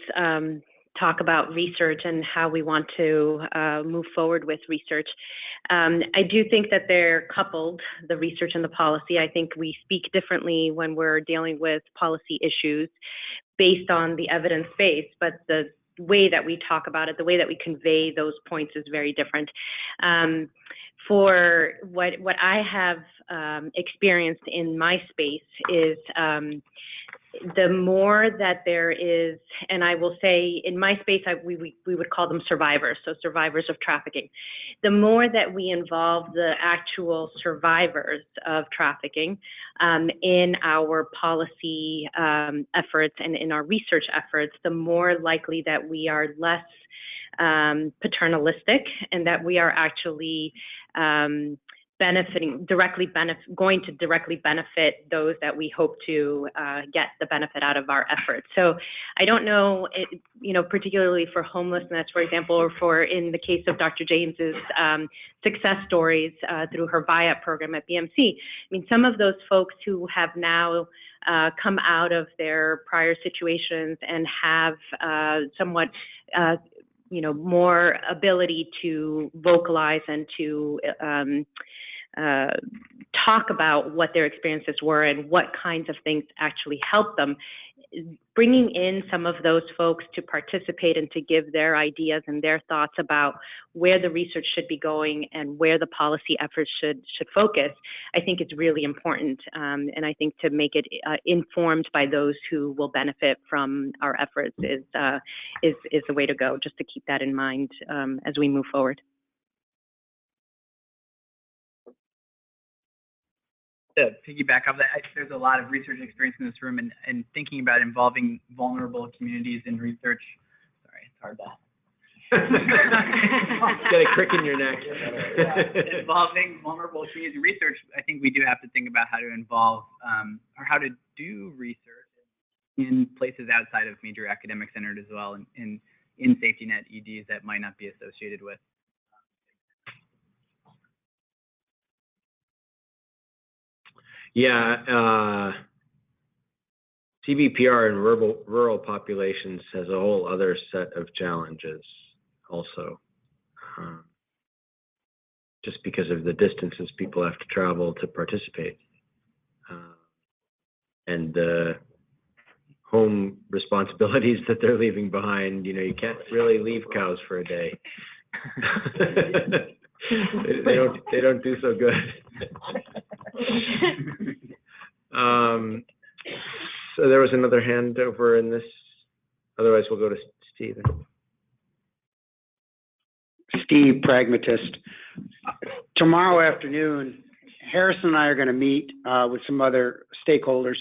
talk about research and how we want to move forward with research. I do think that they're coupled, the research and the policy. I think we speak differently when we're dealing with policy issues based on the evidence base, but the way that we talk about it, the way that we convey those points is very different. For what I have experienced in my space is the more that there is, and I will say in my space, we would call them survivors, so survivors of trafficking. The more that we involve the actual survivors of trafficking in our policy efforts and in our research efforts, the more likely that we are less paternalistic and that we are actually going to directly benefit those that we hope to get the benefit out of our efforts. So I don't know, particularly for homelessness, for example, or for in the case of Dr. James's success stories through her VIAP program at BMC. I mean, some of those folks who have now come out of their prior situations and have somewhat more ability to vocalize and to talk about what their experiences were and what kinds of things actually helped them. Bringing in some of those folks to participate and to give their ideas and their thoughts about where the research should be going and where the policy efforts should focus, I think it's really important. And I think to make it informed by those who will benefit from our efforts is the way to go, just to keep that in mind as we move forward. To piggyback off that, there's a lot of research experience in this room, and thinking about involving vulnerable communities in research. Sorry, it's hard to. Get a crick in your neck. Involving vulnerable communities in research, I think we do have to think about how to involve or how to do research in places outside of major academic centers as well, and in safety net EDs that might not be associated with. Yeah, CBPR in rural populations has a whole other set of challenges also, just because of the distances people have to travel to participate, and the home responsibilities that they're leaving behind. You can't really leave cows for a day. They don't do so good. So there was another hand over in this. Otherwise, we'll go to Steve. Steve, pragmatist. Tomorrow afternoon, Harrison and I are going to meet with some other stakeholders,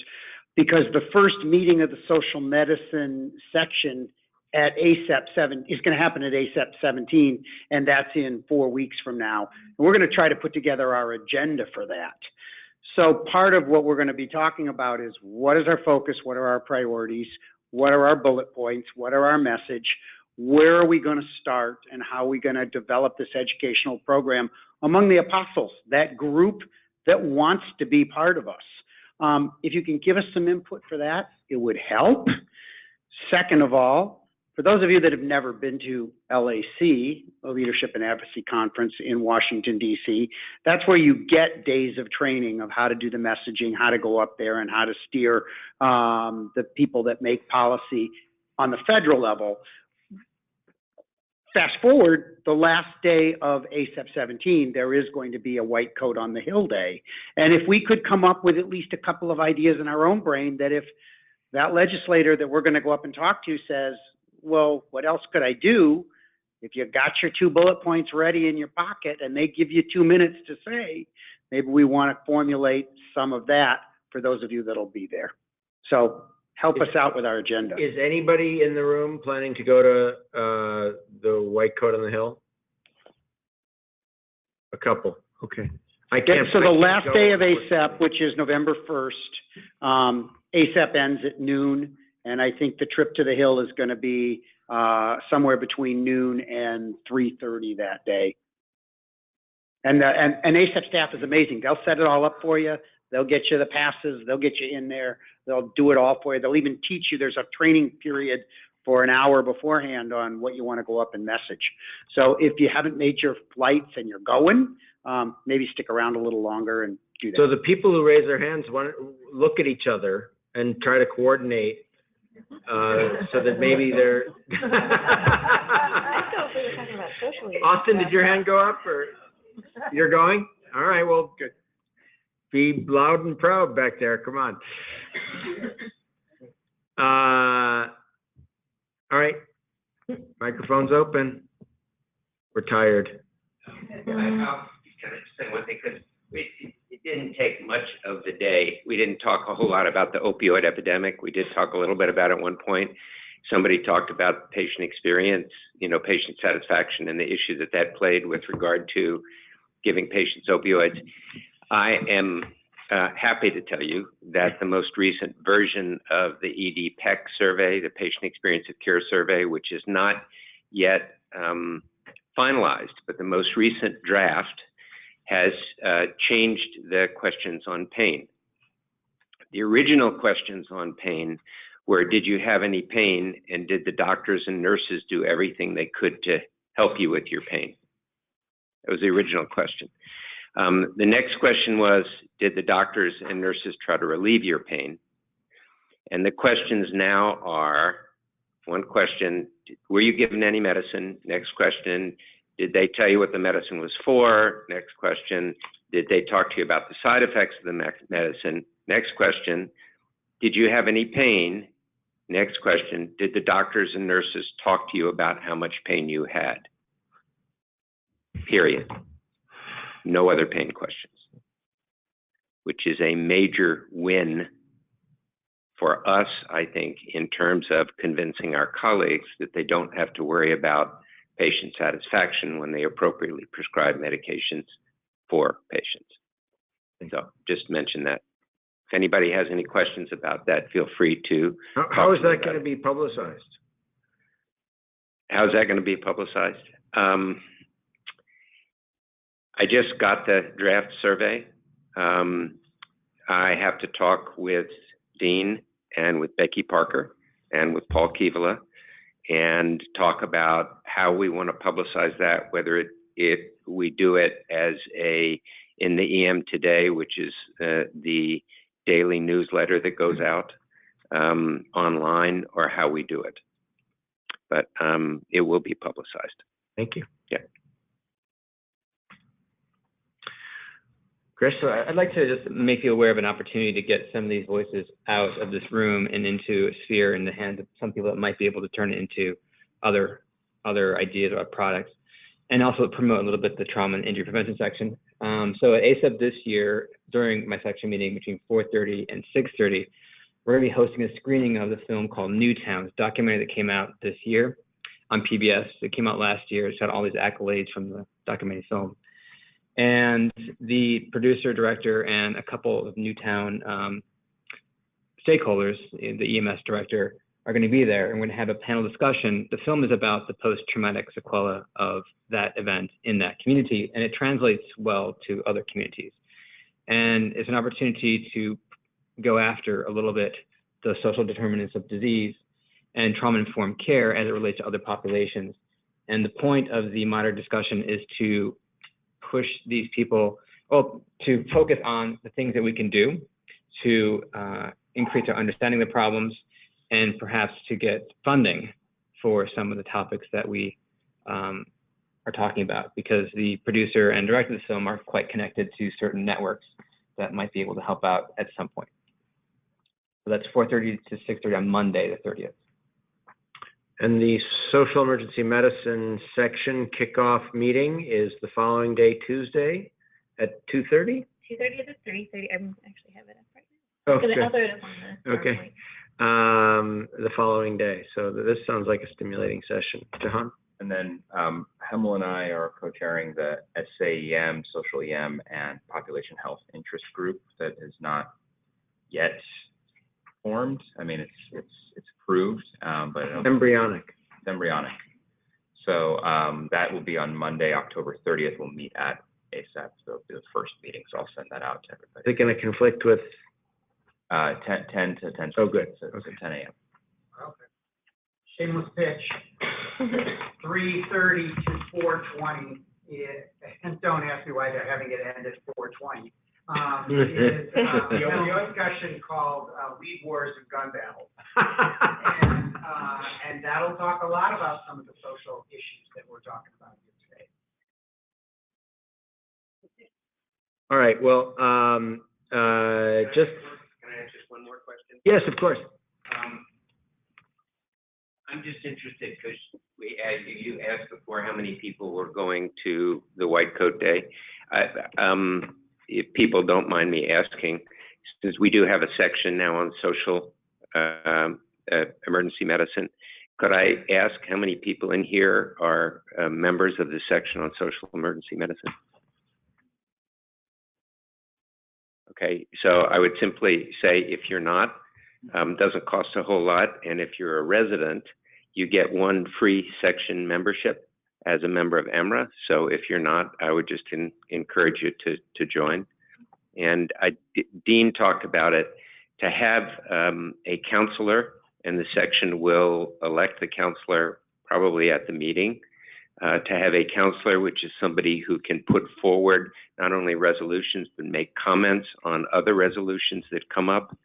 because the first meeting of the social medicine section at ACEP 7 is going to happen at ACEP 17, and that's in 4 weeks from now. And we're going to try to put together our agenda for that. So part of what we're going to be talking about is, what is our focus? What are our priorities? What are our bullet points? What are our message? Where are we going to start, and how are we going to develop this educational program among the apostles, that group that wants to be part of us? If you can give us some input for that, it would help. Second of all, for those of you that have never been to LAC, a Leadership and Advocacy Conference in Washington, D.C., that's where you get days of training of how to do the messaging, how to go up there, and how to steer the people that make policy on the federal level. Fast forward, the last day of ACEP 17, there is going to be a white coat on the hill day. And if we could come up with at least a couple of ideas in our own brain, that if that legislator that we're going to go up and talk to says, well, what else could I do? If you got your 2 bullet points ready in your pocket and they give you 2 minutes to say, maybe we want to formulate some of that for those of you that'll be there. So help us out with our agenda. Is anybody in the room planning to go to the White Coat on the Hill? A couple, okay. So the last day of ACEP, which is November 1st, ACEP ends at noon. And I think the trip to the Hill is going to be somewhere between noon and 3:30 that day. And ACEP staff is amazing. They'll set it all up for you. They'll get you the passes. They'll get you in there. They'll do it all for you. They'll even teach you. There's a training period for an hour beforehand on what you want to go up and message. So if you haven't made your flights and you're going, maybe stick around a little longer and do that. So the people who raise their hands want to look at each other and try to coordinate. So that maybe they're. I thought we were talking about social leadership. Austin, did your hand go up, or you're going? All right, well, good. Be loud and proud back there. Come on. All right, microphone's open. We're tired. Can I just say one thing? Because it didn't take much of the day. We didn't talk a whole lot about the opioid epidemic. We did talk a little bit about it at one point. Somebody talked about patient experience, patient satisfaction, and the issue that played with regard to giving patients opioids. I am happy to tell you that the most recent version of the ED-PEC survey, the Patient Experience of Care survey, which is not yet finalized, but the most recent draft has changed the questions on pain. The original questions on pain were, did you have any pain, and did the doctors and nurses do everything they could to help you with your pain? That was the original question. The next question was, did the doctors and nurses try to relieve your pain? And the questions now are, one question, were you given any medicine? Next question, did they tell you what the medicine was for? Next question, did they talk to you about the side effects of the medicine? Next question, did you have any pain? Next question, did the doctors and nurses talk to you about how much pain you had? Period. No other pain questions, which is a major win for us, I think, in terms of convincing our colleagues that they don't have to worry about patient satisfaction when they appropriately prescribe medications for patients. So just mention that. If anybody has any questions about that, feel free to. How is that going to be publicized? How's that going to be publicized? I just got the draft survey. I have to talk with Dean and with Becky Parker and with Paul Kivala and talk about how we want to publicize that, whether we do it as in the EM Today, which is the daily newsletter that goes out online, or how we do it. But it will be publicized. Thank you. Yeah. Chris, so I'd like to just make you aware of an opportunity to get some of these voices out of this room and into a sphere in the hands of some people that might be able to turn it into other ideas about products, and also promote a little bit the trauma and injury prevention section. So at ACEP this year, during my section meeting between 4:30 and 6:30, we're going to be hosting a screening of the film called Newtown, a documentary that came out this year on PBS. It came out last year. It's got all these accolades from the documentary film. And the producer, director, and a couple of Newtown stakeholders, the EMS director, are going to be there. And we're going to have a panel discussion. The film is about the post-traumatic sequela of that event in that community, and it translates well to other communities. And it's an opportunity to go after a little bit the social determinants of disease and trauma-informed care as it relates to other populations. And the point of the modern discussion is to push these people, to focus on the things that we can do to increase our understanding of the problems, and perhaps to get funding for some of the topics that we are talking about, because the producer and director of the film are quite connected to certain networks that might be able to help out at some point. So that's 4:30 to 6:30 on Monday, the 30th. And the social emergency medicine section kickoff meeting is the following day, Tuesday at 2:30? 2:30 to 3:30. I actually have it up right now. Okay. I'll throw it up on the Okay. The following day. So this sounds like a stimulating session. Jahan? And then Hemel and I are co-chairing the SAEM, Social EM, and Population Health Interest Group that is not yet formed. I mean, it's approved, but embryonic. It's embryonic. So that will be on Monday, October 30th. We'll meet at ACEP. So it'll be the first meeting. So I'll send that out to everybody. Is it going to conflict with 10 to 10? Oh, good. So okay. 10 a.m. Okay. Shameless pitch. 3:30 to 4:20. And don't ask me why they're having it end at 4:20. Is a discussion called Weed Wars and Gun Battles. And that'll talk a lot about some of the social issues that we're talking about here today. All right. Well, just. Can I ask just one more question? Yes, of course. I'm just interested because you asked before how many people were going to the White Coat Day. If people don't mind me asking, since we do have a section now on social emergency medicine, could I ask how many people in here are members of the section on social emergency medicine? Okay, so I would simply say if you're not, doesn't cost a whole lot, and if you're a resident, you get one free section membership as a member of EMRA. So if you're not, I would just encourage you to join. And Dean talked about it, to have a counselor, and the section will elect the counselor probably at the meeting, to have a counselor, which is somebody who can put forward not only resolutions, but make comments on other resolutions that come up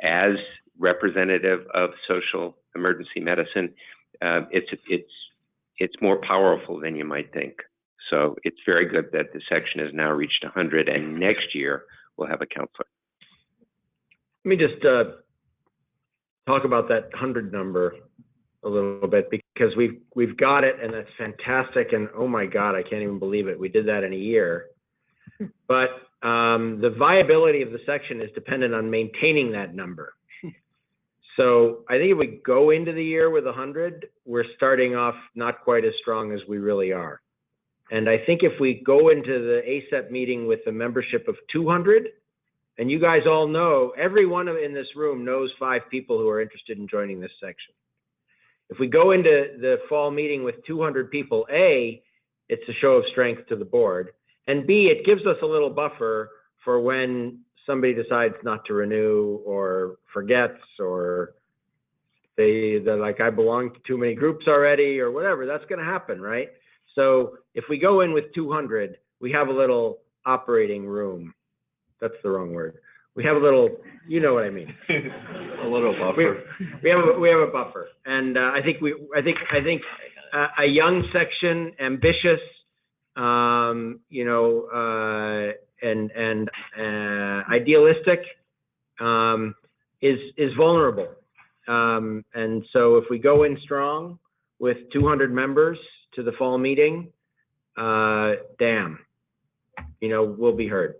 as representative of social emergency medicine. It's more powerful than you might think. So it's very good that the section has now reached 100, and next year we'll have a counselor. Let me just talk about that 100 number a little bit, because we've got it, and that's fantastic. And oh my God, I can't even believe it. We did that in a year. But the viability of the section is dependent on maintaining that number. So I think if we go into the year with 100, we're starting off not quite as strong as we really are. And I think if we go into the ACEP meeting with a membership of 200, and you guys all know, everyone in this room knows 5 people who are interested in joining this section. If we go into the fall meeting with 200 people, A, it's a show of strength to the board, and B, it gives us a little buffer for when somebody decides not to renew or forgets, or they're like, I belong to too many groups already, or whatever. That's going to happen, right? So if we go in with 200, we have a little operating room. That's the wrong word. We have a little, you know what I mean. A little buffer. We have a buffer, and I think a young section, ambitious, and idealistic, is vulnerable. And so if we go in strong with 200 members to the fall meeting, damn, we'll be heard.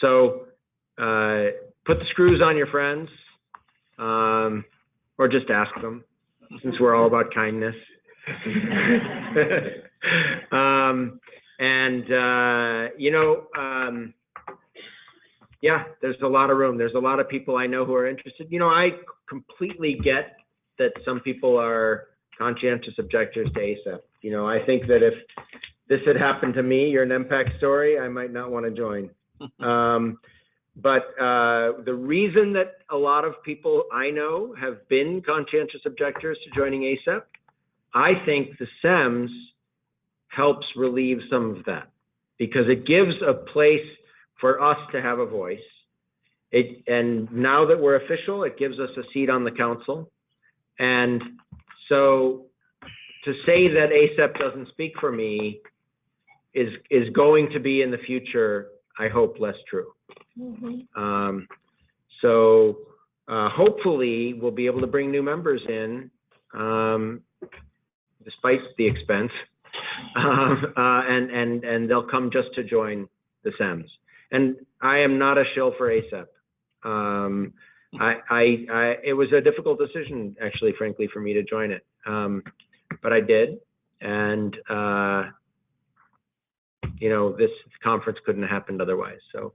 So put the screws on your friends, or just ask them, since we're all about kindness. Yeah, there's a lot of room. There's a lot of people I know who are interested. I completely get that some people are conscientious objectors to ACEP. I think that if this had happened to me, your NEMPAC story, I might not want to join. But the reason that a lot of people I know have been conscientious objectors to joining ACEP, I think the SEMS helps relieve some of that, because it gives a place for us to have a voice. And now that we're official, it gives us a seat on the council. And so to say that ACEP doesn't speak for me is going to be in the future, I hope, less true. Mm-hmm. So hopefully we'll be able to bring new members in, despite the expense, and they'll come just to join the SEMS. And I am not a shill for ACEP. It was a difficult decision, actually, frankly, for me to join it, but I did, and this conference couldn't have happened otherwise. So